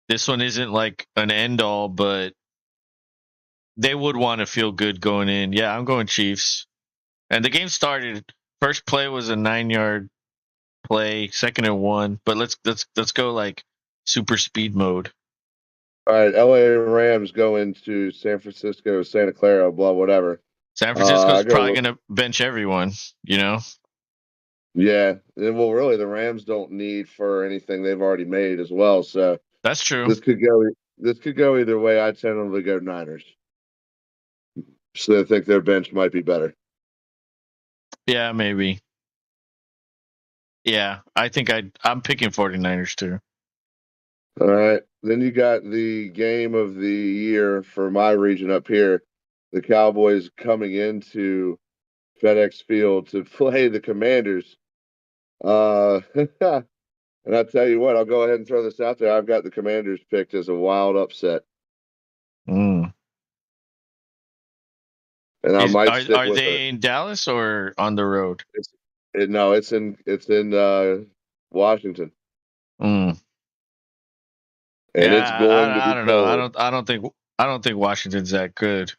This one isn't like an end all, but they would want to feel good going in. Yeah, I'm going Chiefs. And the game started. First play was a 9-yard play, 2nd and 1. But let's go like super speed mode. All right, LA Rams go into San Francisco, Santa Clara, blah, whatever. San Francisco's probably go, going to bench everyone, you know? yeah. Well, really, the Rams don't need for anything they've already made as well. So That's true. this could go either way. I tend to go Niners. So I think their bench might be better. Yeah, maybe. Yeah, I think I'm picking 49ers too. All right. Then you got the game of the year for my region up here. The Cowboys coming into FedEx Field to play the Commanders. And I'll tell you what, I'll go ahead and throw this out there. I've got the Commanders picked as a wild upset. Mm. And I might stick Are with they it. in Dallas or on the road? No, it's in Washington. Mm. And it's going to I be don't know. cold. I don't think Washington's that good.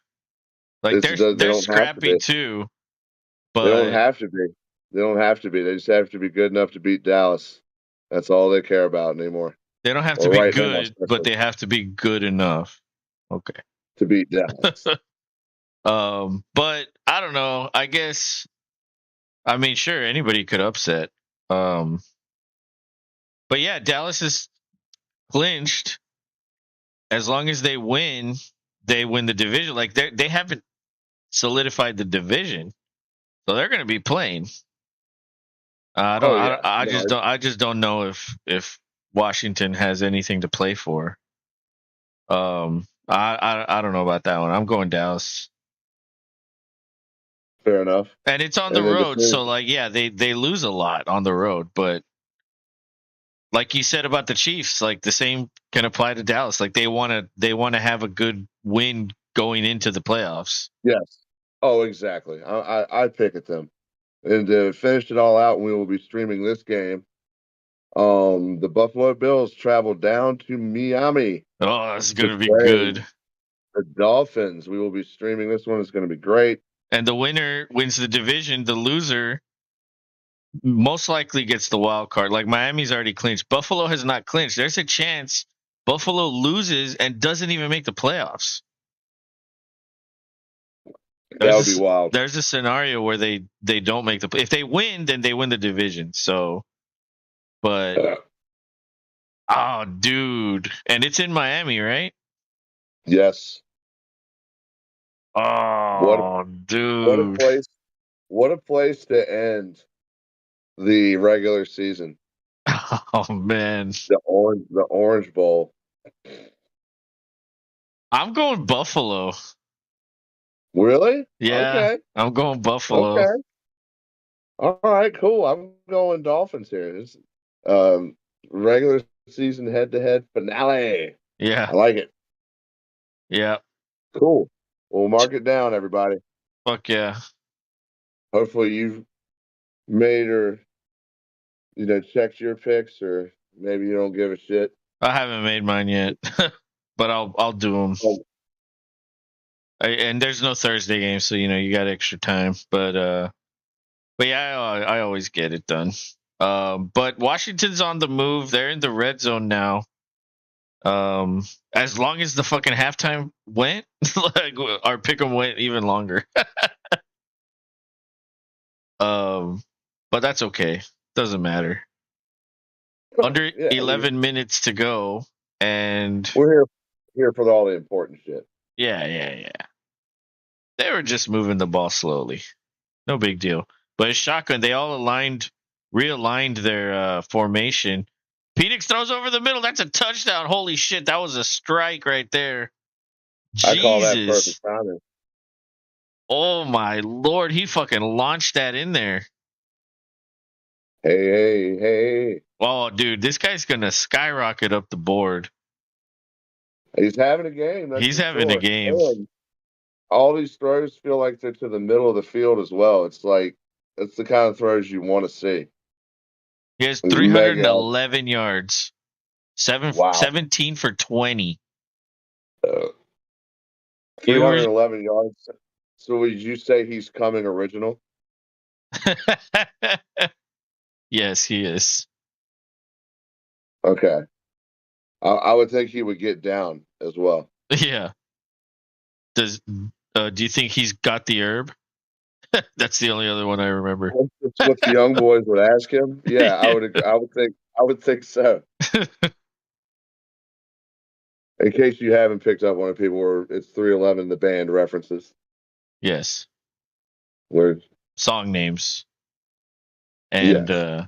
Like They they're don't have to scrappy be. too, They don't but have to be. They don't have to be. They just have to be good enough to beat Dallas. That's all they care about anymore. they don't have to Or be right now, good, but especially they have to be good enough. Okay. to beat Dallas. But I don't know. I guess I mean sure anybody could upset. But yeah, Dallas is clinched. As long as they win the division. Like they haven't solidified the division, so they're going to be playing. Oh yeah. I just don't know if Washington has anything to play for. I don't know about that one. I'm going Dallas, Fair enough. and it's on the And then to road, finish, so like yeah, they lose a lot on the road, but like you said about the Chiefs, like the same can apply to Dallas. Like they want to have a good win going into the playoffs. yes. Oh, exactly. I pick at them. And to finish it all out, we will be streaming this game. The Buffalo Bills travel down to Miami Oh, that's to going to be play good. the Dolphins. We will be streaming this one. It's going to be great. And the winner wins the division. The loser most likely gets the wild card. Like Miami's already clinched. Buffalo has not clinched. There's a chance Buffalo loses and doesn't even make the playoffs. That would be wild. There's a scenario where they don't make if they win, then they win the division. So, but Oh, dude. And it's in Miami, right? Yes. What Oh, what a dude. place! What a place to end the regular season. Oh, man. The Orange Bowl. I'm going Buffalo. Really? Yeah, Okay. I'm going Buffalo. Okay. All right. Cool. I'm going Dolphins here. This um regular season head to head finale. Yeah, I like it. yeah. Cool. We'll mark it down, everybody. Fuck yeah. Hopefully you've made or checked your picks, or maybe you don't give a shit. I haven't made mine yet, but I'll do them. Oh, And there's no Thursday game, so you got extra time. But yeah, I always get it done. But Washington's on the move. They're in the red zone now. As long as the fucking halftime went, like our pick'em went even longer. But that's okay. Doesn't matter. Under yeah, 11 minutes to go, and we're here for all the important shit. yeah. They were just moving the ball slowly. No big deal. But it's shotgun. They all realigned their formation. Penix throws over the middle. That's a touchdown. Holy shit, that was a strike right there. I call that perfect Jesus. timing. Oh my lord, he fucking launched that in there. Hey. Oh, dude, this guy's gonna skyrocket up the board. He's having a game, that's He's for having a sure. game. And all these throws feel like they're to the middle of the field as well. It's like it's the kind of throws you want to see. He has These mega 311 yards. wow. 17 for 20. Uh, You were 311 yards. So would you say he's coming original? Yes, he is. Okay. I would think he would get down as well. Yeah. Do you think he's got the herb? That's the only other one I remember. That's what the young boys would ask him. Yeah, I would agree. I would think so. In case you haven't picked up on it, people were it's 311 the band references. Yes. Where Song names. And yes.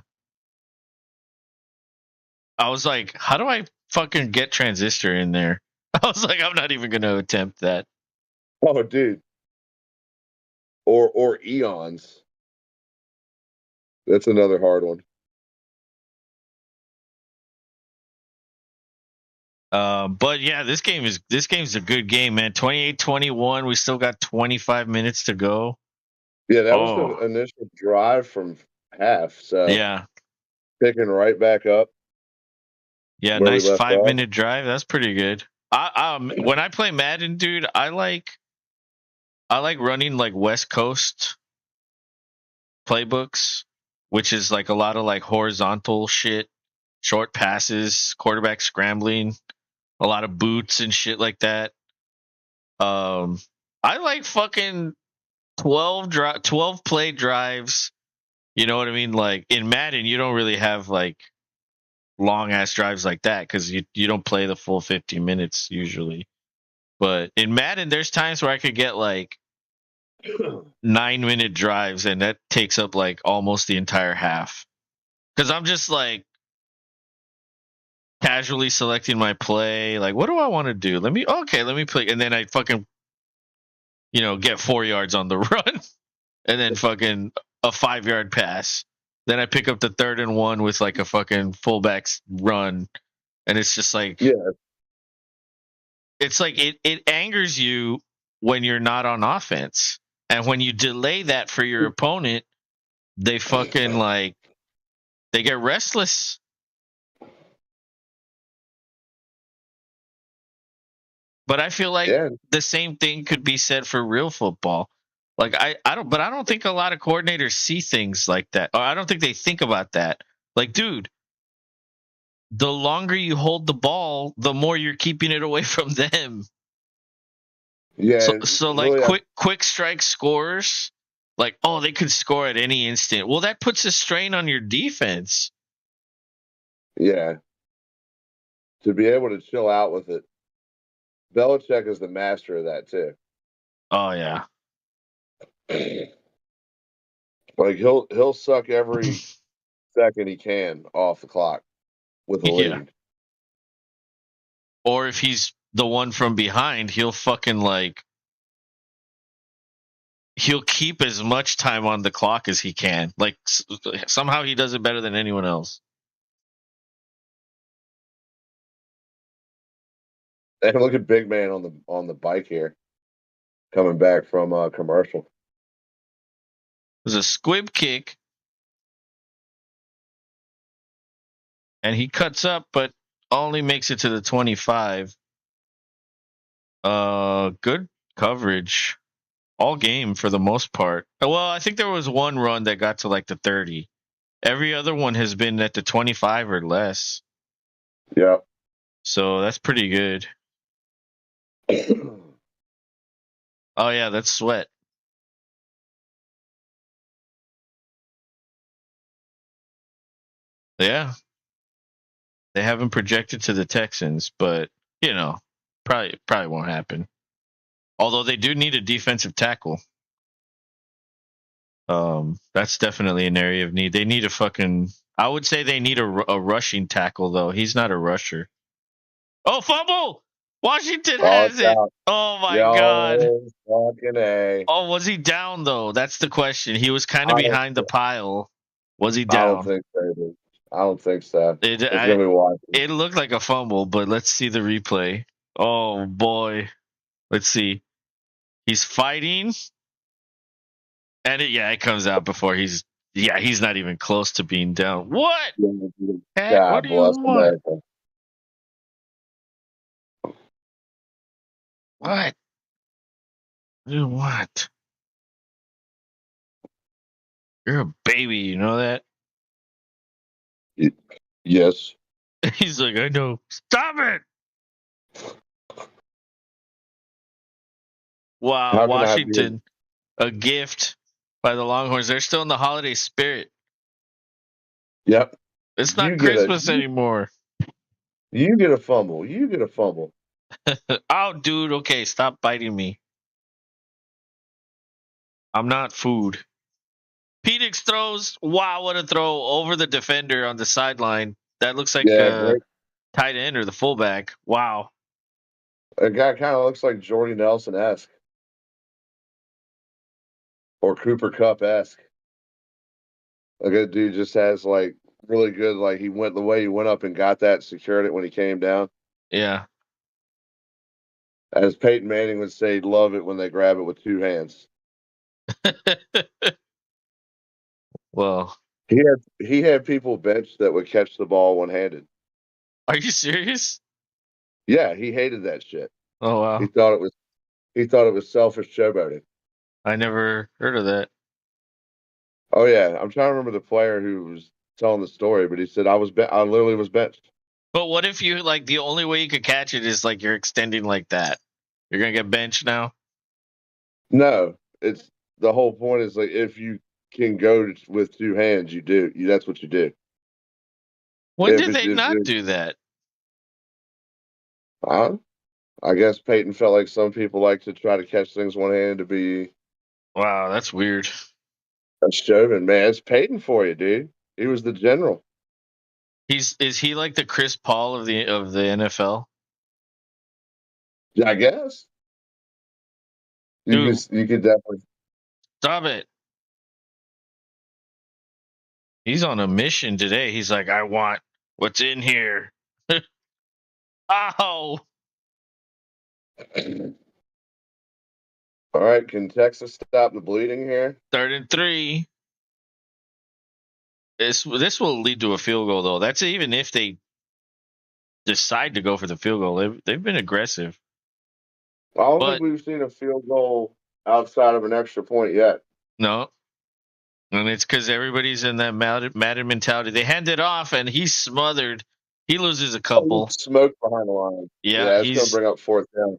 I was like, how do I fucking get Transistor in there? I was like, I'm not even going to attempt that. Oh dude. Or eons. That's another hard one. But yeah, this game's a good game, man. 28-21. We still got 25 minutes to go. Yeah, that was Oh, the initial drive from half. So yeah. picking right back up Yeah, where we nice left off. 5-minute drive. That's pretty good. When I play Madden, dude, I like running like West Coast playbooks, which is like a lot of like horizontal shit, short passes, quarterback scrambling, a lot of boots and shit like that. I like fucking 12 play drives. You know what I mean? Like in Madden, you don't really have like long ass drives like that because you don't play the full 50 minutes usually. But in Madden, there's times where I could get like 9-minute drives, and that takes up like almost the entire half. Because I'm just like casually selecting my play. Like, what do I want to do? Let me play, and then I fucking get 4 yards on the run, and then fucking a 5-yard pass. Then I pick up the 3rd and 1 with like a fucking fullback's run, and it's just like Yeah. it's like it angers you when you're not on offense. And when you delay that for your opponent, they fucking like they get restless. But I feel like Yeah. the same thing could be said for real football. Like I don't think a lot of coordinators see things like that. Or I don't think they think about that. Like, dude, the longer you hold the ball, the more you're keeping it away from them. Yeah. So like Really, quick strike scores, like, oh, they could score at any instant. Well, that puts a strain on your defense. yeah. to be able to chill out with it. Belichick is the master of that too. Oh yeah. Like he'll suck every second he can off the clock with a Yeah. lead. Or if he's the one from behind, he'll fucking like he'll keep as much time on the clock as he can. Like somehow he does it better than anyone else. And look at big man on the bike here, coming back from commercial. There's a squib kick, and he cuts up, but only makes it to the 25. Good coverage all game for the most part. Well, I think there was one run that got to like the 30. Every other one has been at the 25 or less. Yeah. So that's pretty good. Oh yeah, that's Sweat. Yeah. They haven't projected to the Texans, but you know, probably won't happen. Although they do need a defensive tackle. That's definitely an area of need. They need a fucking. I would say they need a rushing tackle though. He's not a rusher. Oh, fumble! Washington Oh, has it's it. out. Oh my god. Yo, fucking A. Oh, was he down though? That's the question. He was kind of I don't, behind the pile. Was he I don't down? think so, dude. I don't think so. It It's gonna be Washington. it looked like a fumble, but let's see the replay. Oh boy. Let's see. He's fighting. And it comes out before he's not even close to being down. What? Cat, what God do you bless want? America. What? What do you want? You're a baby, you know that? Yes. He's like, I know. Stop it! Wow, How can I be? Washington, a gift by the Longhorns. They're still in the holiday spirit. Yep. It's You not get a Christmas anymore. you get a fumble. You get a fumble. Oh, dude, okay, stop biting me. I'm not food. Penix throws. Wow, what a throw over the defender on the sideline. That looks like Yeah, great. tight end or the fullback. Wow. A guy kind of looks like Jordy Nelson esque or Cooper Cup esque. Like a dude just has like really good. Like he went the way he went up and got that, secured it when he came down. Yeah. As Peyton Manning would say, love it when they grab it with two hands. Well, He had people benched that would catch the ball one handed. are you serious? Yeah, he hated that shit. Oh He wow. thought it was selfish showboating. I never heard of that. Oh yeah, I'm trying to remember the player who was telling the story, but he said I literally was benched. But what if you like the only way you could catch it is like you're extending like that? You're gonna get benched now? No, it's the whole point is like if you can go with two hands, you do. That's what you do. When If did it, they not do that? uh, I guess Peyton felt like some people like to try to catch things one hand to be Wow, that's weird. a showman. Man, it's Peyton for you, dude. He was the general. Is he like the Chris Paul of the NFL? Yeah, I guess Dude, you could definitely. stop it. He's on a mission today. He's like, I want what's in here. Ow. All right, can Texas stop the bleeding here? 3rd and 3. This will lead to a field goal though. That's even if they decide to go for the field goal. They've been aggressive. I don't think But we've seen a field goal outside of an extra point yet. no. And it's because everybody's in that mad mentality. They hand it off and he's smothered. He loses a couple. Smoke behind the line. Yeah, Yeah, it's going to he's bring up fourth down.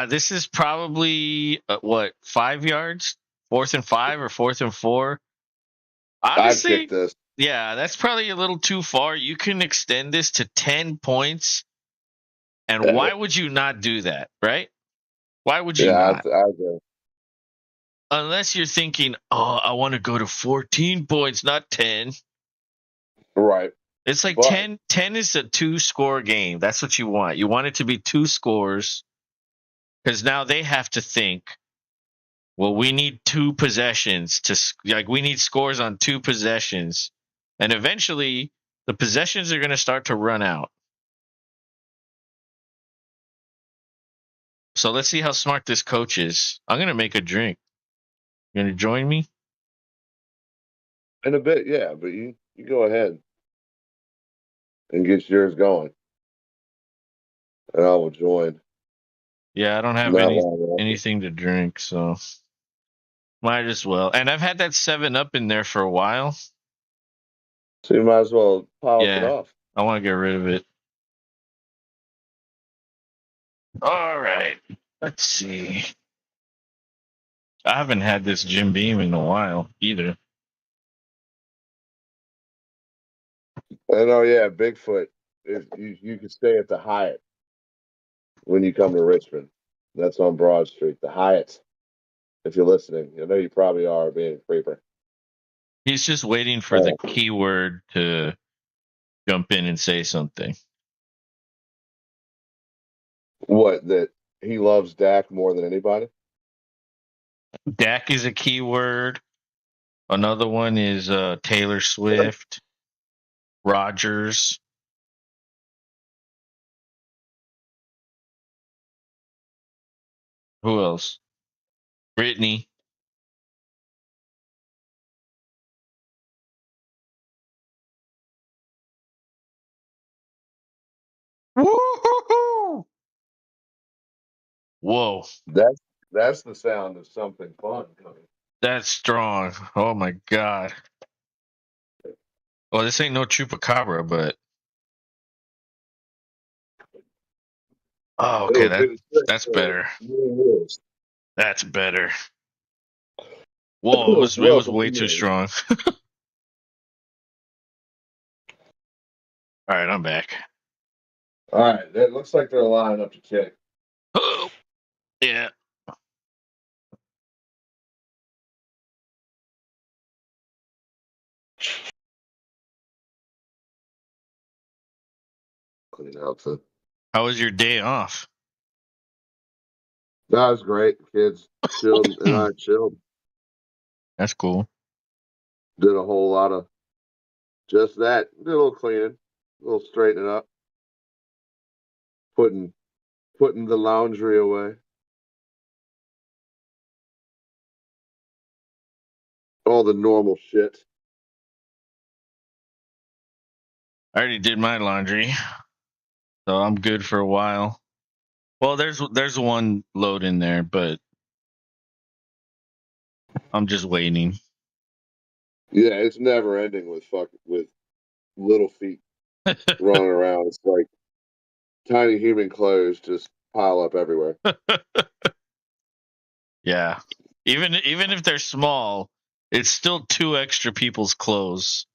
this is probably what 5 yards, 4th and 5 or 4th and 4. I'd kick Honestly, this. Yeah, that's probably a little too far. You can extend this to 10 points. And why would you not do that, right? Why would you Yeah, not? I agree. Unless you're thinking, oh, I want to go to 14 points, not 10. Right. It's like But 10 is a 2-score game. That's what you want. You want it to be 2 scores because now they have to think, well, we need 2 possessions we need scores on 2 possessions. And eventually the possessions are going to start to run out. So let's see how smart this coach is. I'm going to make a drink. You going to join me? in a bit, yeah, but you go ahead and get yours going. And I will join. Yeah, I don't have Not long after. anything to drink, so might as well. And I've had that 7-Up in there for a while. So you might as well polish it Yeah, off. I want to get rid of it. All right. Let's see. I haven't had this Jim Beam in a while either. And oh yeah, Bigfoot. If you can stay at the Hyatt when you come to Richmond. That's on Broad Street. The Hyatt. If you're listening, I know you probably are being a creeper. He's just waiting for the keyword to jump in and say something. What, that he loves Dak more than anybody? Dak is a keyword. Another one is Taylor Swift, Rogers. Who else? Brittany. Woo-hoo-hoo! Whoa, That's the sound of something fun coming. that's strong. Oh my god. Well, this ain't no chupacabra, but oh, okay, It'll do the trick that's for better. years. That's better. Whoa, it was Welcome way to too years. strong. All right, I'm back. All right, it looks like they're lining up to kick. Oh, yeah. Clean outfit. How was your day off? That was great. Kids chilled and I chilled. That's cool. Did a whole lot of just that. Did a little cleaning, a little straightening up, putting the laundry away. All the normal shit. I already did my laundry, so I'm good for a while. Well, there's one load in there, but I'm just waiting. Yeah, it's never ending with little feet running around. It's like tiny human clothes just pile up everywhere. Yeah. Even if they're small, it's still 2 extra people's clothes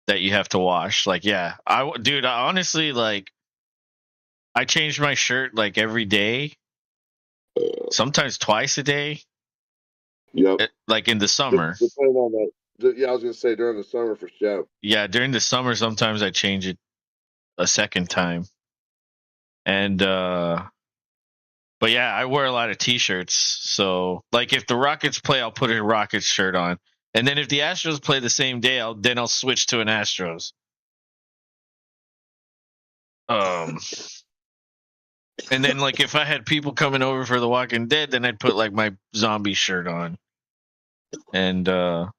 that you have to wash. Like, yeah, dude, I honestly, like, I change my shirt like every day, sometimes twice a day. Yep. Like in the summer. Depending on that. Yeah, I was gonna say during the summer for sure. Yeah, during the summer sometimes I change it a second time. And but yeah, I wear a lot of t-shirts. So like if the Rockets play, I'll put a Rockets shirt on. And then if the Astros play the same day, I'll switch to an Astros. And then like if I had people coming over for The Walking Dead, then I'd put like my zombie shirt on. And I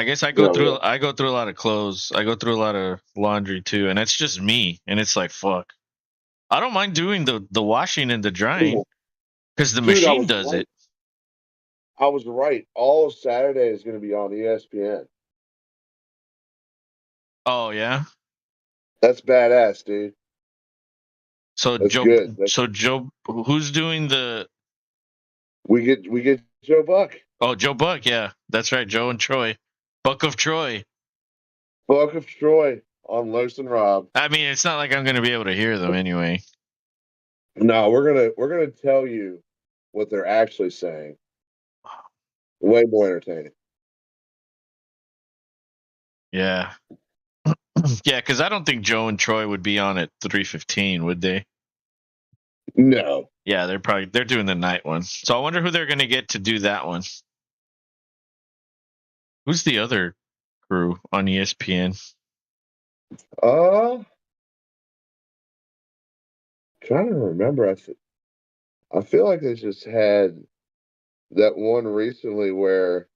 guess I go through a lot of clothes. I go through a lot of laundry too, and that's just me. And it's like fuck. I don't mind doing the washing and the drying because the Dude, machine does it. I was right. All of Saturday is going to be on ESPN. Oh yeah. That's badass, dude. So That's good. Joe, who's doing the? We get Joe Buck. Oh, Joe Buck. Yeah, that's right. Joe and Troy, Buck of Troy. Buck of Troy on Los and Rob. I mean, it's not like I'm going to be able to hear them anyway. No, we're gonna tell you what they're actually saying. Way more entertaining. Yeah. Yeah, because I don't think Joe and Troy would be on at 3:15, would they? No. Yeah, they're doing the night one. So I wonder who they're going to get to do that one. Who's the other crew on ESPN? Trying to remember. I feel like they just had that one recently where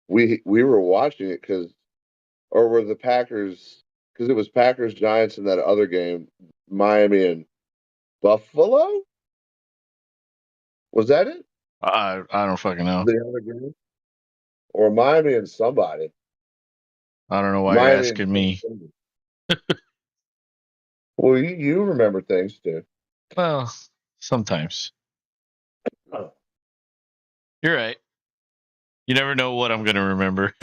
we were watching it or were the Packers, because it was Packers Giants in that other game, Miami and Buffalo. Was that it? I don't fucking know. The other game, or Miami and somebody. I don't know why you're Miami and asking me. somebody. Well, you remember things too. Well, sometimes. Oh. You're right. You never know what I'm going to remember.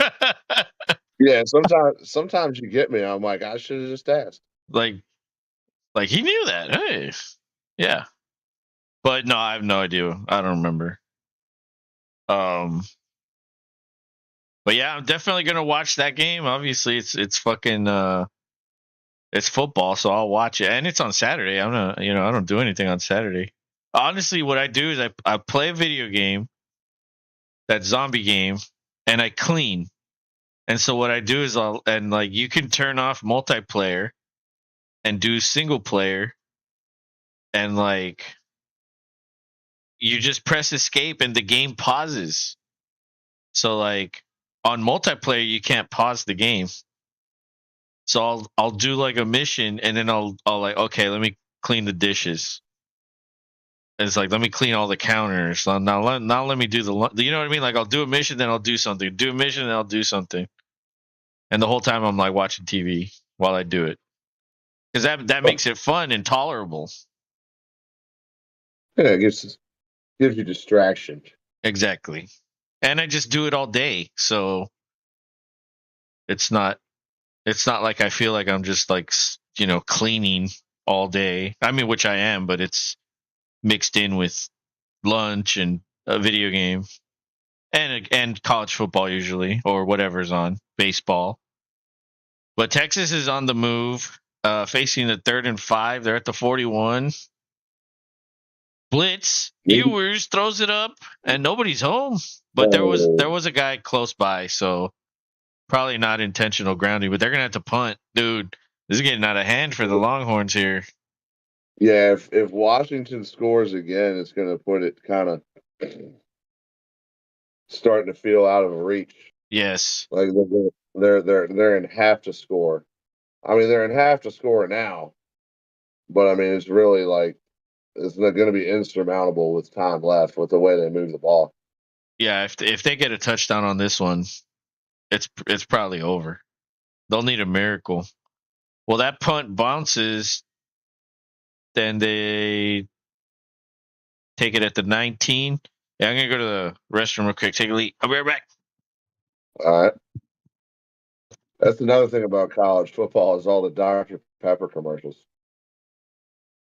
Yeah, sometimes you get me. I'm like, I should have just asked. like he knew that. Hey. Yeah. But no, I have no idea. I don't remember. But yeah, I'm definitely gonna watch that game. Obviously, it's fucking it's football, so I'll watch it, and it's on Saturday. I'm not, I don't do anything on Saturday. Honestly, what I do is I play a video game, that zombie game, and I clean. And so what I do is you can turn off multiplayer and do single player, and like you just press escape and the game pauses. So like on multiplayer you can't pause the game. So I'll do like a mission and then I'll like, okay, let me clean the dishes. And it's like, let me clean all the counters. So now let me do you know what I mean? Like I'll do a mission, then I'll do something. Do a mission, then I'll do something. And the whole time I'm like watching TV while I do it. Because that makes it fun and tolerable. Yeah, it gives you distraction. Exactly. And I just do it all day. So it's not like I feel like I'm just like, cleaning all day. I mean, which I am, but it's mixed in with lunch and a video game and college football usually, or whatever's on, baseball. But Texas is on the move, facing the 3rd and 5. They're at the 41. Blitz Ewers throws it up and nobody's home. But there was a guy close by, so probably not intentional grounding, but they're gonna have to punt. Dude, this is getting out of hand for the Longhorns here. Yeah, if Washington scores again, it's going to put it kind of starting to feel out of reach. Yes. Like they're in half to score. I mean, they're in half to score now, but I mean, it's really like it's not going to be insurmountable with time left with the way they move the ball. Yeah, if they get a touchdown on this one, it's probably over. They'll need a miracle. Well, that punt bounces, then they take it at the 19. Yeah, I'm gonna go to the restroom real quick. Take a leak. I'll be right back. All right, that's another thing about college football is all the Dr. Pepper commercials.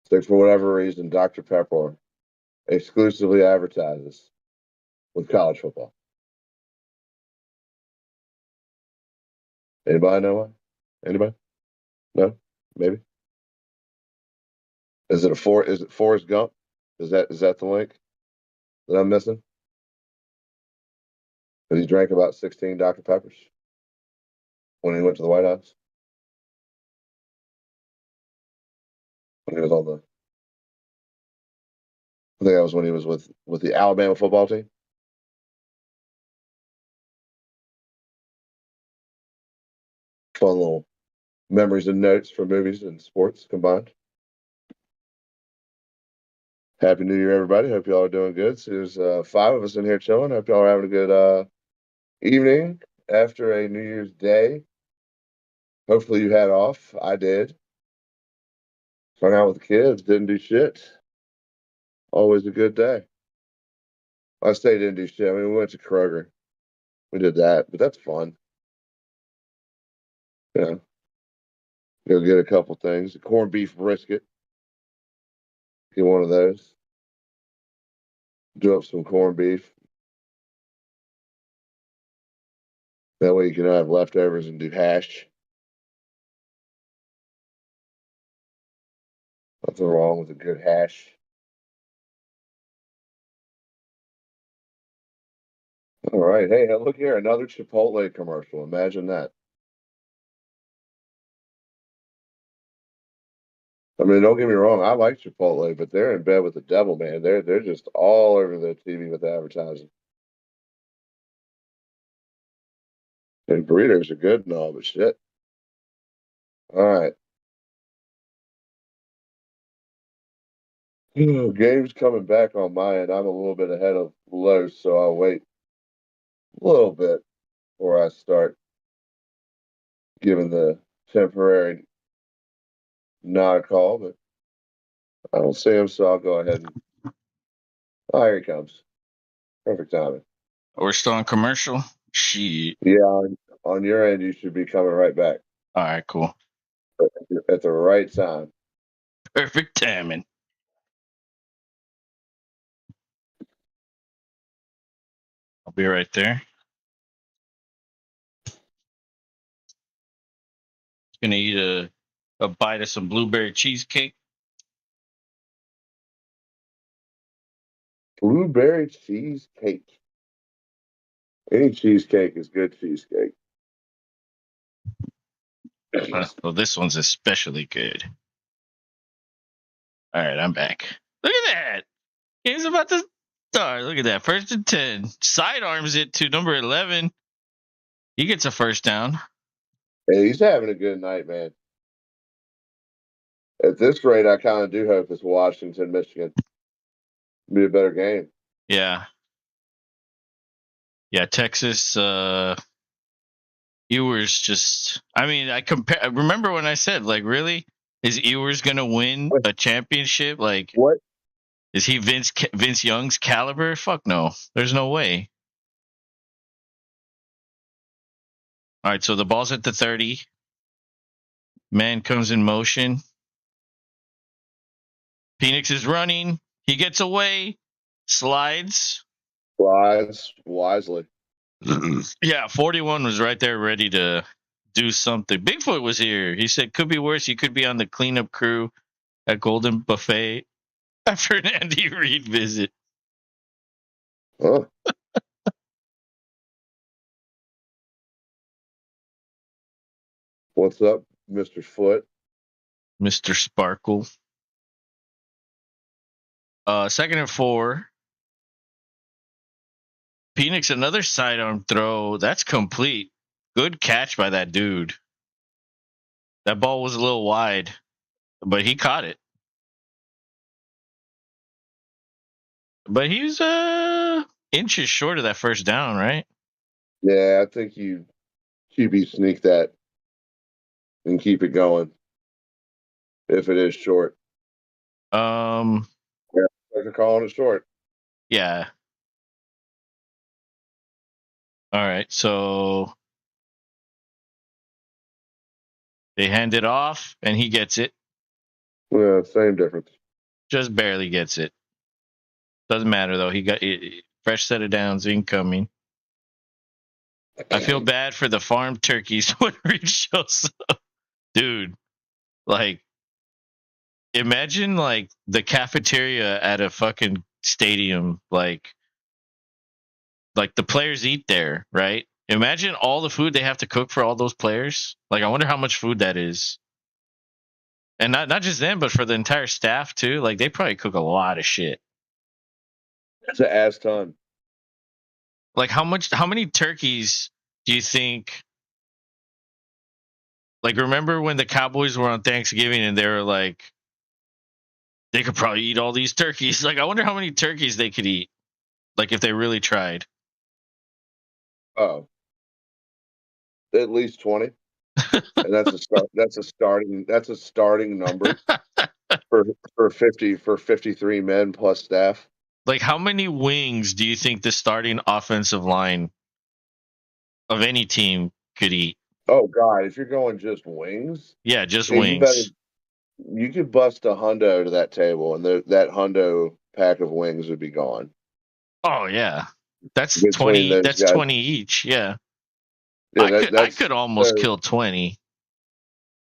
So for whatever reason, Dr. Pepper exclusively advertises with college football. Anybody know why? Anybody? No? Maybe? Is it Forrest Gump? Is that the link that I'm missing? Because he drank about 16 Dr. Peppers when he went to the White House. When he was on the I think that was when he was with the Alabama football team. Fun little memories and notes for movies and sports combined. Happy New Year, everybody. Hope y'all are doing good. So there's 5 of us in here chilling. Hope y'all are having a good evening after a New Year's Day. Hopefully you had off. I did. Hung out with the kids. Didn't do shit. Always a good day. I say didn't do shit. I mean, we went to Kroger. We did that, but that's fun. Yeah. Go get a couple things. A corned beef brisket. Get one of those. Do up some corned beef. That way you can have leftovers and do hash. Nothing wrong with a good hash. All right. Hey, look here. Another Chipotle commercial. Imagine that. I mean, don't get me wrong. I like Chipotle, but they're in bed with the devil, man. They're just all over the TV with advertising. And burritos are good and all, but shit. All right. Game's coming back on my end. I'm a little bit ahead of Los, so I'll wait a little bit before I start giving the temporary nod call, but I don't see him, so I'll go ahead and. Oh, here he comes. Perfect timing. We're still on commercial. Shit. Yeah, on your end, you should be coming right back All right, cool. at the right time. Perfect timing. I'll be right there. Gonna eat a bite of some blueberry cheesecake. Blueberry cheesecake. Any cheesecake is good cheesecake. Well, this one's especially good. All right, I'm back. Look at that. Game's about to start. Look at that. 1st and 10. Sidearms it to number 11. He gets a first down. Hey, he's having a good night, man. At this rate, I kind of do hope it's Washington, Michigan. Be a better game. Yeah. Yeah, Texas, Ewers just, I mean, remember when I said, like, really? Is Ewers going to win a championship? Like, What? is he Vince Young's caliber? Fuck no. There's no way. All right, so the ball's at the 30. Man comes in motion. Phoenix is running. He gets away. Slides. Wisely. Yeah, 41 was right there ready to do something. Bigfoot was here. He said, could be worse. You could be on the cleanup crew at Golden Buffet after an Andy Reid visit. Huh. What's up, Mr. Foot? Mr. Sparkle. 2nd and 4. Phoenix, another sidearm throw. That's complete. Good catch by that dude. That ball was a little wide, but he caught it. But he was inches short of that first down, right? Yeah, I think you QB sneak that and keep it going if it is short. Yeah, They're calling it short. Yeah. All right, so they hand it off, and he gets it. Yeah, same difference. Just barely gets it. Doesn't matter, though. He got it. Fresh set of downs incoming. I feel bad for the farm turkeys when Reed shows up. Dude, like, imagine, like, the cafeteria at a fucking stadium. Like the players eat there, right? Imagine all the food they have to cook for all those players. Like, I wonder how much food that is. And not just them, but for the entire staff, too. Like, they probably cook a lot of shit. That's an ass ton. Like, how many turkeys do you think? Like, remember when the Cowboys were on Thanksgiving and they were like, they could probably eat all these turkeys. Like, I wonder how many turkeys they could eat. Like, if they really tried. Oh, at least 20. And that's a start. That's a starting number for 53 men plus staff. Like, how many wings do you think the starting offensive line of any team could eat? Oh God, if you're going just wings, Yeah, just yeah, you better wings. you could bust a hundo to that table, and that hundo pack of wings would be gone Oh yeah. That's between 20 those that's guys. 20 each. Yeah. Yeah, I that's could almost so. kill 20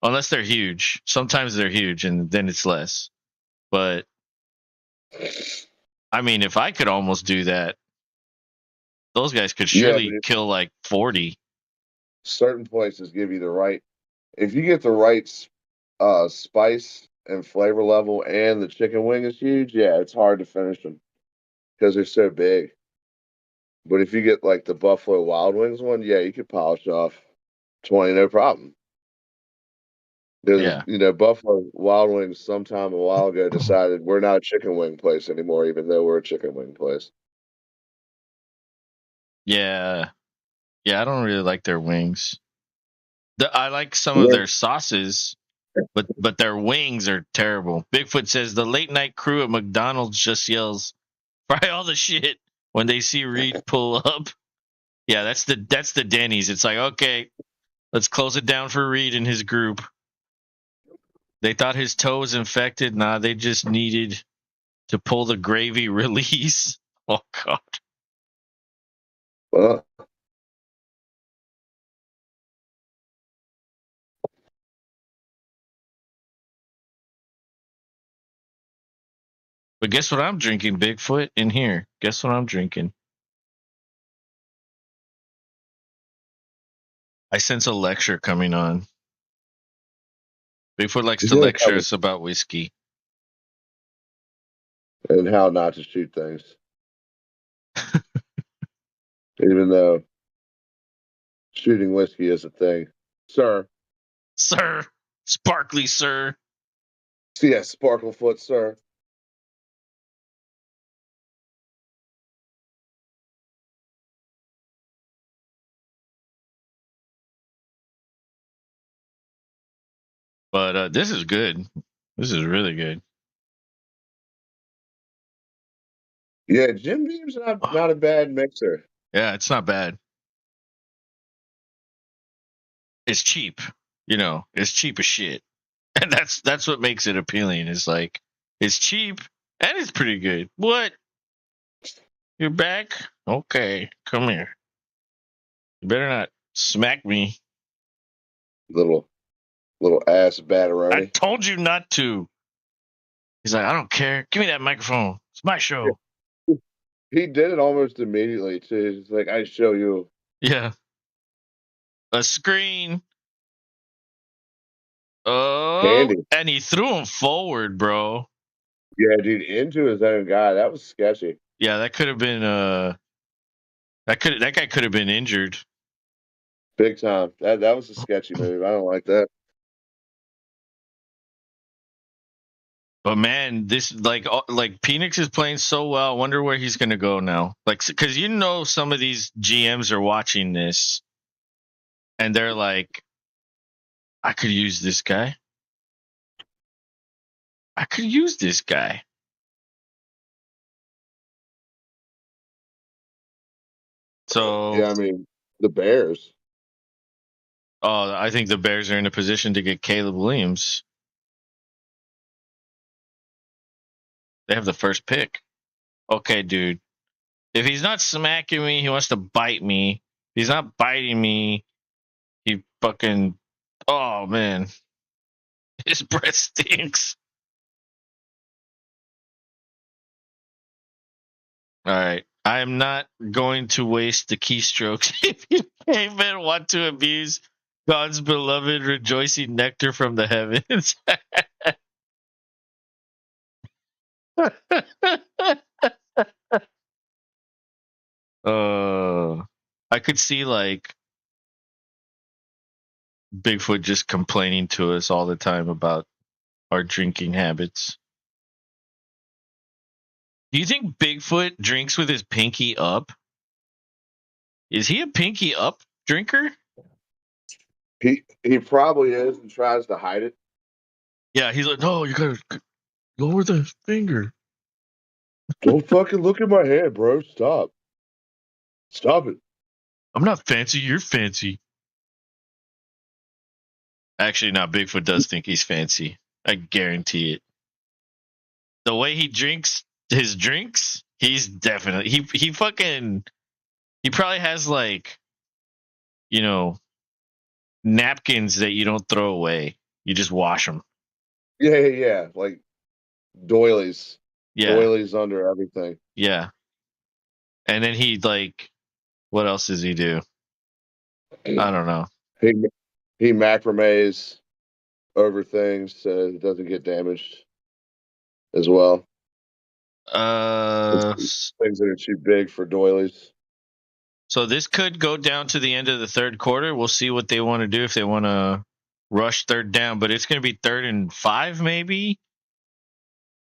unless they're huge. Sometimes they're huge and then it's less. But I mean, if I could almost do that, those guys could Yeah, but surely kill like 40. certain places give you the right. If you get the right spice and flavor level, and the chicken wing is huge, yeah, it's hard to finish them because they're so big. But if you get like the Buffalo Wild Wings one, yeah, you could polish off 20 no problem. Because Yeah. Buffalo Wild Wings sometime a while ago decided we're not a chicken wing place anymore, even though we're a chicken wing place. Yeah. Yeah, I don't really like their wings. I like some of Yeah, their sauces, but their wings are terrible. Bigfoot says the late night crew at McDonald's just yells, "Fry all the shit" when they see Reed pull up. Yeah, that's the Denny's. It's like, okay, let's close it down for Reed and his group. They thought his toe was infected. Nah, they just needed to pull the gravy release. Oh god. well, But guess what I'm drinking, Bigfoot, in here? Guess what I'm drinking? I sense a lecture coming on. Bigfoot likes he's to gonna lecture come us about whiskey. and how not to shoot things, even though shooting whiskey is a thing, sir. Sir, sparkly sir. Yeah, Sparklefoot, sir. But this is good. This is really good. Yeah, Jim Beam's not a bad mixer. Yeah, it's not bad. It's cheap. It's cheap as shit. And that's what makes it appealing. Is like it's cheap and it's pretty good. What? You're back? Okay, come here. You better not smack me. Little ass I batteroni. told you not to. He's like, I don't care. Give me that microphone. It's my show. He did it almost immediately too. It's like I show you Yeah. A screen. Oh, handy. and he threw him forward, bro. Yeah, dude, into his own guy. That was sketchy. Yeah, that could have been that guy could have been injured. Big time. That was a sketchy move. I don't like that. But man, this like Penix is playing so well. I wonder where he's gonna go now. Like, because some of these GMs are watching this and they're like, I could use this guy. I could use this guy. So, Yeah, I mean the Bears. I think the Bears are in a position to get Caleb Williams. They have the first pick. Okay, dude. If he's not smacking me, he wants to bite me. If he's not biting me, he fucking. Oh man, his breath stinks. All right. I am not going to waste the keystrokes. If you cavemen want to abuse God's beloved rejoicing nectar from the heavens. I could see like Bigfoot just complaining to us all the time about our drinking habits. Do you think Bigfoot drinks with his pinky up? Is he a pinky up drinker? He probably is and tries to hide it. Yeah, he's like, no, you gotta lower the finger. Don't fucking look at my hand, bro. Stop. Stop it. I'm not fancy, you're fancy. Actually, no. Bigfoot does think he's fancy. I guarantee it. The way he drinks his drinks, he's definitely he fucking he probably has like, you know, napkins that you don't throw away. You just wash them. Yeah. Like doilies. Yeah, Doilies under everything. yeah. And then he like, what else does he do? I don't know. He he macrames over things so it doesn't get damaged as well. Uh, It's things that are too big for doilies. so this could go down to the end of the third quarter. We'll see what they want to do if they want to rush third down, but it's going to be 3rd and 5, maybe.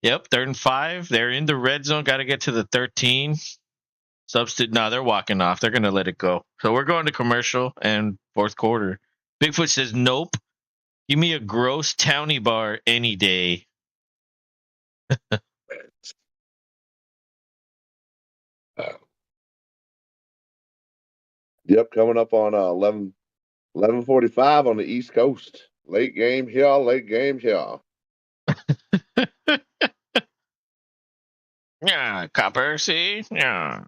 Yep, 3rd and 5. They're in the red zone. Got to get to the 13. Substitute. No, they're walking off. They're going to let it go. So we're going to commercial and fourth quarter. Bigfoot says, nope. Give me a gross towny bar any day. Yep, coming up on 11:45 on the East Coast. Late game here, late game here. Yeah, copper, see? Yeah.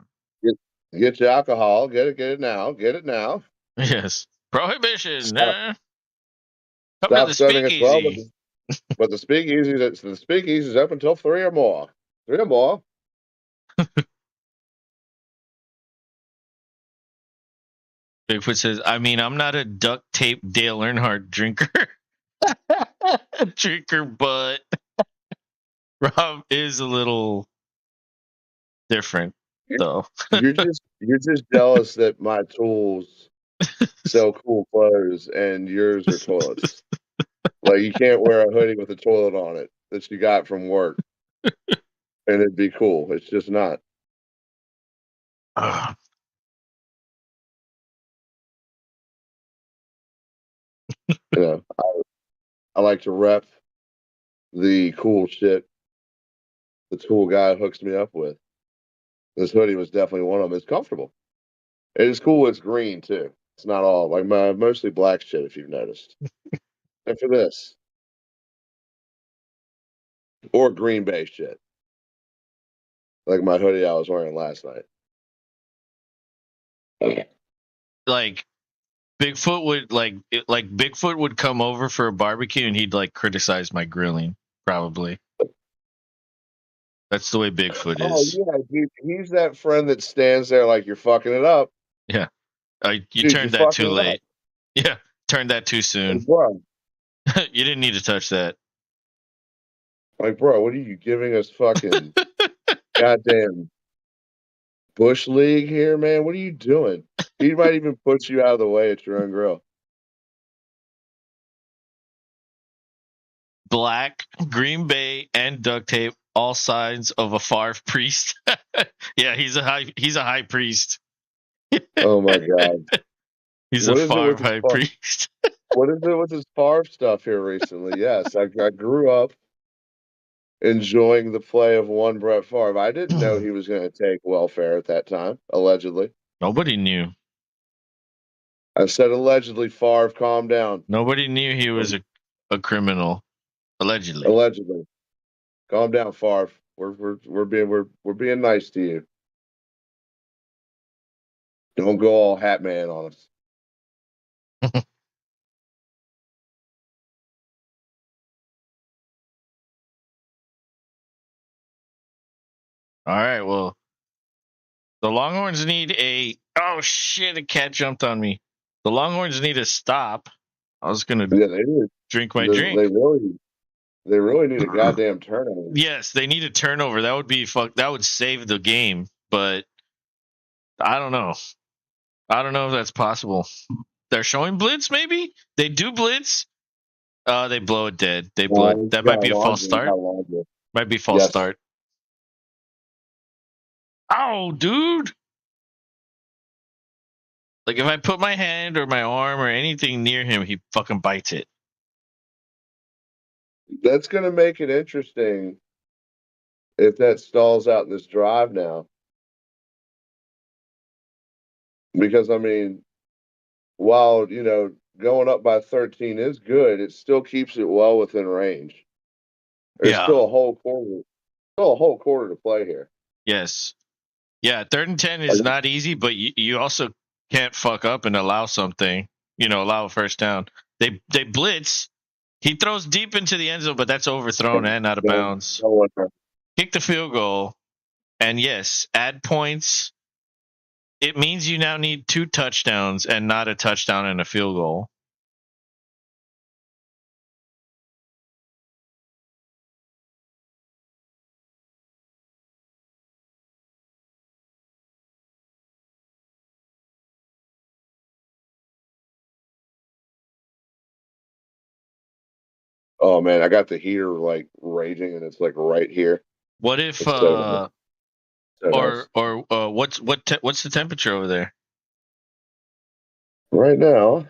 Get your alcohol. Get it now. Get it now. Yes. Prohibition. Stop, Come to stop the starting at 12, speakeasy. but the speakeasy's up until 3 or more. 3 or more. Bigfoot says, I mean, I'm not a duct tape Dale Earnhardt drinker. Drinker, but Rob is a little different, though. You're just jealous that my tools sell cool clothes and yours are toilets. Like you can't wear a hoodie with a toilet on it that you got from work, and it'd be cool. It's just not. Ugh. You know, I like to rep the cool shit the tool guy hooks me up with. This hoodie was definitely one of them. It's comfortable. It is cool. It's green too. It's not all like my mostly black shit, if you've noticed. And for this, or Green Bay shit, like my hoodie I was wearing last night. Like Bigfoot would like Bigfoot would come over for a barbecue and he'd like criticize my grilling. Probably. That's the way Bigfoot Oh is. yeah, dude, he's that friend that stands there like you're fucking it up. Yeah. You Dude, you're turned that fucking too it up. late. Yeah. Turned that too soon. Bro, You didn't need to touch that. like, bro, what are you giving us fucking goddamn Bush League here, man? What are you doing? He might even put you out of the way at your own grill. Black, Green Bay, and duct tape, all signs of a Favre priest. Yeah, he's a high priest. Oh my god. He's a What is it Favre with this high priest. what is it with this Favre stuff here recently? Yes, I grew up enjoying the play of one Brett Favre. I didn't know he was going to take welfare at that time, allegedly. Nobody knew. I said allegedly, Favre, calm down. Nobody knew he was a criminal. Allegedly. Allegedly. Calm down, Favre. We're being nice to you. Don't go all Hat Man on us. All right, well, the Longhorns need a. Oh shit! A cat jumped on me. The Longhorns need a stop. I was gonna Yeah, they do. drink my They drink. really need a goddamn turnover. Yes, they need a turnover. That would be fuck. That would save the game. But I don't know. I don't know if that's possible. They're showing blitz. Maybe they do blitz. They blow it dead. They blow it. That might be a false start. Might be false Yes. start. Oh, dude. Like if I put my hand or my arm or anything near him, he fucking bites it. That's going to make it interesting if that stalls out this drive now. Because, I mean, while, going up by 13 is good, it still keeps it well within range. There's Yeah. still a whole quarter to play here. Yes. Yeah. 3rd and 10 is not easy, but you also can't fuck up and allow something. Allow a first down. They blitz. He throws deep into the end zone, but that's overthrown and out of bounds. Kick the field goal, and yes, add points. It means you now need 2 touchdowns and not a touchdown and a field goal. Oh man, I got the heater like raging, and it's like right here. What if So nice. what's the temperature over there? Right now,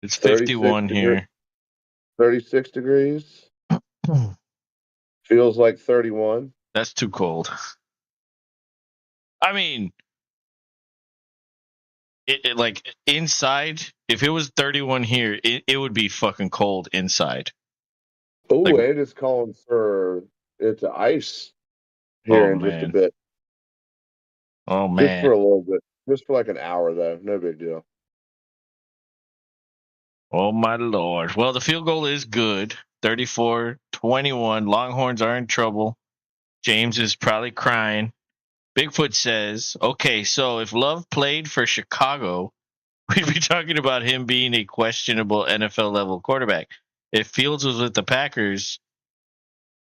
It's 51 here. 36 degrees. Feels like 31. That's too cold. I mean, it like inside, if it was 31 here, it would be fucking cold inside. Oh, Like- and it's calling for it to ice here in just a bit. Oh Just man. for a little bit. Just for like an hour though. No big deal. Oh my lord. Well, the field goal is good. 34-21. Longhorns are in trouble. James is probably crying. Bigfoot says, okay, so if Love played for Chicago, we'd be talking about him being a questionable NFL level quarterback. If Fields was with the Packers,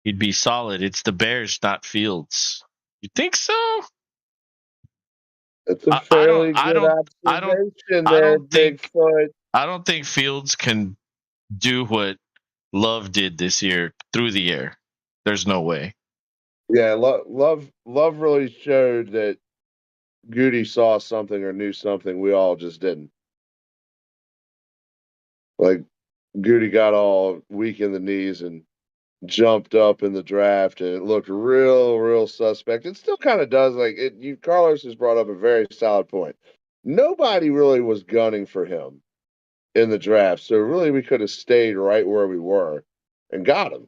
he'd be solid. It's the Bears, not Fields. You think so? It's a fairly good I don't observation there, Bigfoot. I don't think Fields can do what Love did this year through the air. There's no way. Yeah, Love really showed that Goody saw something or knew something we all just didn't. Like Goody got all weak in the knees and jumped up in the draft, and it looked real suspect. It still kind of does. Like Carlos has brought up a very solid point. Nobody really was gunning for him in the draft, so really we could have stayed right where we were and got him.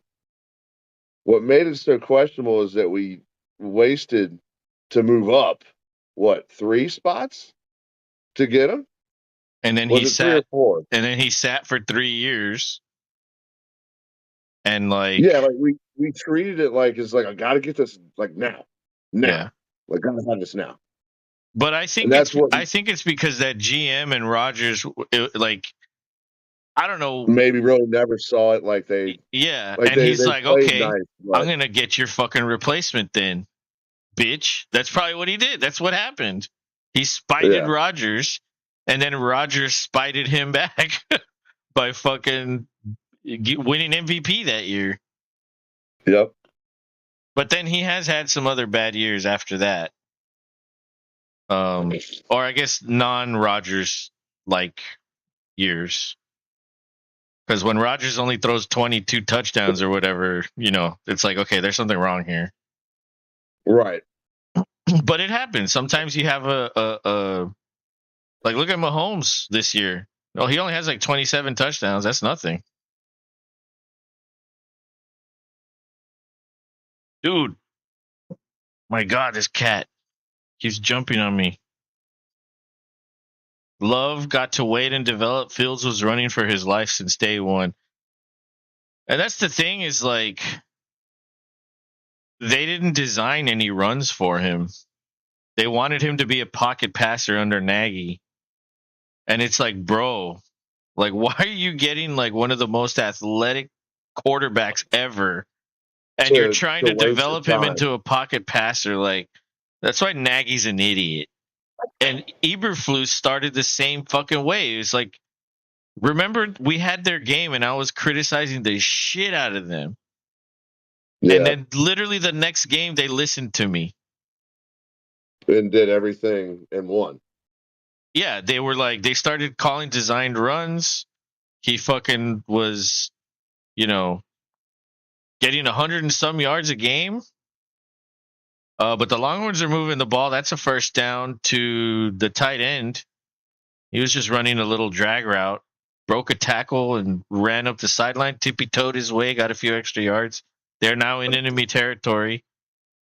What made it so questionable is that we wasted to move up, 3 spots to get him? And then Was it 3 or 4? And then he sat for 3 years. And like we treated it like it's like I got to get this like now. Yeah. Like gotta have this now. But I think it's because that GM and Rodgers, I don't know, maybe really never saw it like they. Yeah, like and he's like, okay, nice, I'm gonna get your fucking replacement then, bitch. That's probably what he did. That's what happened. He spited Rodgers, and then Rodgers spited him back by fucking winning MVP that year. Yep. But then he has had some other bad years after that. Or I guess non-Rodgers like years. Because when Rodgers only throws 22 touchdowns or whatever, it's like, okay, there's something wrong here. Right. But it happens. Sometimes you have a like, look at Mahomes this year. Oh, he only has like 27 touchdowns. That's nothing. Dude. My God, this cat keeps jumping on me. Love got to wait and develop. Fields was running for his life since day one. And that's the thing is like, they didn't design any runs for him. They wanted him to be a pocket passer under Nagy. And it's like, bro, like, why are you getting like one of the most athletic quarterbacks ever? And you're trying to develop him into a pocket passer. Like, that's why Nagy's an idiot. And Eberflus started the same fucking way. It was like, remember, we had their game and I was criticizing the shit out of them. Yeah. And then literally the next game, they listened to me. And did everything and won. Yeah, they were like, they started calling designed runs. He fucking was, getting 100 and some yards a game. But the Longhorns are moving the ball. That's a first down to the tight end. He was just running a little drag route, broke a tackle, and ran up the sideline, tippy-toed his way, got a few extra yards. They're now in enemy territory.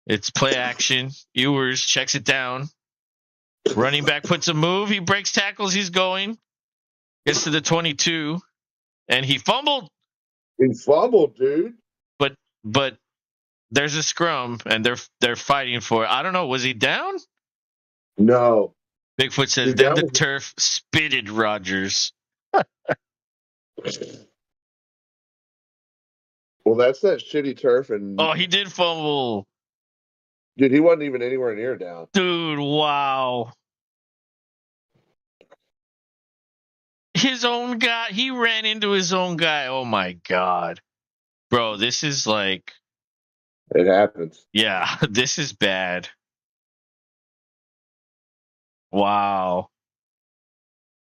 It's play action. Ewers checks it down. Running back puts a move. He breaks tackles. He's going. Gets to the 22, and he fumbled. He fumbled, dude. But there's a scrum, and they're fighting for it. I don't know. Was he down? No. Bigfoot says, Dude, then that the was- turf spitted Rogers. Well, that's that shitty turf, and Oh, he did fumble. dude, he wasn't even anywhere near down. Dude, wow. His own guy. He ran into his own guy. Oh, my God. Bro, this is like, It happens. yeah, this is bad. Wow.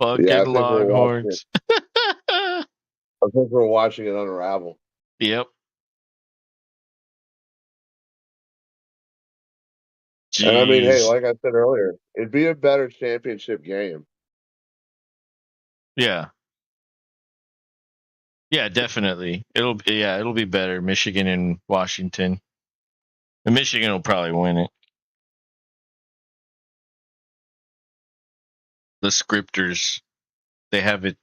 Fucking Yeah, I think Longhorns. I think we're watching it unravel. Yep. And I mean, hey, Jeez. like I said earlier, it'd be a better championship game. Yeah. Yeah, definitely. It'll be better. Michigan and Washington. And Michigan will probably win it. The scripters, they have it,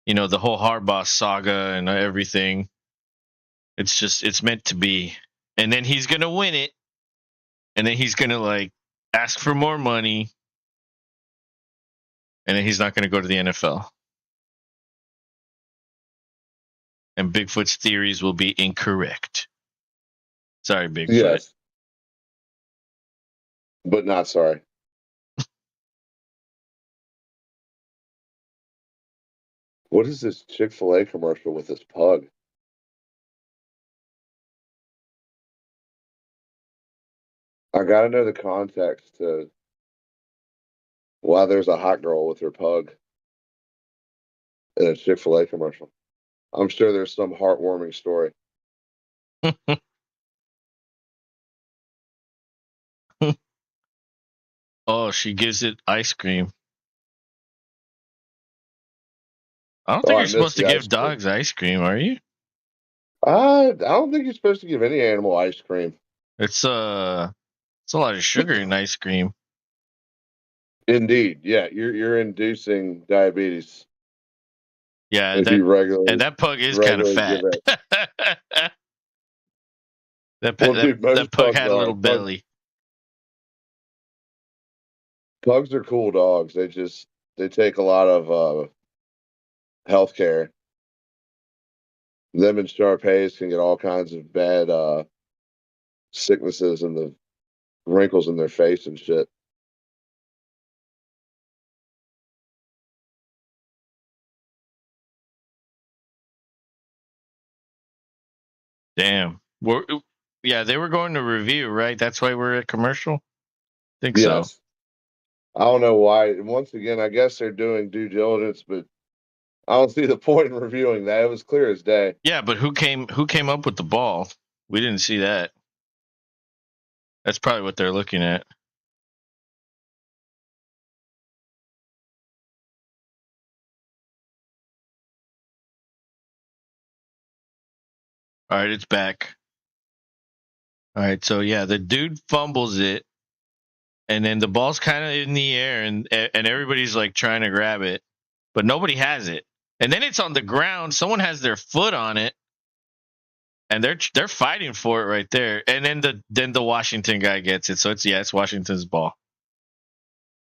the whole Harbaugh saga and everything. It's meant to be. And then he's going to win it. And then he's going to ask for more money. And then he's not going to go to the NFL. And Bigfoot's theories will be incorrect. Sorry, Bigfoot. Yes. But not sorry. What is this Chick-fil-A commercial with this pug? I gotta know the context to why there's a hot girl with her pug in a Chick-fil-A commercial. I'm sure there's some heartwarming story. Oh, she gives it ice cream. I don't Oh, think I you're missed supposed to the give ice cream. dogs ice cream, are you? I don't think you're supposed to give any animal ice cream. It's a lot of sugar in ice cream. Indeed, yeah, you're inducing diabetes Yeah, if you and that pug is kind of give fat. it. that, Well, that dude, most that pug pugs had a are. little belly. Pugs are cool dogs. They take a lot of health care. Them and Shar-Peis can get all kinds of bad sicknesses and the wrinkles in their face and shit. Damn. Yeah, they were going to review, right? That's why we're at commercial. Think so. Yes. I don't know why. Once again, I guess they're doing due diligence, but I don't see the point in reviewing that. It was clear as day. Yeah, but who came up with the ball? We didn't see that. That's probably what they're looking at. All right, it's back. All right, so yeah, the dude fumbles it, and then the ball's kind of in the air, and everybody's trying to grab it, but nobody has it. And then it's on the ground. Someone has their foot on it, and they're fighting for it right there. And then the Washington guy gets it. So it's Washington's ball.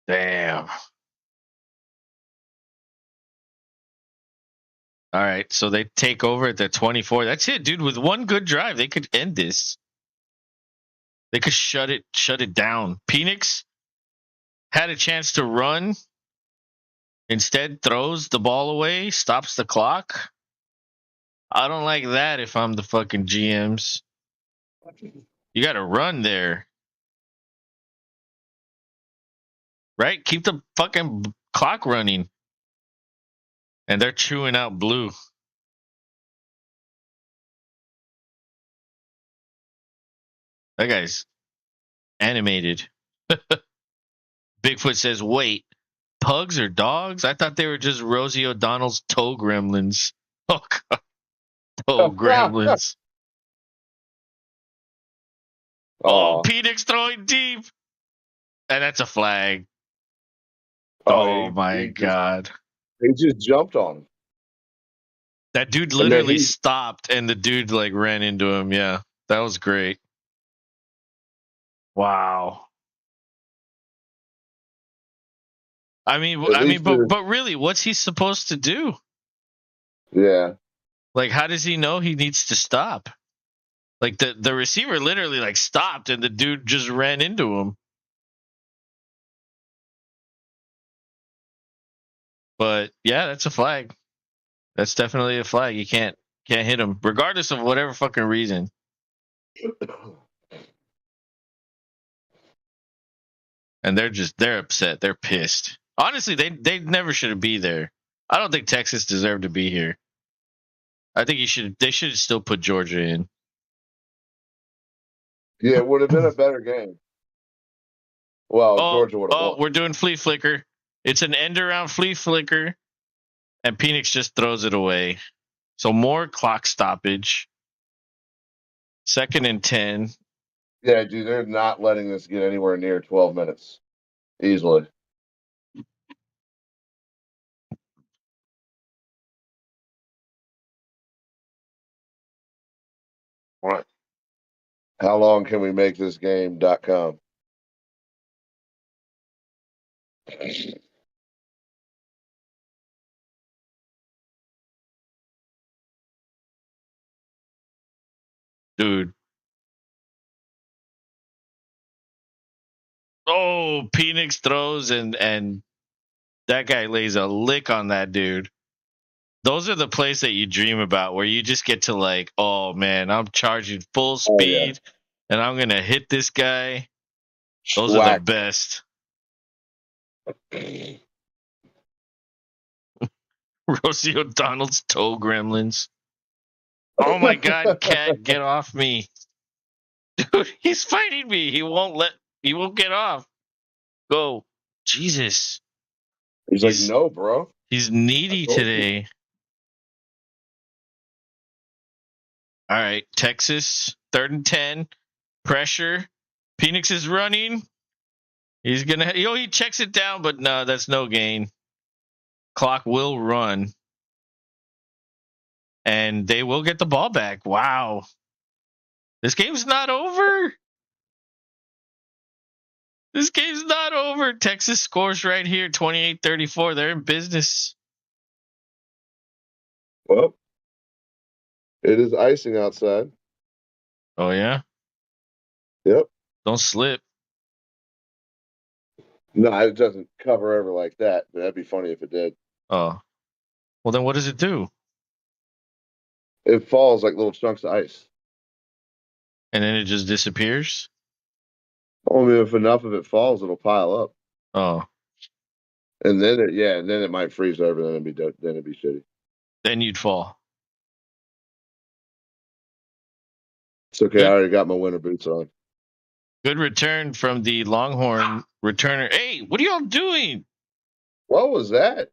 Damn. All right, so they take over at the 24. That's it, dude. With one good drive, they could end this. They could shut it down. Penix had a chance to run. Instead, throws the ball away, stops the clock. I don't like that if I'm the fucking GMs. You got to run there. Right? Keep the fucking clock running. And they're chewing out blue. That guy's animated. Bigfoot says, wait. pugs or dogs? I thought they were just Rosie O'Donnell's toe gremlins. Oh, God. Toe gremlins. Oh, Oh, Penix throwing deep. And that's a flag. oh, Oh, my God. he just jumped on him. That dude And then literally stopped, and the dude, like, ran into him. Yeah, that was great. Wow. I mean, but really, what's he supposed to do? Yeah. Like, how does he know he needs to stop? Like, the receiver literally, like, stopped, and the dude just ran into him. But yeah, that's a flag. That's definitely a flag. You can't hit him, regardless of whatever fucking reason. And they're upset. They're pissed. Honestly, they never should be there. I don't think Texas deserved to be here. I think they should still put Georgia in. Yeah, it would have been a better game. Well, Georgia would have won. We're doing flea flicker. It's an end around flea flicker, and Penix just throws it away. So more clock stoppage. 2nd and 10. Yeah, dude, they're not letting this get anywhere near 12 minutes easily. What? How long can we make this game.com? Dude. Oh, Penix throws and that guy lays a lick on that dude. Those are the plays that you dream about, where you just get to, like, oh man, I'm charging full speed and I'm gonna hit this guy. Those are the best. Rosie O'Donnell's toe gremlins. Oh my God, cat, get off me. Dude, he's fighting me. He won't get off. Go. Jesus. He's like, no, bro. He's needy today. All right, Texas, 3rd and 10. Pressure. Penix is running. He's gonna. He checks it down, but no, that's no gain. Clock will run, and they will get the ball back. Wow, this game's not over. This game's not over. Texas scores right here, 28-34. They're in business. Well, it is icing outside. Oh yeah. Yep. Don't slip. No, it doesn't cover over like that. That'd be funny if it did. Oh, well then, what does it do? It falls like little chunks of ice. And then it just disappears? Only if enough of it falls, it'll pile up. Oh. And then it might freeze over. Then it'd be shitty. Then you'd fall. It's okay. Good. I already got my winter boots on. Good return from the Longhorn returner. Hey, what are y'all doing? What was that?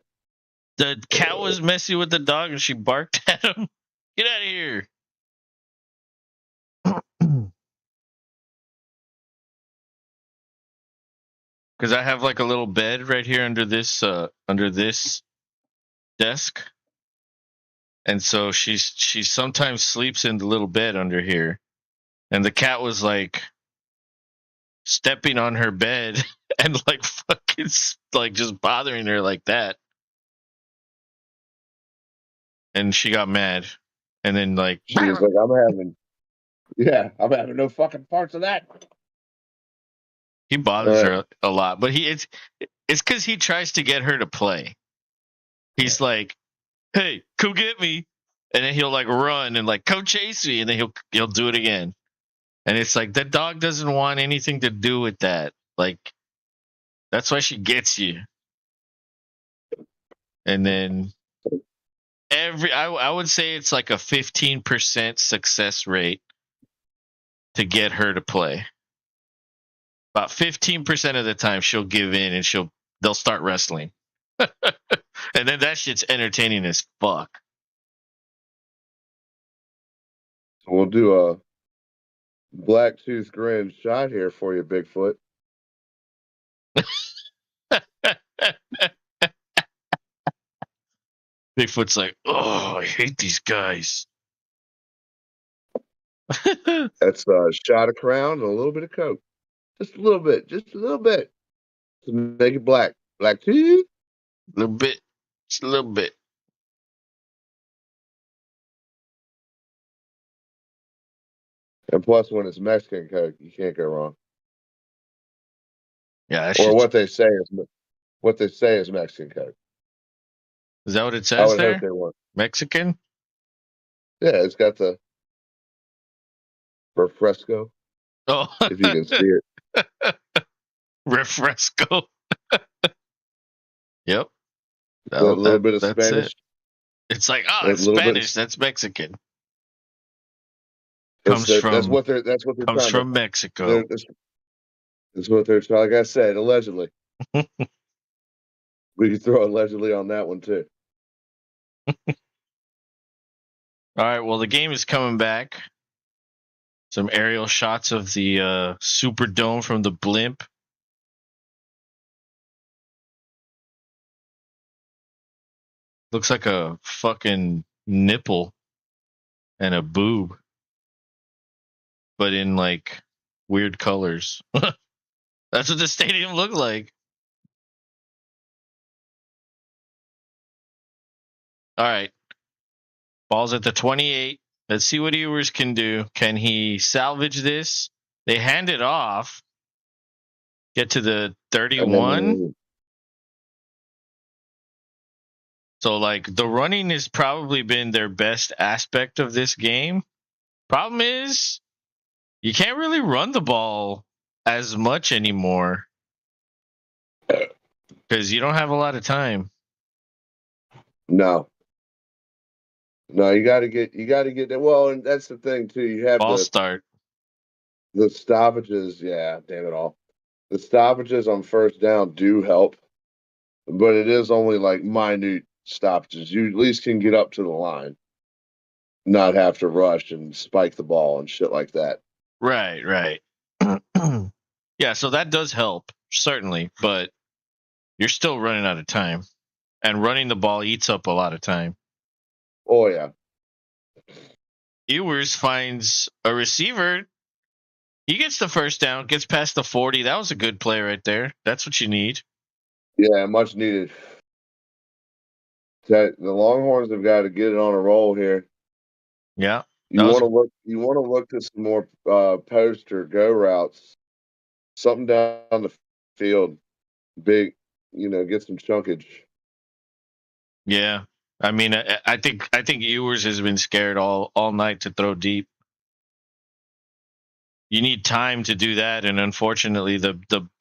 The cat was messing with the dog and she barked at him. Get out of here. Because I have like a little bed right here under this desk. And so she sometimes sleeps in the little bed under here. And the cat was like stepping on her bed and like fucking like just bothering her like that. And she got mad. And then like she was like, I'm having no fucking parts of that. He bothers her a lot, but it's because he tries to get her to play. He's like, "Hey, come get me," and then he'll like run and like come chase me, and then he'll do it again. And it's like that dog doesn't want anything to do with that. Like that's why she gets you. And then I would say it's like a 15% success rate to get her to play. About 15% of the time she'll give in and they'll start wrestling. And then that shit's entertaining as fuck. So we'll do a black tooth grin shot here for you, Bigfoot. Bigfoot's like, oh, I hate these guys. That's a shot of Crown and a little bit of Coke. Just a little bit. Just a little bit. To make it black. Black tooth. A little bit. Just a little bit. And plus, when it's Mexican Coke, you can't go wrong. Yeah, that Or shit's. what they say is Mexican Coke. Is that what it I says would hope there? they weren't. Mexican? Yeah, it's got the refresco, Oh, if you can see it. refresco. Yep. A little bit of That's Spanish. it. It's like, A it's little bit of Spanish. That's Mexican. that's Comes from what they're comes trying to. from Mexico. That's what they're trying. Like I said, allegedly. We could throw allegedly on that one too. All right. Well, the game is coming back. Some aerial shots of the Superdome from the blimp. Looks like a fucking nipple and a boob, but in like weird colors. That's what the stadium looked like. All right. Ball's at the 28. Let's see what Ewers can do. Can he salvage this? They hand it off. Get to the 31. And So, like, the running has probably been their best aspect of this game. Problem is, you can't really run the ball as much anymore because you don't have a lot of time. no, you got to get that. Well, and that's the thing too. You have Ball start. the stoppages. Yeah, damn it all. The stoppages on first down do help, but it is only like minute stoppages. You at least can get up to the line, not have to rush and spike the ball and shit like that. Right. Yeah, so that does help, certainly, but you're still running out of time. And running the ball eats up a lot of time. Oh yeah. Ewers finds a receiver. He gets the first down, gets past the 40. That was a good play right there. That's what you need. Yeah, much needed. The Longhorns have got to get it on a roll here. Yeah. You want to look to some more post or go routes. Something down the field, big. Get some chunkage. Yeah. I mean, I think Ewers has been scared all night to throw deep. You need time to do that, and unfortunately, the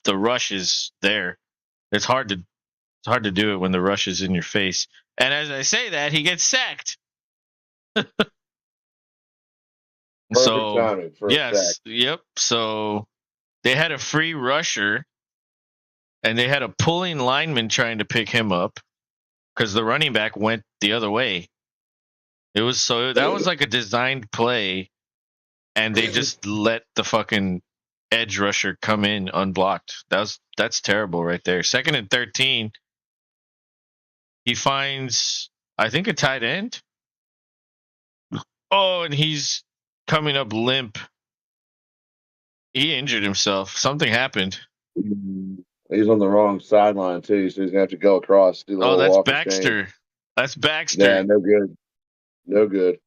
rush is there. It's hard to do it when the rush is in your face. And as I say that, he gets sacked. Perfect timing for a sack. Yep. So they had a free rusher, and they had a pulling lineman trying to pick him up because the running back went the other way. That was like a designed play, and they just let the fucking edge rusher come in unblocked. That's terrible right there. 2nd and 13. He finds, I think, a tight end. Oh, and he's coming up limp. He injured himself. Something happened. He's on the wrong sideline too, so he's gonna have to go across. Do the Oh, little that's walk of Baxter. shame. That's Baxter. Yeah, no good. No good.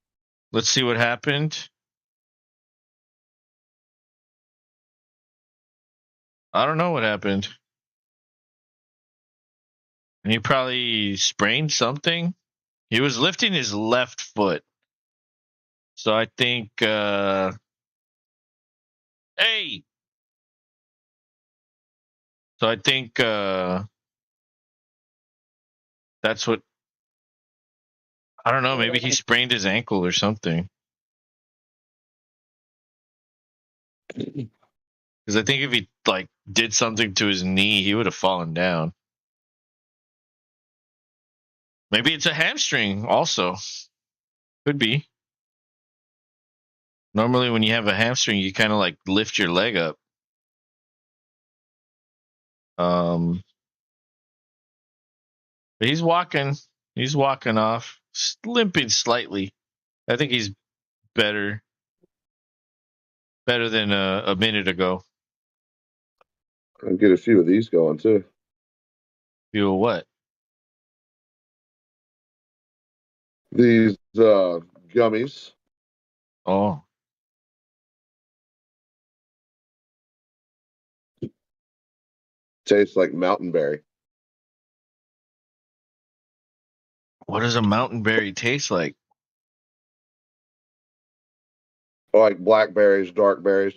Let's see what happened. I don't know what happened. He probably sprained something. He was lifting his left foot. So I think hey. So I think that's what, I don't know, maybe he sprained his ankle or something. Because I think if he like did something to his knee, he would have fallen down. Maybe it's a hamstring also. Could be. Normally when you have a hamstring, you kind of like lift your leg up. But he's walking. He's walking off, limping slightly. I think he's better than a minute ago. I'll get a few of these going too. Feel what? These gummies. Oh, Taste like mountain berry. what does a mountain berry taste like? Like blackberries, dark berries.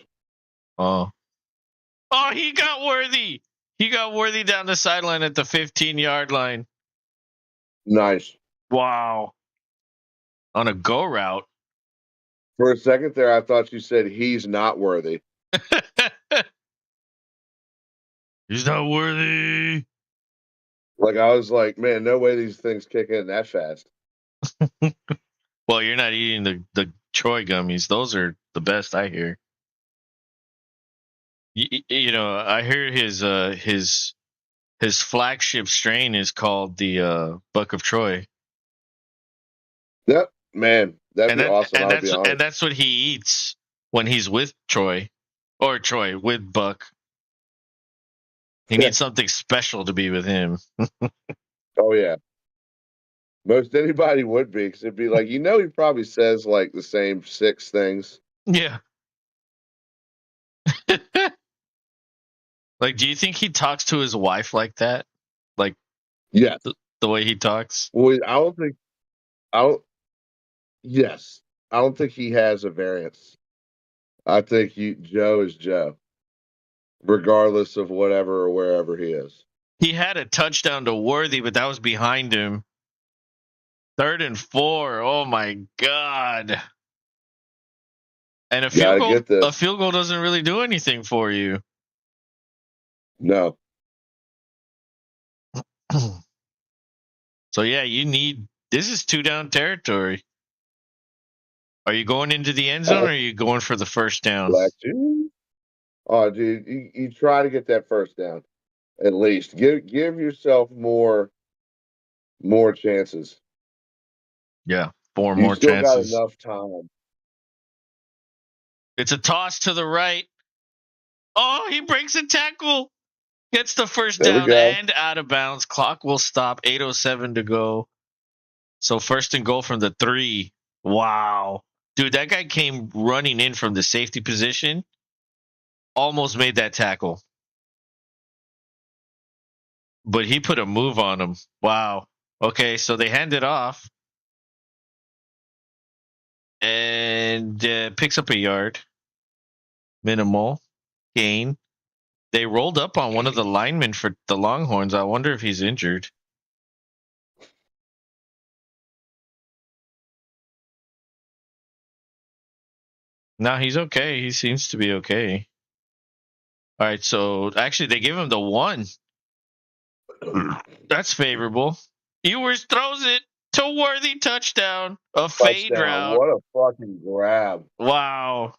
Oh, he got Worthy. He got Worthy down the sideline at the 15-yard line. Nice. Wow. On a go route. For a second there, I thought you said he's not worthy. He's not worthy. Like I was like, man, no way these things kick in that fast. Well, you're not eating the Troy gummies. Those are the best, I hear. You know, I hear his flagship strain is called the Buck of Troy. Yep, man, that'd be awesome. I'll be honest. And that's what he eats when he's with Troy, or Troy with Buck. He needs something special to be with him. Oh yeah, most anybody would be, because it'd be like, he probably says like the same 6 things. Yeah. Like, do you think he talks to his wife like that? Like, Yes. the way he talks? Well, I don't think. I don't. Yes, I don't think he has a variance. I think Joe is Joe, regardless of whatever or wherever he is. He had a touchdown to Worthy, but that was behind him. 3rd and 4. Oh my God. And a field goal doesn't really do anything for you. No. So yeah, this is 2-down territory. Are you going into the end zone or are you going for the first down? Oh, dude, you try to get that first down. At least give yourself more chances. Yeah, 4 more You still chances. got enough time. It's a toss to the right. Oh, he breaks a tackle. Gets the first down and out of bounds. Clock will stop. 8:07 to go. So 1st and goal from the 3. Wow. Dude, that guy came running in from the safety position. Almost made that tackle. But he put a move on him. Wow. Okay, so they hand it off. And picks up a yard. Minimal gain. They rolled up on one of the linemen for the Longhorns. I wonder if he's injured. No, he's okay. He seems to be okay. All right, so actually they give him the 1. That's favorable. Ewers throws it to Worthy, touchdown. A fade route. What a fucking grab. Wow.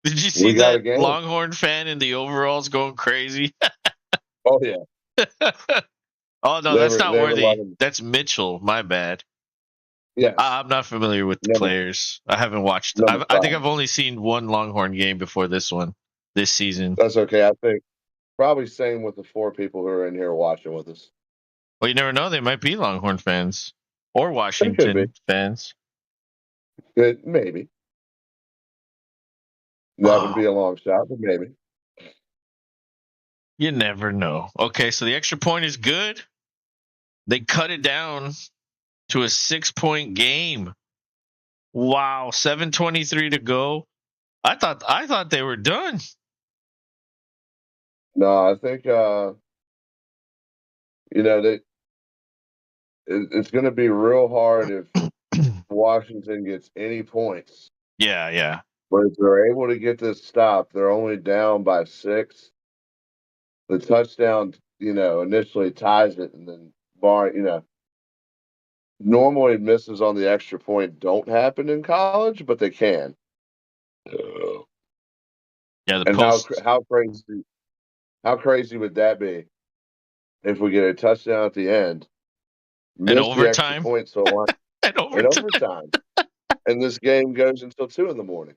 Did you see that Longhorn fan in the overalls going crazy? Oh, yeah. Oh, no, that's not Worthy. That's Mitchell. My bad. Yes. I'm not familiar with the players. I haven't watched. I think I've only seen one Longhorn game before this one, this season. That's okay. I think probably same with the 4 people who are in here watching with us. Well, you never know. They might be Longhorn fans or Washington fans. Maybe. That would be a long shot, but maybe. You never know. Okay, so the extra point is good. They cut it down to a 6-point game. Wow, 7:23 to go. I thought they were done. No, I think it's going to be real hard if Washington gets any points. Yeah. But if they're able to get this stop, they're only down by 6. The touchdown initially ties it, and then normally misses on the extra point don't happen in college, but they can. Yeah, the And post. how crazy would that be if we get a touchdown at the end, And miss the extra overtime. point, so on And in overtime. overtime, and this game goes until 2 in the morning.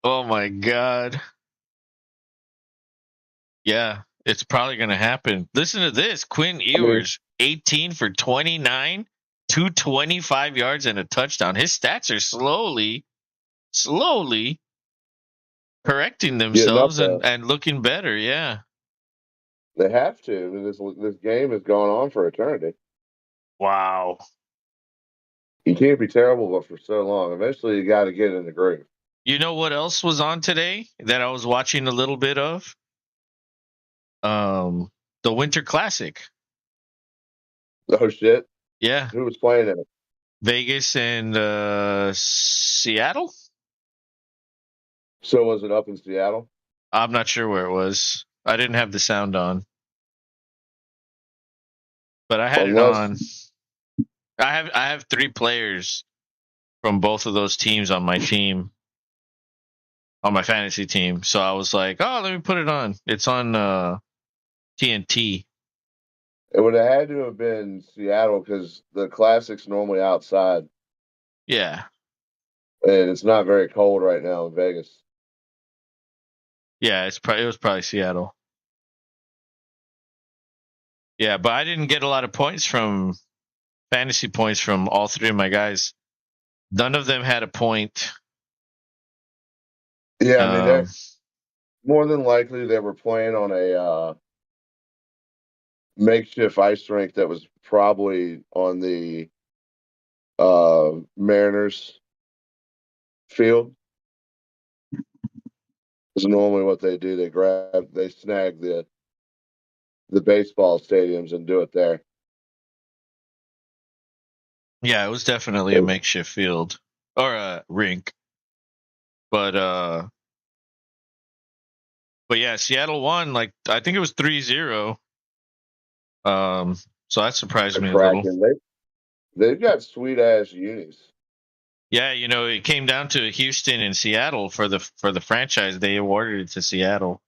Oh my god. Yeah, it's probably going to happen. Listen to this. Quinn I mean, Ewers, 18 for 29, 225 yards and a touchdown. His stats are slowly correcting getting up themselves there, and looking better. Yeah. they have to. I mean, this game has gone on for eternity. Wow. You can't be terrible, but for so long, eventually you got to get in the groove. You know what else was on today that I was watching a little bit of? The Winter Classic. Oh shit! Yeah. Who was playing in it? Vegas and Seattle. So was it up in Seattle? I'm not sure where it was. I didn't have the sound on, but I had it Unless on. I have 3 players from both of those teams on my team, on my fantasy team. So I was like, oh, let me put it on. It's on TNT. it would have had to have been Seattle because the Classic's normally outside, Yeah. and it's not very cold right now in Vegas. Yeah, it was probably Seattle. Yeah, but I didn't get a lot of points from fantasy points from all 3 of my guys. None of them had a point. Yeah, I mean, Um, more than likely they were playing on a makeshift ice rink that was probably on the Mariners field. Is normally what they do. They snag the baseball stadiums and do it there. yeah, it was definitely a makeshift field or a rink. But yeah, Seattle won. Like I think it was 3-0. So that surprised The me a little. Kraken, they've got sweet ass unis. Yeah, it came down to Houston and Seattle for the franchise. They awarded it to Seattle.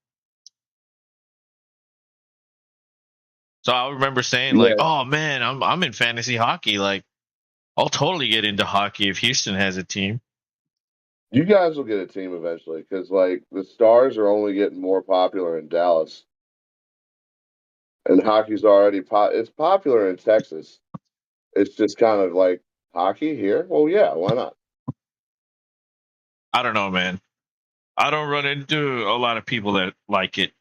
So I remember saying like, Yeah, "Oh man, I'm in fantasy hockey. Like, I'll totally get into hockey if Houston has a team." you guys will get a team eventually because like the Stars are only getting more popular in Dallas, and hockey's already it's popular in Texas. It's just kind of like hockey here. Well, yeah, why not? I don't know, man. I don't run into a lot of people that like it.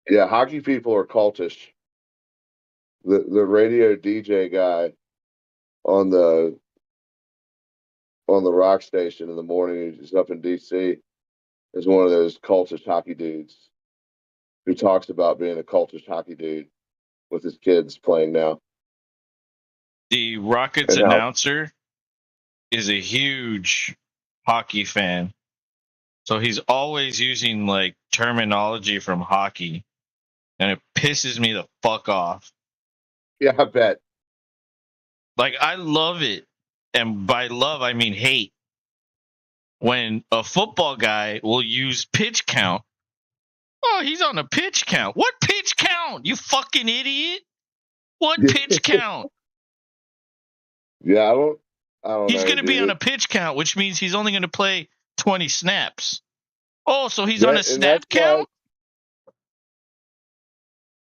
Yeah, hockey people are cultish. The radio DJ guy on the rock station in the morning, who's up in DC, is one of those cultish hockey dudes who talks about being a cultish hockey dude with his kids playing now. The Rockets And how announcer is a huge hockey fan. So he's always using like terminology from hockey, and it pisses me the fuck off. yeah, I bet. Like I love it, and by love I mean hate. When a football guy will use pitch count. Oh, he's on a pitch count. What pitch count? You fucking idiot. What pitch count? Yeah, I don't He's know, going to be on a dude. pitch count, which means he's only going to play 20 snaps. Oh, so he's on a And that's snap why count?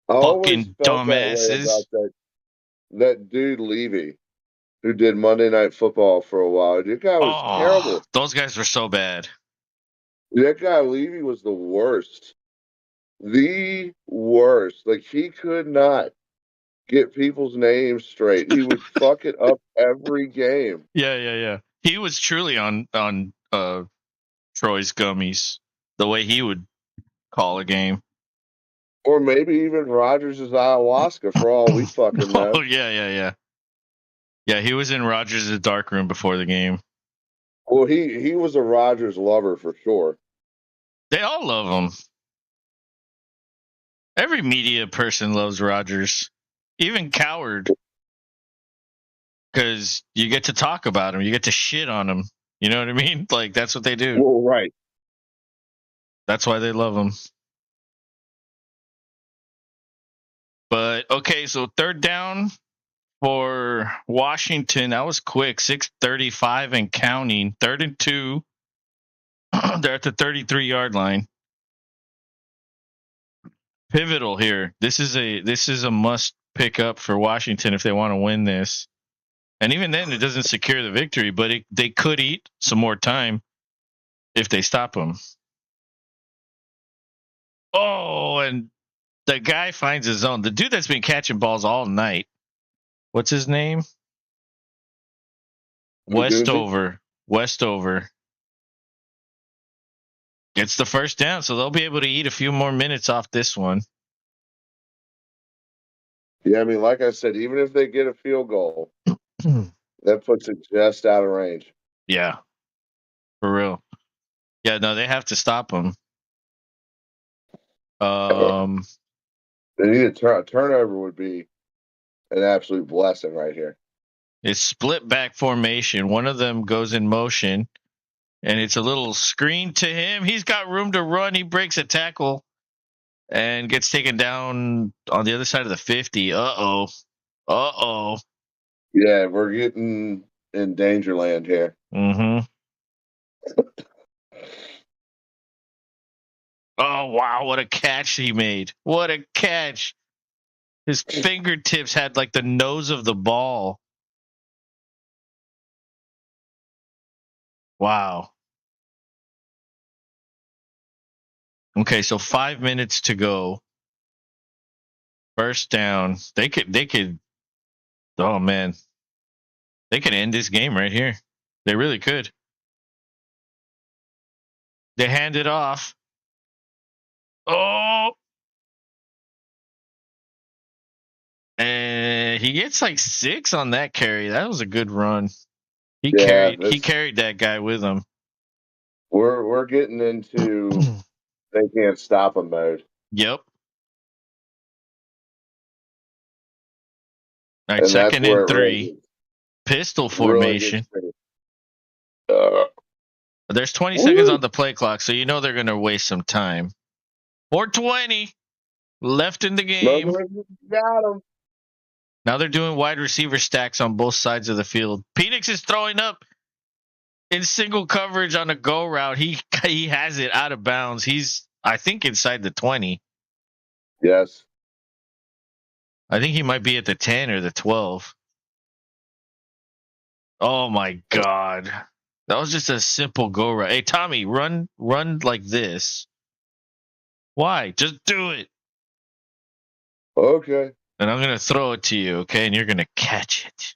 I always Fucking felt that way about dumbasses. that dude Levy, who did Monday Night Football for a while. That guy was Oh, terrible. those guys were so bad. That guy Levy was the worst. The worst. Like he could not get people's names straight. He would fuck it up every game. Yeah. He was truly on Troy's gummies. The way he would call a game. Or maybe even Rogers' ayahuasca for all we fucking Oh know. yeah. Yeah, he was in Rogers' dark room before the game. Well, he was a Rogers lover for sure. They all love him. Every media person loves Rodgers, even Coward, because you get to talk about him, you get to shit on him. You know what I mean? Like that's what they do. Well, right. That's why they love him. But okay, so third down for Washington. That was quick, 6:35 and counting. 3rd and 2. They're at the 33-yard line. Pivotal here. This is a must pick up for Washington if they want to win this. And even then, it doesn't secure the victory, but they could eat some more time if they stop them. Oh, and the guy finds his own. The dude that's been catching balls all night. What's his name? Westover. Gets the first down, so they'll be able to eat a few more minutes off this one. Yeah, I mean, like I said, even if they get a field goal, that puts it just out of range. Yeah, for real. Yeah, no, they have to stop him. They need a turnover would be an absolute blessing right here. It's split back formation. One of them goes in motion, and it's a little screen to him. He's got room to run. He breaks a tackle and gets taken down on the other side of the 50. Uh-oh. Yeah, we're getting in danger land here. Mm-hmm. Oh, wow, what a catch he made. What a catch. His fingertips had like the nose of the ball. Wow. Okay, so 5 minutes to go. First down. They could oh man. They could end this game right here. They really could. They hand it off. Oh, and he gets like 6 on that carry. That was a good run. He carried that guy with him. We're getting into they can't stop him mode. Yep. All right, And that's 2nd where and it 3. Pistol really gets formation. There's 20 woo! seconds on the play clock, so you know they're going to waste some time. 4:20 left in the game. Got him. Now they're doing wide receiver stacks on both sides of the field. Penix is throwing up in single coverage on a go route. He has it out of bounds. He's, I think, inside the 20. Yes. I think he might be at the 10 or the 12. Oh my God. That was just a simple go route. Hey Tommy, run like this. Why? Just do it. Okay. And I'm gonna throw it to you, okay? And you're gonna catch it.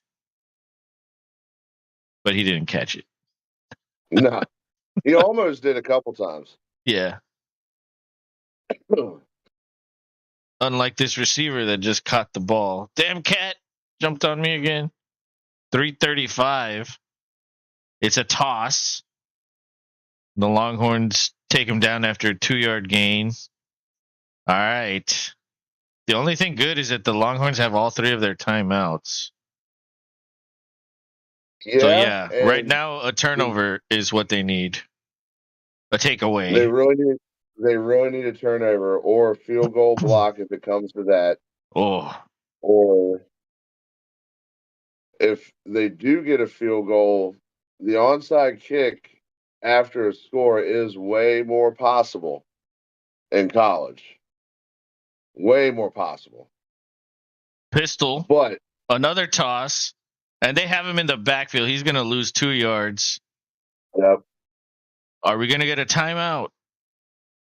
But he didn't catch it. No. He almost did a couple times. Yeah. Unlike this receiver that just caught the ball. Damn cat jumped on me again. 3:35. It's a toss. The Longhorns take him down after a 2-yard gain. All right. The only thing good is that the Longhorns have all 3 of their timeouts. Yeah. So yeah, right now a turnover is what they need. A takeaway. They really need a turnover or a field goal block if it comes to that. Oh. Or if they do get a field goal, the onside kick after a score is way more possible in college. Way more possible. Pistol. But another toss. And they have him in the backfield. He's going to lose 2 yards. Yep. Are we going to get a timeout?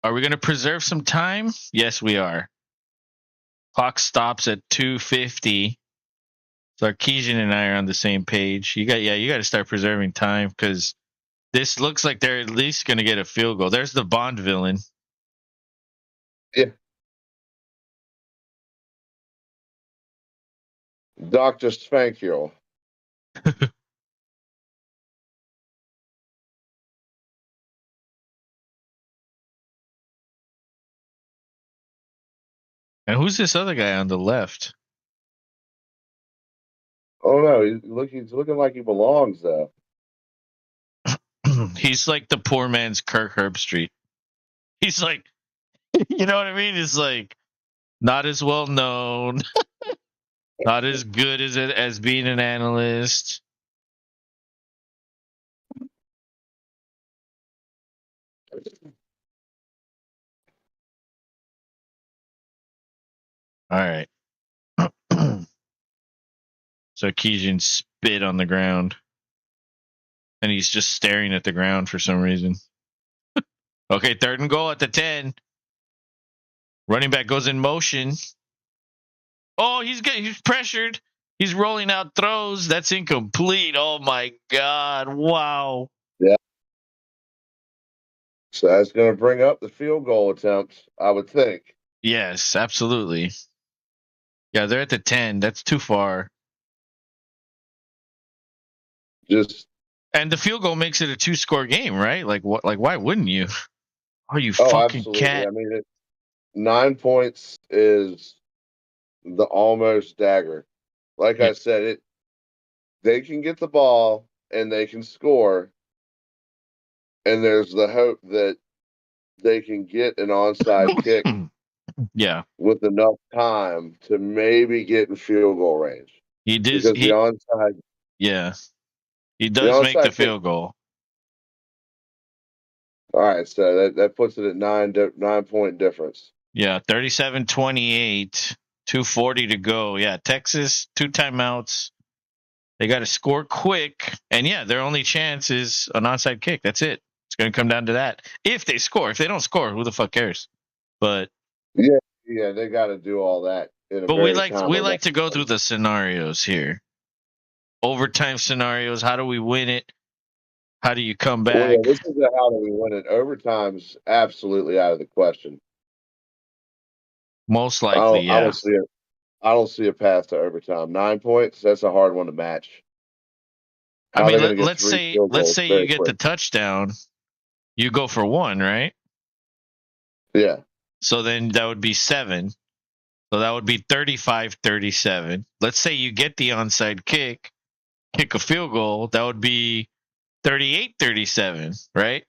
Are we going to preserve some time? Yes, we are. Clock stops at 2:50. Sarkeesian and I are on the same page. You got to start preserving time because this looks like they're at least going to get a field goal. There's the Bond villain. Yeah. Dr. Spankule. And who's this other guy on the left? Oh no, he's looking like he belongs though. He's like the poor man's Kirk Herbstreit. He's like, you know what I mean? He's like not as well known, not as good as being an analyst. All right. So Keegan spit on the ground. And he's just staring at the ground for some reason. Okay, 3rd and goal at the 10. Running back goes in motion. Oh, he's pressured. He's rolling out throws. That's incomplete. Oh my God. Wow. Yeah. So that's going to bring up the field goal attempt, I would think. Yes, absolutely. Yeah, they're at the 10. That's too far. And the field goal makes it a 2-score game, right? Like what? Like why wouldn't you? Oh, you fucking absolutely. cat. I mean, 9 points is the almost dagger. Like Yeah. I said, they can get the ball and they can score, and there's the hope that they can get an onside kick Yeah. with enough time to maybe get in field goal range. He did. Because the onside does make the kick. field goal. All right, so that puts it at 9 point difference. Yeah, 37-28, 2:40 to go. Yeah, Texas, 2 timeouts. They got to score quick. And yeah, their only chance is an onside kick. That's it. It's going to come down to that. If they score. If they don't score, who the fuck cares? But yeah, they got to do all that in a we very like to go through the scenarios here. Overtime scenarios. How do we win it? How do you come back? Well, yeah, this is how do we win it. Overtime's absolutely out of the question. Most likely, yeah. I don't see a path to overtime. 9 points, that's a hard one to match. I mean, let's say you get the touchdown, you go for 1, right? Yeah. So then that would be 7. So that would be 35-37. Let's say you get the onside kick a field goal, that would be 38-37, right?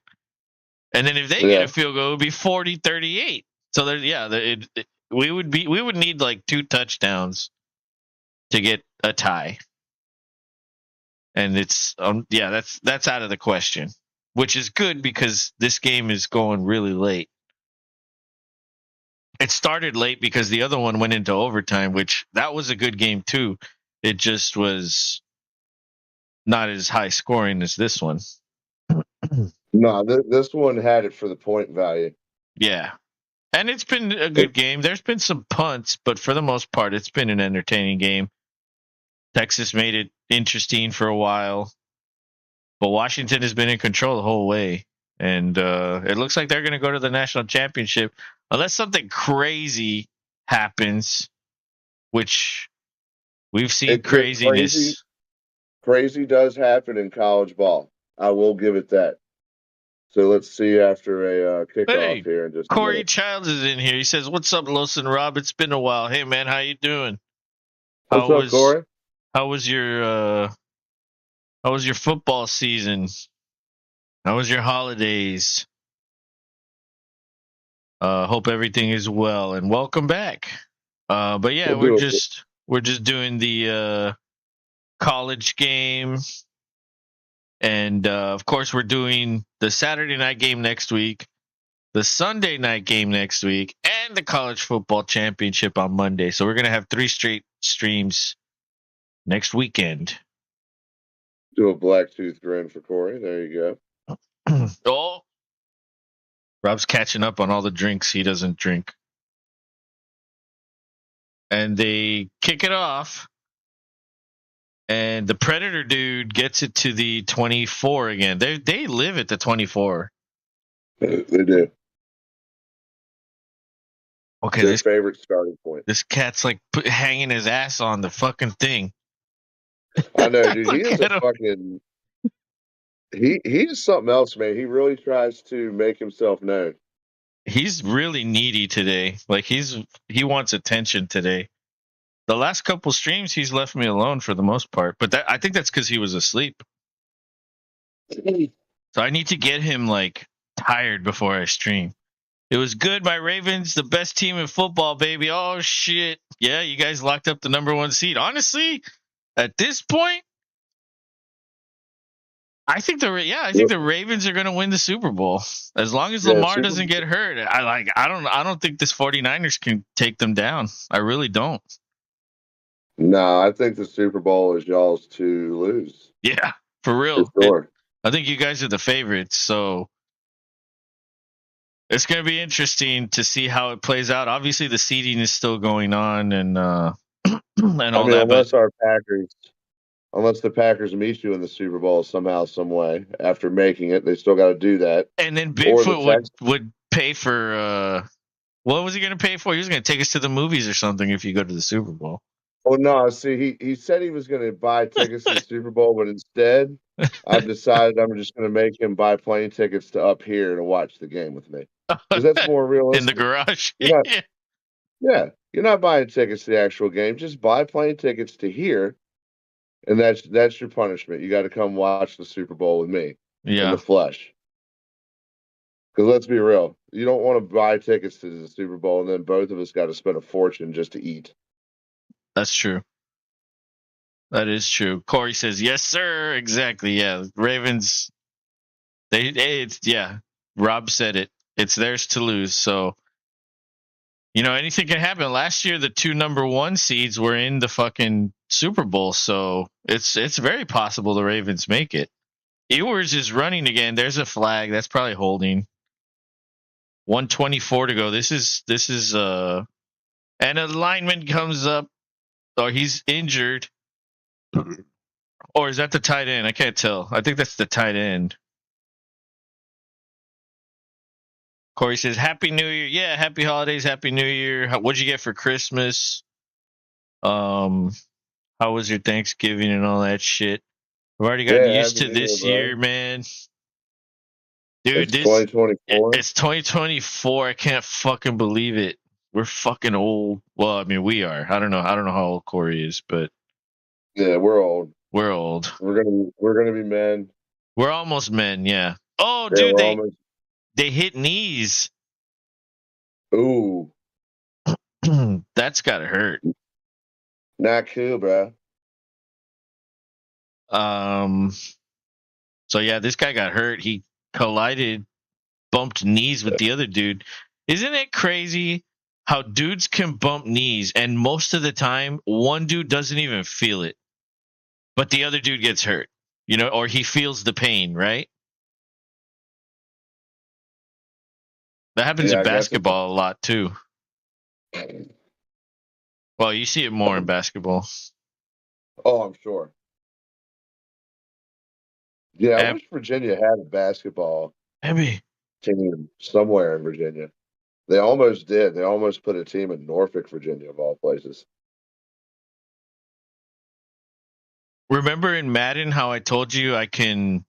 And then if they get a field goal, it would be 40-38. So we would need like 2 touchdowns to get a tie. And it's that's out of the question, which is good because this game is going really late. It started late because the other one went into overtime, which that was a good game too. It just was not as high scoring as this one. No, this one had it for the point value. Yeah. And it's been a good game. There's been some punts, but for the most part, it's been an entertaining game. Texas made it interesting for a while, but Washington has been in control the whole way. And it looks like they're going to go to the national championship unless something crazy happens, which we've seen craziness. Crazy does happen in college ball. I will give it that. So let's see after a kickoff here. And just Corey Childs is in here. He says, "What's up, Los and Rob? It's been a while. Hey, man, how you doing? What's up, Corey? How was your football season? How was your holidays? Hope everything is well, and welcome back. But yeah, we're just doing the college game, and of course we're doing the Saturday night game next week, the Sunday night game next week, and the college football championship on Monday. So we're gonna have 3 straight streams next weekend. Do a black tooth grin for Corey. There you go. Oh, Rob's catching up on all the drinks he doesn't drink. And they kick it off. And the Predator dude gets it to the 24 again. They live at the 24. They do. Okay, their favorite starting point. This cat's like hanging his ass on the fucking thing. I know, dude. He is a fucking. He is something else, man. He really tries to make himself known. He's really needy today. Like he wants attention today. The last couple streams, he's left me alone for the most part. But I think that's because he was asleep. So I need to get him like tired before I stream. It was good, my Ravens, the best team in football, baby. Oh shit. Yeah, you guys locked up the #1 seed. Honestly, at this point, I think the Ravens are going to win the Super Bowl as long as Lamar Super doesn't get hurt. I don't think this 49ers can take them down. I really don't. No, I think the Super Bowl is y'all's to lose. Yeah, for real. For sure. I think you guys are the favorites, so it's going to be interesting to see how it plays out. Obviously, the seeding is still going on, and all that. Unless the Packers meet you in the Super Bowl somehow, some way after making it, they still got to do that. And then Bigfoot would pay for what was he going to pay for? He was going to take us to the movies or something if you go to the Super Bowl. Oh no! See, he said he was going to buy tickets to the Super Bowl, but instead, I've decided I'm just going to make him buy plane tickets to up here to watch the game with me because that's more realistic. In the garage. Yeah, you're not buying tickets to the actual game. Just buy plane tickets to here, and that's your punishment. You got to come watch the Super Bowl with me in the flesh. Because let's be real, you don't want to buy tickets to the Super Bowl and then both of us got to spend a fortune just to eat. That's true. That is true. Corey says, yes, sir. Exactly. Yeah. Ravens, Rob said it. It's theirs to lose. So, anything can happen. Last year, the 2 #1 seeds were in the fucking Super Bowl. So it's very possible the Ravens make it. Ewers is running again. There's a flag. That's probably holding. 1:24 to go. This is and a lineman comes up, or he's injured. Or is that the tight end? I can't tell. I think that's the tight end. Corey says, Happy New Year. Yeah, happy holidays, Happy New Year. What'd you get for Christmas? How was your Thanksgiving and all that shit? I've already gotten used to this year, man. Dude, it's 2024. It's 2024. I can't fucking believe it. We're fucking old. Well, I mean, we are. I don't know how old Corey is, but yeah, we're old. We're old. We're gonna be men. We're almost men, yeah. Oh, dude, they hit knees. Ooh, that's gotta hurt. Not cool, bro. So yeah, this guy got hurt. He collided, bumped knees with the other dude. Isn't it crazy how dudes can bump knees and most of the time one dude doesn't even feel it, but the other dude gets hurt, or he feels the pain, right? That happens in basketball a lot too. Well, you see it more in basketball. Oh, I'm sure. Yeah, I wish Virginia had a basketball team somewhere in Virginia. They almost did. They almost put a team in Norfolk, Virginia, of all places. Remember in Madden how I told you I can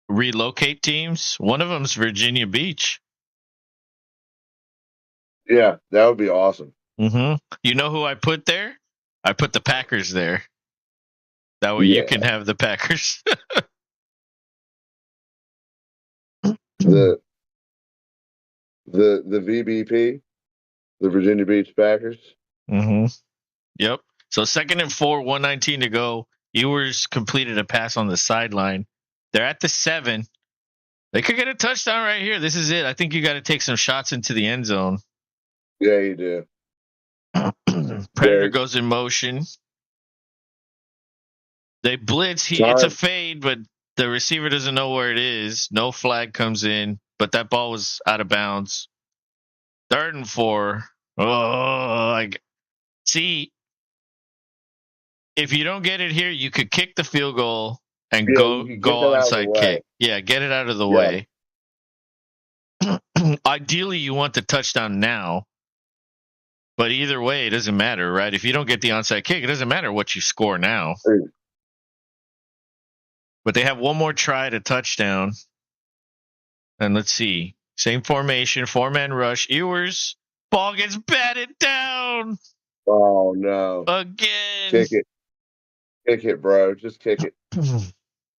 relocate teams? One of them's Virginia Beach. Yeah, that would be awesome. Mm-hmm. You know who I put there? I put the Packers there. That way you can have the Packers. the VBP, the Virginia Beach Packers. Mm-hmm. Yep. So 2nd and 4, 1:19 to go. Ewers completed a pass on the sideline. They're at the 7. They could get a touchdown right here. This is it. I think you got to take some shots into the end zone. Yeah, you do. Predator goes in motion. They blitz. It's a fade, but the receiver doesn't know where it is. No flag comes in, but that ball was out of bounds. 3rd and 4. See, if you don't get it here, you could kick the field goal and go onside kick. Yeah, get it out of the way. Ideally, you want the touchdown now. But either way, it doesn't matter, right? If you don't get the onside kick, it doesn't matter what you score now. But they have one more try at a touchdown. And let's see. Same formation, 4-man rush. Ewers, ball gets batted down Oh no! again. Kick it, bro. Just kick it.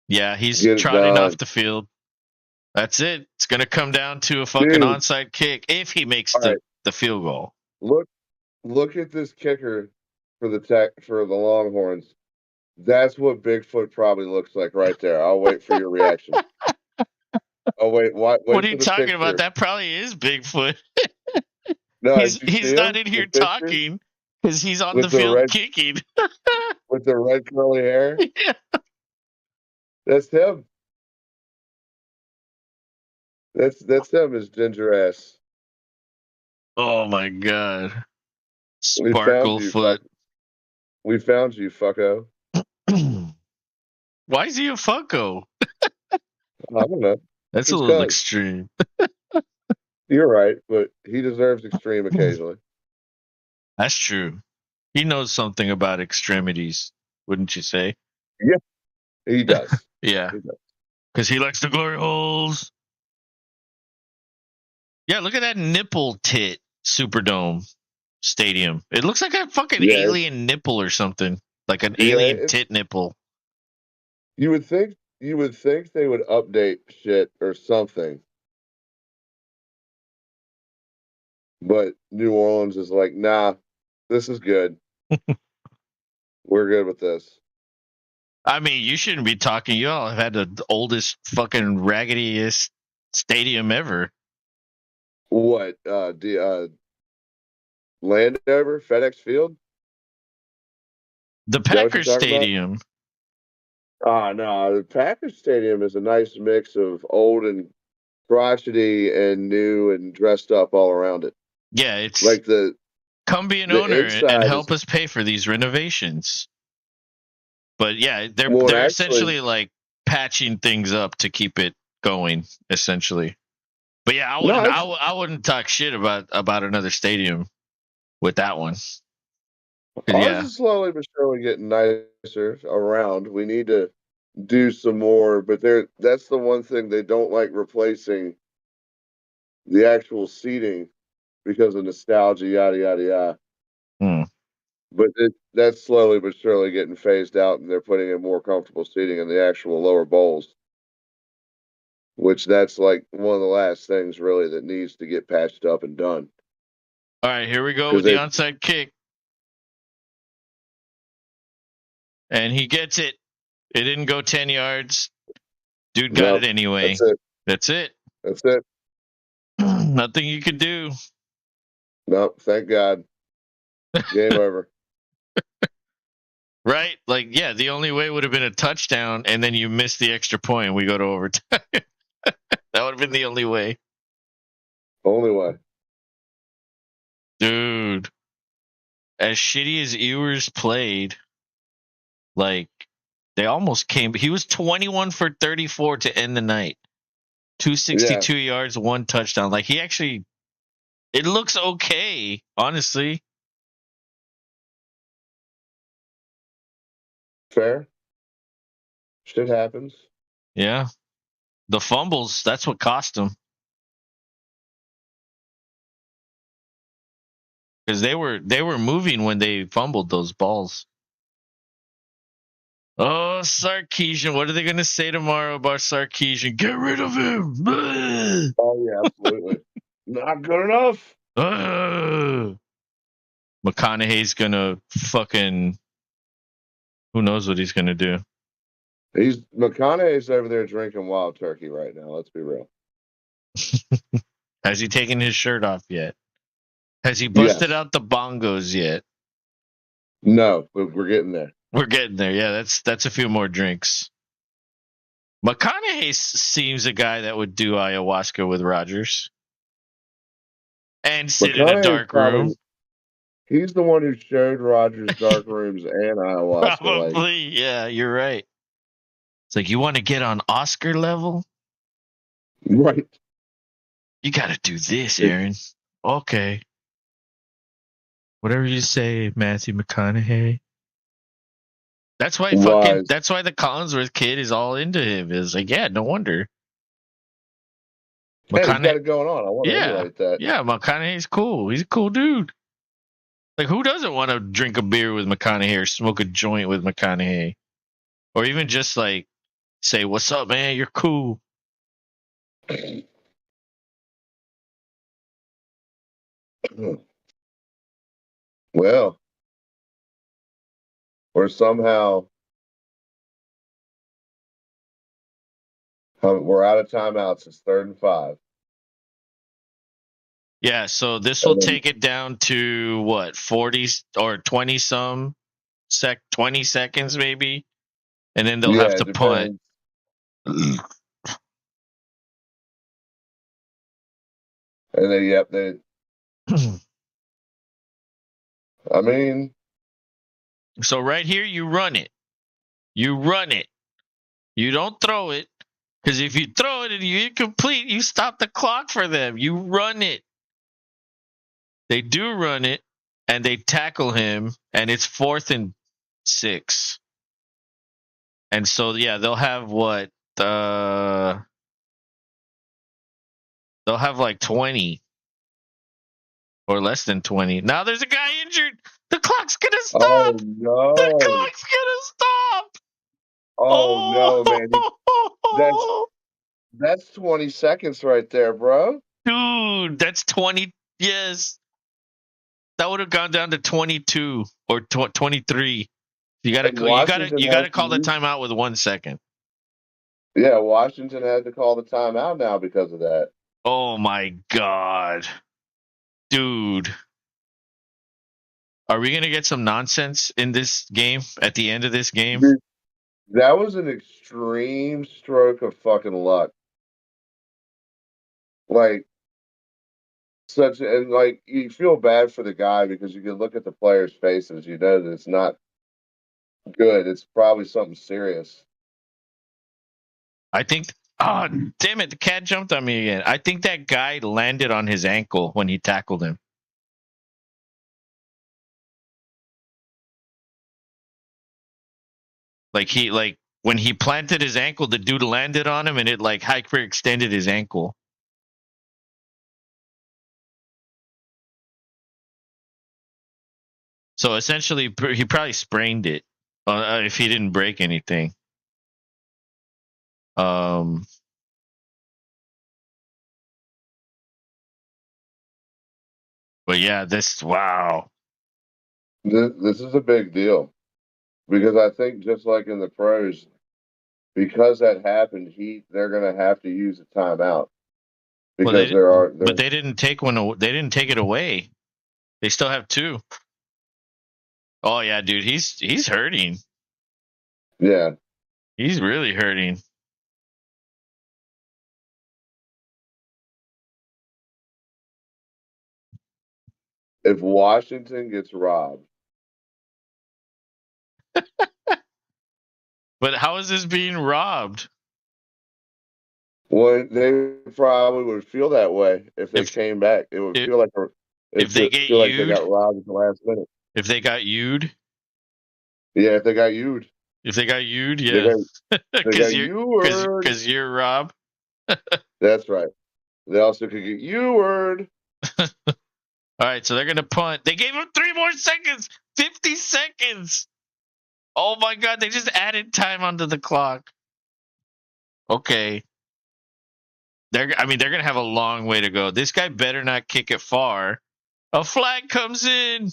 Yeah, he's Get it trotting done, off the field. That's it. It's going to come down to a fucking dude. onside kick if he makes All right, the field goal. look at this kicker for the Longhorns. That's what Bigfoot probably looks like right there. I'll wait for your reaction. Oh wait, What wait are you for the talking about? picture. That probably is Bigfoot. No, He's did you see not him? in The here picture talking because he's on the with the field red kicking. curly hair. Yeah. That's him. That's him. His ginger ass. Oh my god. We found Sparkle you, fuck. foot. We found you, fucko. Why is he a Funko? I don't know. That's a Just little 'cause. extreme. You're right, but he deserves extreme occasionally. That's true. He knows something about extremities, wouldn't you say? He does. Yeah, He does. because he likes the glory holes. Yeah, look at that nipple tit Superdome stadium. It looks like a fucking Yeah, alien nipple or something, like an Yeah, alien tit nipple. you would think they would update shit or something, but New Orleans is like, nah, this is good. We're good with this. I mean, you shouldn't be talking. You all have had the oldest fucking raggediest stadium ever. What? Landover, FedEx Field? The Is that what you're Packers talking about? Stadium. No, the Packers Stadium is a nice mix of old and crotchety and new and dressed up all around it. Yeah, it's Like the come be an owner and inside help is us pay for these renovations. But yeah, they're well, they're actually, essentially like patching things up to keep it going, essentially. But yeah, no, it's I wouldn't talk shit about another stadium with that one. 'Cause, ours yeah, is slowly but surely getting nicer around. We need to do some more, but that's the one thing they don't like replacing the actual seating because of nostalgia, yada yada yada. Hmm. But that's slowly but surely getting phased out, and they're putting in more comfortable seating in the actual lower bowls, which that's like one of the last things really that needs to get patched up and done. All right, here we go Because with the they onside kick, and he gets it. It didn't go 10 yards. Dude got no, it anyway. that's it. That's it. That's it. Nothing you can do. No, thank God. Game over. Right? Like, yeah, the only way would have been a touchdown, and then you miss the extra point, and we go to overtime. That would have been the only way. Only way. Dude, as shitty as Ewers played, like, they almost came. He was 21 for 34 to end the night. 262 yards, 1 touchdown. Like, he actually, it looks okay, honestly. Fair. Shit happens. Yeah. The fumbles, that's what cost him. Because they were moving when they fumbled those balls. Oh, Sarkisian. What are they going to say tomorrow about Sarkisian? Get rid of him. Oh yeah, absolutely. Not good enough. McConaughey's going to fucking, who knows what he's going to do. McConaughey's over there drinking wild turkey right now. Let's be real. Has he taken his shirt off yet? Has he busted Yes. out the bongos yet? No, but we're getting there. We're getting there. Yeah, that's a few more drinks. McConaughey seems a guy that would do ayahuasca with Rodgers and sit in a dark room. He's the one who showed Rodgers dark rooms and ayahuasca. Probably, yeah, you're right. It's like, you want to get on Oscar level? Right. You got to do this, Aaron. Okay. Whatever you say, Matthew McConaughey. That's why that's why the Collinsworth kid is all into him. Is like, yeah, no wonder. Hey, he's got McConaughey, it going on. I want to yeah, emulate that. yeah, McConaughey's cool. He's a cool dude. Like, who doesn't want to drink a beer with McConaughey or smoke a joint with McConaughey, or even just like say, "What's up, man? You're cool." Well, or somehow we're out of timeouts. It's 3rd and 5. Yeah, so this will And then, take it down to what, 40 or 20 some 20 seconds maybe, and then they'll have yeah, to it punt. depends. And then, yep, I mean, So right here, you run it. You run it. You don't throw it, because if you throw it and you're incomplete, you stop the clock for them. You run it. They do run it, and they tackle him, and it's 4th and 6. And so yeah, they'll have what? They'll have like 20 or less than 20. Now there's a guy injured. The clock's gonna oh stop. The no. clock's gonna stop. Oh no, man. That's Oh, that's 20 seconds right there, bro. dude, that's 20. Yes, that would have gone down to 22 or 23. You gotta, And you gotta, Washington you has gotta to call the use. timeout with 1 second. Yeah, Washington had to call the timeout now because of that. Oh my god, dude. Are we gonna get some nonsense in this game at the end of this game? Dude, that was an extreme stroke of fucking luck. Like such, and like you feel bad for the guy because you can look at the players' faces. You know that it's not good. It's probably something serious. I think. Oh, damn it! The cat jumped on me again. I think that guy landed on his ankle when he tackled him. Like when he planted his ankle, the dude landed on him, and it like hyperextended his ankle. So essentially, he probably sprained it if he didn't break anything. Um, but yeah, this wow. This is a big deal because I think just like in the pros, because that happened, they're gonna have to use a timeout Well, because there are but there. they didn't take one. They didn't take it away. They still have 2. Oh yeah, dude, he's hurting. Yeah, He's really hurting. if Washington gets robbed, But how is this being robbed? well, they probably would feel that way if they If came back. It would if, feel like if it they get feel like they used, got robbed at the last minute. if they got used, Yeah, if they got used, if they got used, they yeah, got they got because you. you're Rob. That's right. They also could get you word. All right, so they're gonna punt. They gave him 3 more seconds. 50 seconds. Oh my god, they just added time onto the clock. Okay. They're gonna have a long way to go. This guy better not kick it far. A flag comes in.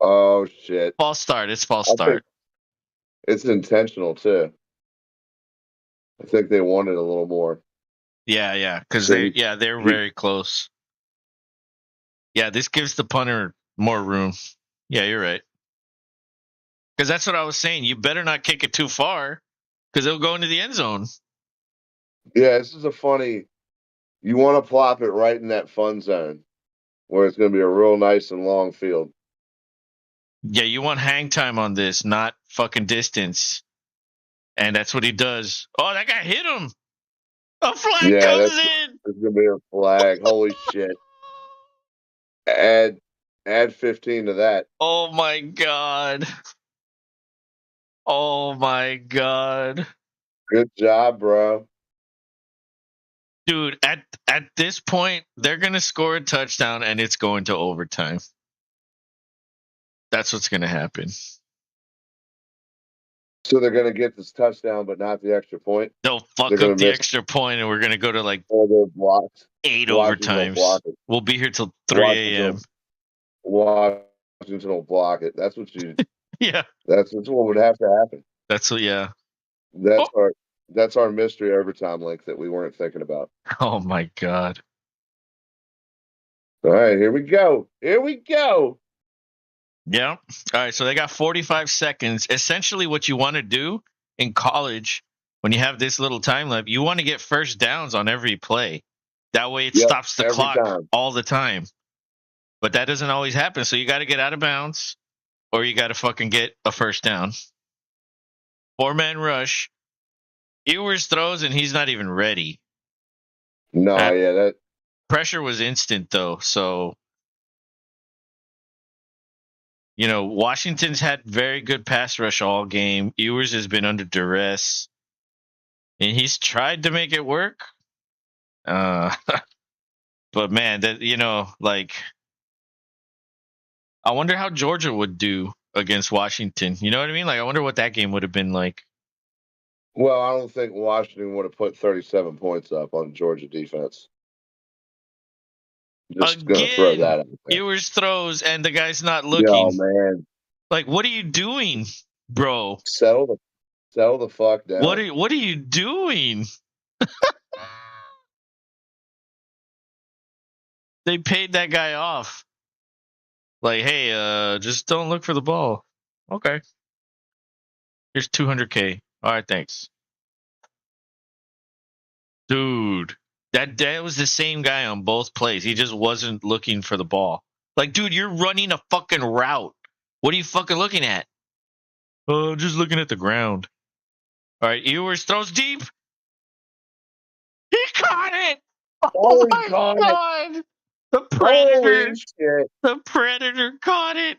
Oh shit! False start. It's false I think start. it's intentional too. I think they wanted a little more. Yeah, because So they're he, very close. Yeah, this gives the punter more room. Yeah, you're right. Because that's what I was saying. You better not kick it too far, because it'll go into the end zone. yeah, this is a funny. You want to plop it right in that fun zone where it's going to be a real nice and long field. Yeah, you want hang time on this, not fucking distance. And that's what he does. Oh, that guy hit him. A flag Yeah, comes that's in. there's going to be a flag. Holy shit! Add add 15 to that. Oh my god. Oh my god. Good job, bro. Dude, at this point, they're gonna score a touchdown and it's going to overtime. That's what's gonna happen. So they're going to get this touchdown, but not the extra point. They'll They're fuck going up to the miss extra point and we're gonna go to like all their blocks. 8 Washington will overtimes. block it. We'll be here till 3 a.m. Washington will block it. That's what you. Yeah, That's what would have to happen. that's what. Yeah. That's our mystery overtime link that we weren't thinking about. Oh my god. All right, here we go. Here we go. Yeah. All right. So they got 45 seconds. Essentially, what you want to do in college when you have this little time left, you want to get first downs on every play. That way, it Yep, stops the every clock time. all the time. But that doesn't always happen. So you got to get out of bounds, or you got to fucking get a first down. 4-man rush. Ewers throws, and he's not even ready. No, yeah, that Pressure was instant, though. So, you know, Washington's had very good pass rush all game. Ewers has been under duress, and he's tried to make it work. But man, that like, I wonder how Georgia would do against Washington. You know what I mean? Like, I wonder what that game would have been like. well, I don't think Washington would have put 37 points up on Georgia defense. Just gonna throw that out there. Ewers throws, and the guy's not Oh looking. man, Like, what are you doing, bro? settle the fuck down. What are you doing? They paid that guy off. Like, hey, just don't look for the ball. Okay. Here's $200K. All right, thanks. Dude, that was the same guy on both plays. He just wasn't looking for the ball. Like, dude, you're running a fucking route. What are you fucking looking at? Oh, just looking at the ground. All right, Ewers throws deep. He caught it. Oh my god! The predator. Holy shit. The predator caught it.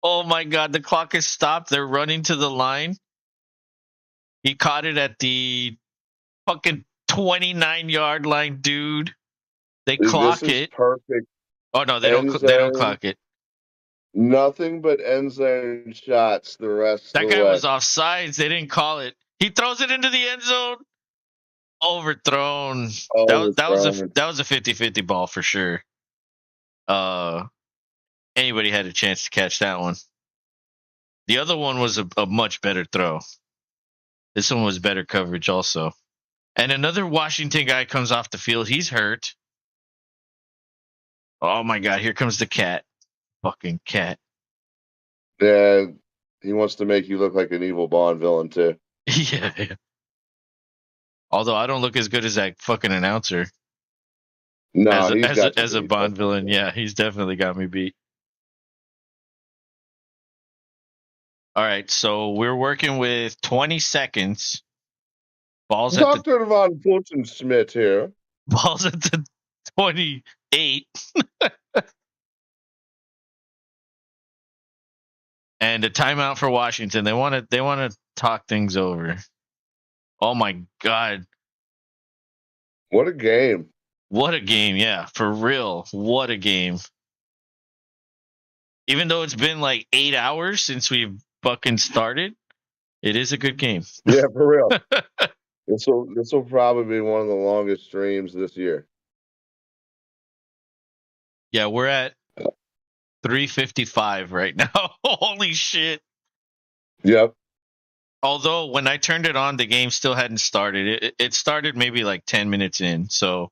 Oh my god, the clock is stopped. They're running to the line. He caught it at the fucking 29-yard line, dude. They Dude, clock this is it. perfect. Oh no, they don't clock it. Nothing but end zone shots the rest That of the guy way. was offsides. They didn't call it. He throws it into the end zone. Overthrown. That was a 50-50 ball for sure. Anybody had a chance to catch that one. The other one was a much better throw. This one was better coverage also. And another Washington guy comes off the field. He's hurt. Oh my god, here comes the cat. Fucking cat. Yeah, he wants to make you look like an evil Bond villain too. Yeah. Although I don't look as good as that fucking announcer. No, as a Bond villain, yeah, he's definitely got me beat. All right, so we're working with 20 seconds. Balls at Dr. Von Schmidt here. Balls at the 28. And a timeout for Washington. They want to talk things over. Oh my god. What a game. What a game, yeah, for real. What a game. Even though it's been like 8 hours since we've fucking started, it is a good game. Yeah, for real. This will probably be one of the longest streams this year. Yeah, we're at 3:55 right now. Holy shit. Yep. Although when I turned it on, the game still hadn't started. It started maybe like 10 minutes in. So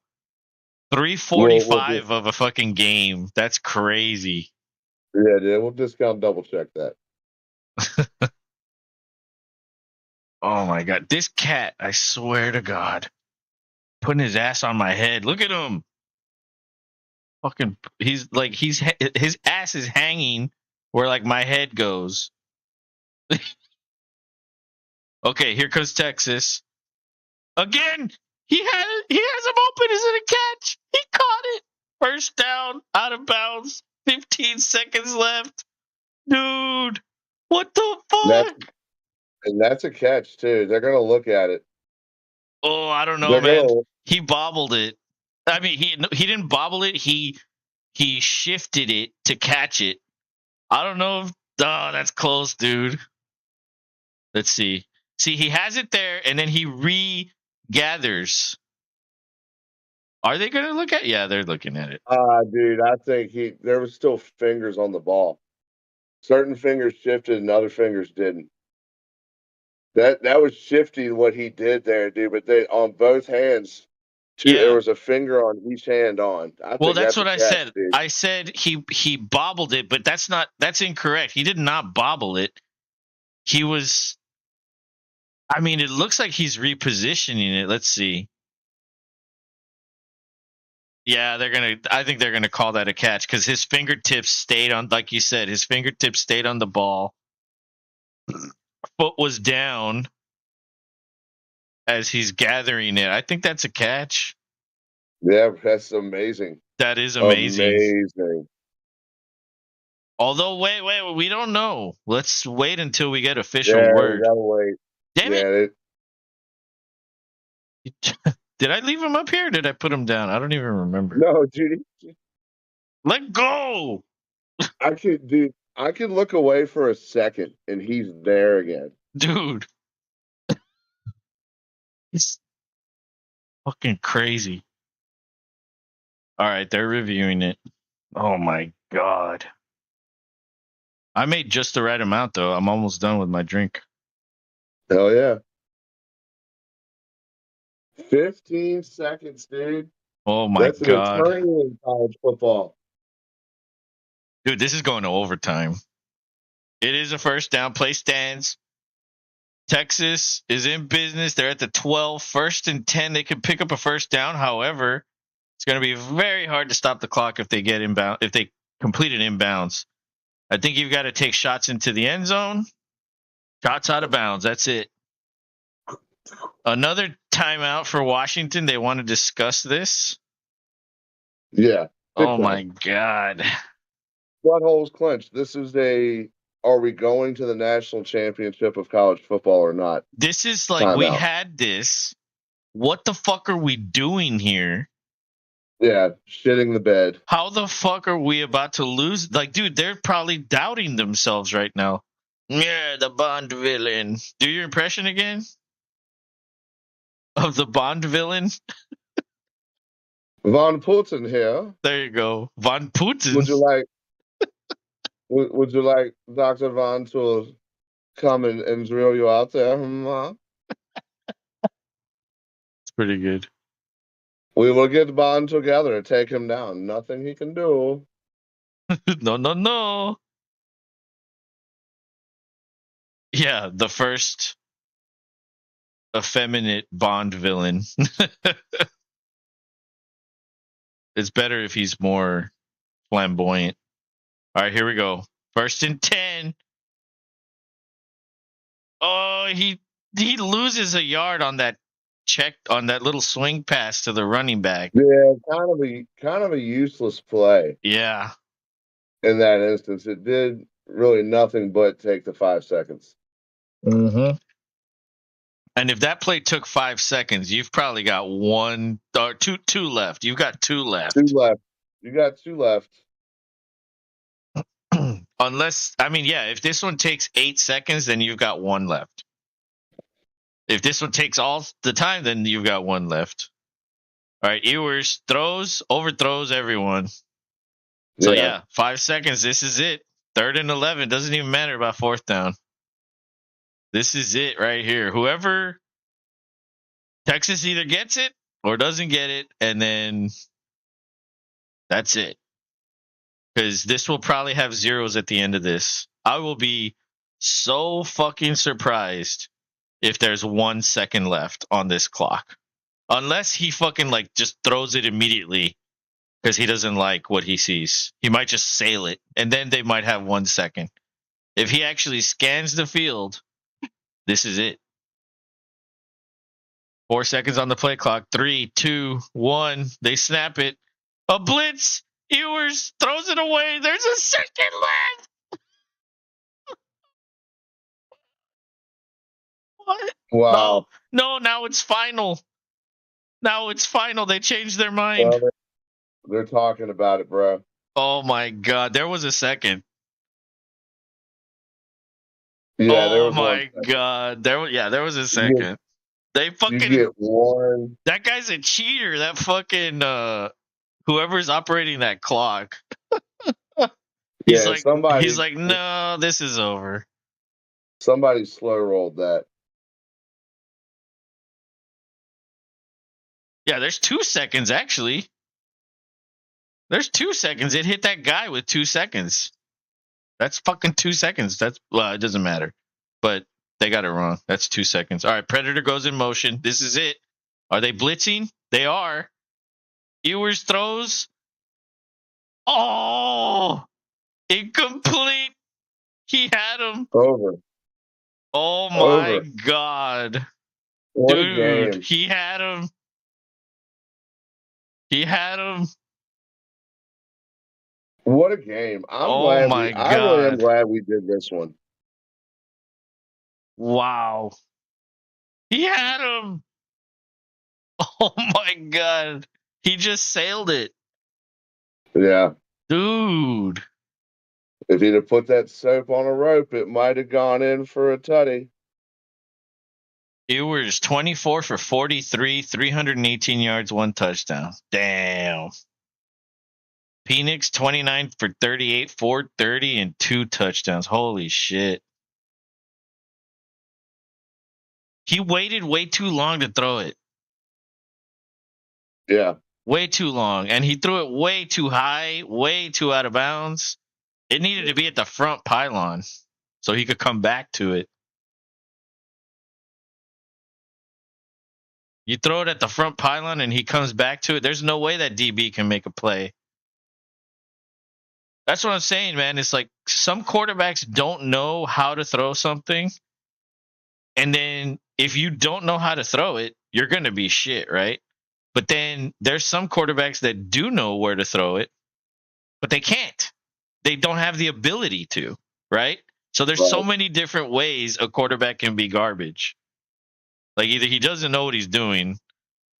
3:45 of a fucking game. That's crazy. Yeah, dude, we'll discount double check that. Oh my god, this cat! I swear to God, putting his ass on my head. Look at him. Fucking, his ass is hanging where like my head goes. Okay, here comes Texas. Again, he has him open. Is it a catch? He caught it. First down, out of bounds. 15 seconds left. Dude, what the fuck? And that's a catch too. They're gonna look at it. Oh, I don't know, man. He bobbled it. I mean, he didn't bobble it. He shifted it to catch it. I don't know if that's close, dude. Let's see. See, he has it there, and then he regathers. Are they going to look at? Yeah, they're looking at it. Dude, I think there was still fingers on the ball. Certain fingers shifted and other fingers didn't. That was shifting what he did there, dude. But they on both hands, there Yeah. was a finger on each hand on. I Well, think that's that's a what I catch, said. dude. I said he bobbled it, but that's incorrect. He did not bobble it. He was. I mean, it looks like he's repositioning it. Let's see. Yeah, I think they're gonna call that a catch because his fingertips stayed on, like you said, his fingertips stayed on the ball. Foot was down as he's gathering it. I think that's a catch. Yeah, that's amazing. That is amazing. Amazing. Although, wait, we don't know. Let's wait until we get official Yeah, we word. gotta wait. Damn Yeah, it! Did I leave him up here? Or did I put him down? I don't even remember. no, Judy. Let go, I could look away for a second and he's there again. dude. It's fucking crazy. All right, they're reviewing it. Oh my god. I made just the right amount though. I'm almost done with my drink. Hell yeah. 15 seconds, dude. Oh my That's an god. eternity in college football. Dude, this is going to overtime. It is a first down. Play stands. Texas is in business. They're at the 12. First and 10. They can pick up a first down. However, it's going to be very hard to stop the clock if they get inbound, if they complete an inbounds. I think you've got to take shots into the end zone. Shots out of bounds. That's it. Another timeout for Washington. They want to discuss this. Yeah. Oh my god. Buttholes clenched. This is are we going to the national championship of college football or not? This is like we had this. What the fuck are we doing here? Yeah, shitting the bed. How the fuck are we about to lose? Like, dude, they're probably doubting themselves right now. Yeah, the Bond villain. Do your impression again of the Bond villain. Von Putin here. There you go, Von Putin. Would you like Dr. Von to come and drill you out there? It's pretty good. We will get Bond together and take him down. Nothing he can do. No. Yeah, the first effeminate Bond villain. It's better if he's more flamboyant. All right, here we go. First and 10. Oh, he loses a yard on that little swing pass to the running back. Yeah, kind of a useless play. Yeah. In that instance, it did really nothing but take the 5 seconds. Mm-hmm. And if that play took 5 seconds, you've probably got one or two left. You've got 2 left. 2 left. You got 2 left. Unless, I mean, yeah, if this one takes 8 seconds, then you've got 1 left. If this one takes all the time, then you've got 1 left. All right, Ewers overthrows everyone. So, yeah, 5 seconds. This is it. 3rd and 11. Doesn't even matter about 4th down. This is it right here. Whoever, Texas either gets it or doesn't get it, and then that's it. Because this will probably have zeros at the end of this. I will be so fucking surprised if there's 1 second left on this clock. Unless he fucking just throws it immediately because he doesn't like what he sees. He might just sail it, and then they might have 1 second. If he actually scans the field, this is it. 4 seconds on the play clock. 3, 2, 1. They snap it. A blitz. Ewers throws it away. There's a second left. What? Wow. No, now it's final. Now it's final. They changed their mind. Well, they're talking about it, bro. Oh my god, there was a second. Yeah, there Oh was one my second. god, there was a You second. They You fucking get one. that guy's a cheater. That fucking whoever's operating that clock. He's Yeah, like no, this is over. somebody slow rolled that. Yeah, there's 2 seconds actually. There's 2 seconds. It hit that guy with 2 seconds. That's fucking 2 seconds. It doesn't matter. But they got it wrong. That's 2 seconds. All right, Predator goes in motion. This is it. Are they blitzing? They are. Ewers throws. Oh, incomplete. He had him. Over. Oh my Over. god. What a Dude, game. he had him. He had him. What a game. Oh my I really am god. glad we did this one. Wow. He had him. Oh my god. He just sailed it. Yeah. Dude. If he'd have put that soap on a rope, it might have gone in for a tutty. Ewers 24 for 43, 318 yards, 1 touchdown. Damn. Phoenix 29 for 38, 430, and 2 touchdowns. Holy shit. He waited way too long to throw it. Yeah. Way too long. And he threw it way too high, way too out of bounds. It needed to be at the front pylon so he could come back to it. You throw it at the front pylon and he comes back to it. There's no way that DB can make a play. That's what I'm saying, man. It's like some quarterbacks don't know how to throw something. And then if you don't know how to throw it, you're going to be shit, right? But then there's some quarterbacks that do know where to throw it, but they can't. They don't have the ability to, right? So there's so many different ways a quarterback can be garbage. Like either he doesn't know what he's doing.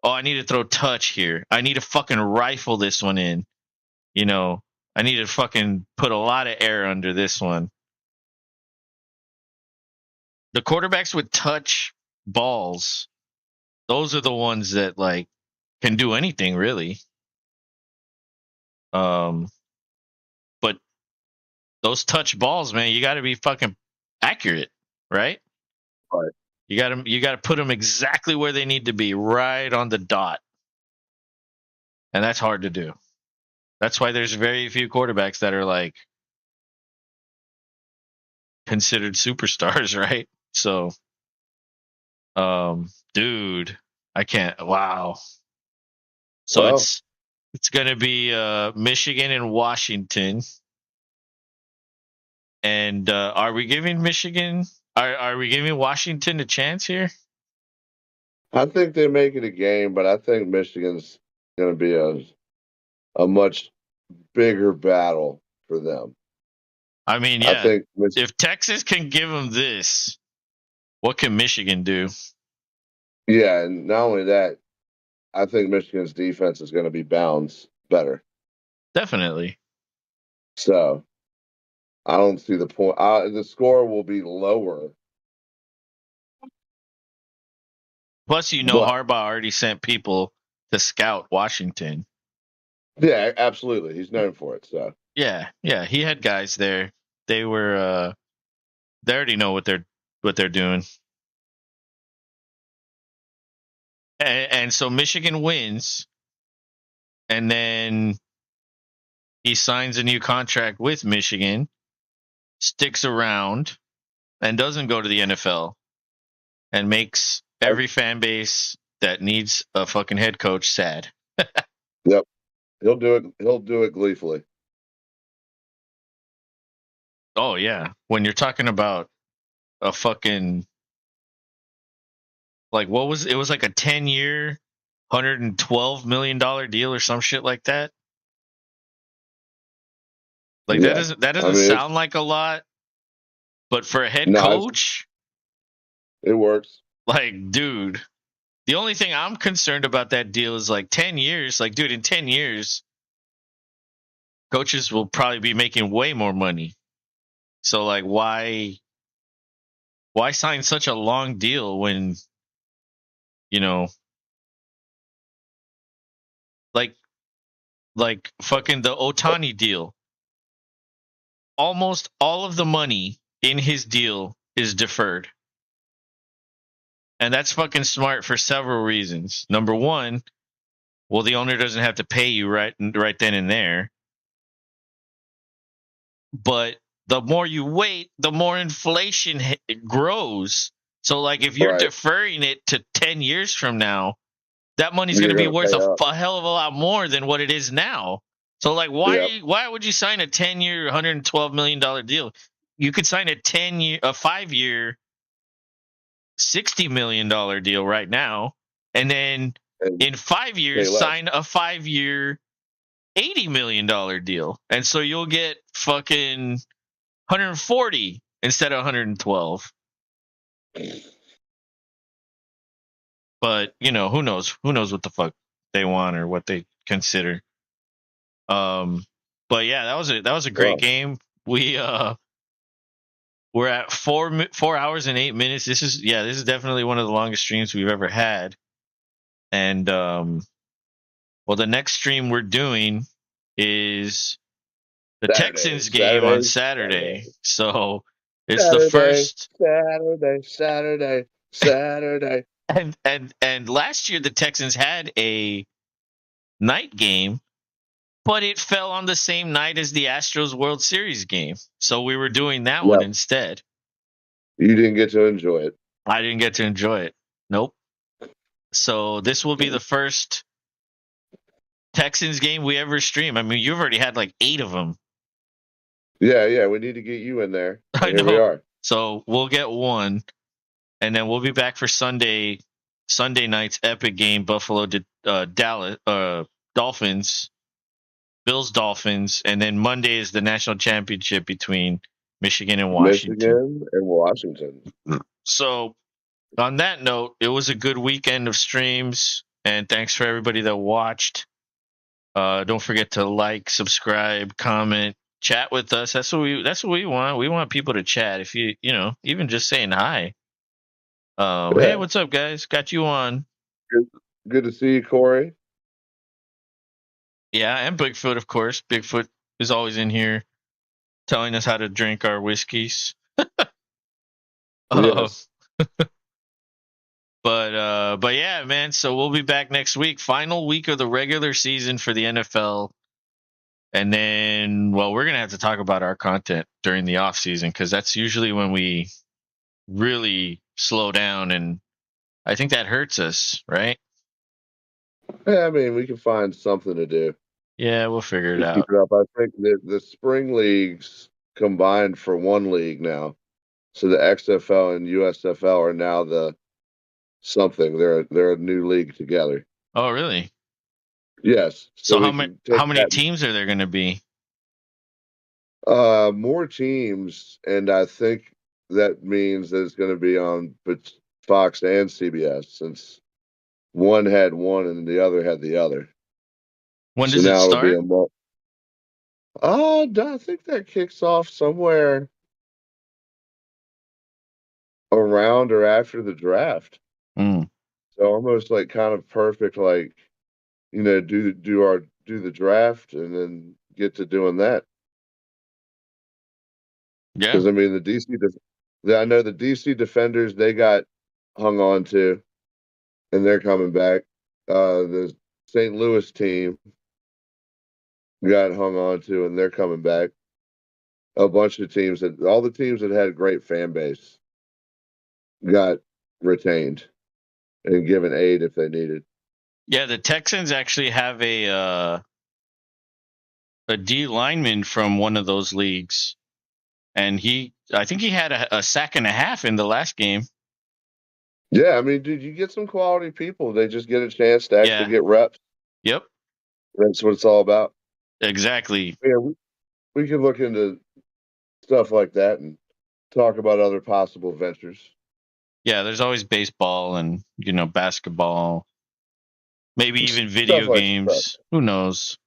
Oh, I need to throw touch here. I need to fucking rifle this one in. You know, I need to fucking put a lot of air under this one. The quarterbacks with touch balls, those are the ones that like can do anything really. But those touch balls, man, you got to be fucking accurate, right? Right. You got to put them exactly where they need to be, right on the dot. And that's hard to do. That's why there's very few quarterbacks that are like considered superstars, right? So, dude, I can't. Wow. So Well, it's gonna be Michigan and Washington. And are we giving Michigan? Are we giving Washington a chance here? I think they make it a game, but I think Michigan's going to be a much bigger battle for them. I mean, I yeah. think If Texas can give them this, what can Michigan do? Yeah, and not only that, I think Michigan's defense is going to be bounds better. Definitely. So I don't see the point. The score will be lower. Plus, But Harbaugh already sent people to scout Washington. yeah, absolutely, he's known for it. So Yeah, he had guys there. They were they already know what they're doing. And so Michigan wins, and then he signs a new contract with Michigan, sticks around, and doesn't go to the NFL, and makes every fan base that needs a fucking head coach sad. yep, he'll do it. He'll do it gleefully. Oh yeah, when you're talking about a fucking like what was it was like a 10-year, $112 million deal or some shit like that. Like Yeah, that doesn't sound like a lot, but for a head coach, it works. like dude, The only thing I'm concerned about that deal is like 10 years. Like, dude, in 10 years, coaches will probably be making way more money. So, like, why sign such a long deal when, you know, like fucking the Otani deal? Almost all of the money in his deal is deferred. And that's fucking smart for several reasons. Number one, well, the owner doesn't have to pay you right then and there. But the more you wait, the more inflation grows. So, like, if you're Right. deferring it to 10 years from now, that money's going You're to be gonna worth pay up. a hell of a lot more than what it is now. So, like, Yep. why would you sign a 10-year, $112 million deal? You could sign a 5-year, $60 million deal right now, and then And in 5 pay years less. sign a 5-year, $80 million deal, and so you'll get fucking 140 instead of 112. But who knows? Who knows what the fuck they want or what they consider. But yeah, that was a great Wow. game. We're at 4 hours and 8 minutes. This is definitely one of the longest streams we've ever had. And well, the next stream we're doing is the Texans game on Saturday. So it's the first. Saturday. And last year the Texans had a night game, but it fell on the same night as the Astros World Series game. So we were doing that one Yep. instead. You didn't get to enjoy it. I didn't get to enjoy it. Nope. So this will be the first Texans game we ever stream. I mean, you've already had like 8 of them. Yeah. We need to get you in there. I Here we know. are. So we'll get one, and then we'll be back for Sunday night's epic game, Buffalo to Dallas Dolphins, Bills Dolphins, and then Monday is the national championship between Michigan and Washington. Michigan and Washington. So on that note, it was a good weekend of streams, and thanks for everybody that watched. Don't forget to like, subscribe, comment, chat with us. That's what we want. We want people to chat. If even just saying hi. Hey, what's up, guys? Got you on. Good to see you, Corey. Yeah, and Bigfoot, of course. Bigfoot is always in here telling us how to drink our whiskeys. Yes. But yeah, man. So we'll be back next week. Final week of the regular season for the NFL. And then, well, we're going to have to talk about our content during the off season, because that's usually when we really slow down. And I think that hurts us, right? Yeah, I mean, we can find something to do. Yeah, we'll figure it Just out. keep it up. I think the spring leagues combined for one league now. So the XFL and USFL are now the something. They're a new league together. Oh, really? Yes. So we how can many take teams are there going to be? more teams, and I think that means that it's going to be on Fox and CBS, since one had one and the other had the other. When So does it now it'll be start? I think that kicks off somewhere around or after the draft. Mm. So almost like kind of perfect, like, do the draft and then get to doing that. Yeah. Because I mean, I know the DC Defenders, they got hung on to, and they're coming back. The St. Louis team got hung on to, and they're coming back. A bunch of teams all the teams that had a great fan base got retained and given aid if they needed. Yeah, the Texans actually have a D lineman from one of those leagues, and I think he had a sack and a half in the last game. Yeah, I mean, dude, you get some quality people. They just get a chance to actually get reps. Yep. That's what it's all about. Exactly. Yeah, we can look into stuff like that and talk about other possible ventures. Yeah, there's always baseball and basketball, maybe even Stuff video like that. games. Who knows?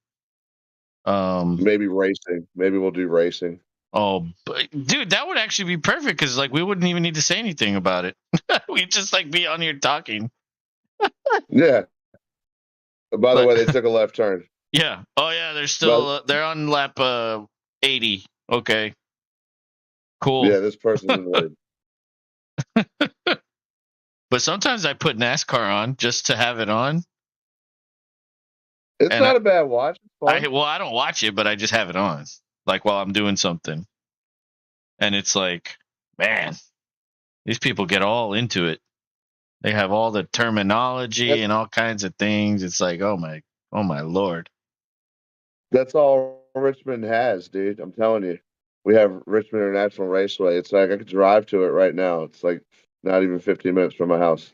Maybe racing. Maybe we'll do racing. Oh, but, dude, that would actually be perfect because we wouldn't even need to say anything about it. We'd just be on here talking. Yeah. By the But way, they took a left turn. yeah. Oh yeah, they're on lap 80. Okay. Cool. Yeah, this person's in the lead. But sometimes I put NASCAR on just to have it on. It's And not a bad watch. It's fun. I don't watch it, but I just have it on while I'm doing something. And it's man, these people get all into it. They have all the terminology and all kinds of things. It's oh my Lord. That's all Richmond has, dude. I'm telling you. We have Richmond International Raceway. It's I could drive to it right now. It's not even 15 minutes from my house.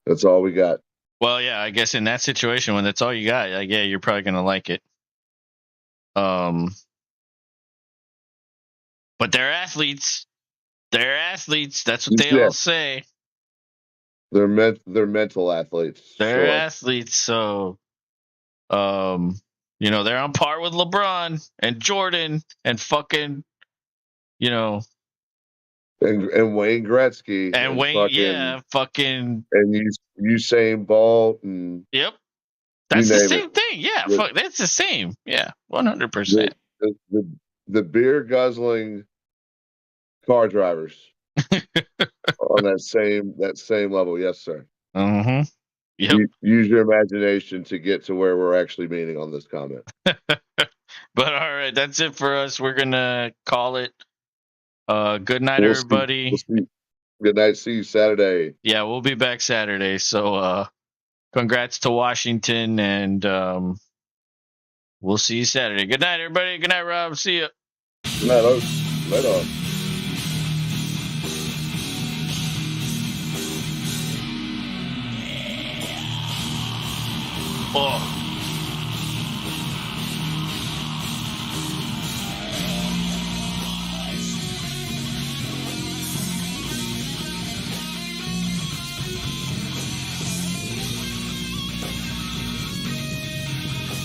That's all we got. Well, yeah, I guess in that situation when that's all you got, yeah, you're probably gonna like it. But they're athletes. They're athletes. That's what they all say. They're mental athletes. They're athletes, so they're on par with LeBron and Jordan and fucking and Wayne Gretzky and Wayne, fucking and Usain Bolt and yep. That's the same thing. Yeah, that's the same. Yeah, 100%. The beer guzzling car drivers on that same level. Yes, sir. Mm-hmm. Yep. Use your imagination to get to where we're actually meaning on this comment. But all right, that's it for us. We're gonna call it. Good night, everybody. Good night. See you Saturday. Yeah, we'll be back Saturday. So, congrats to Washington, and we'll see you Saturday. Good night, everybody. Good night, Rob. See ya. Good night, Oak. Right on. Oh.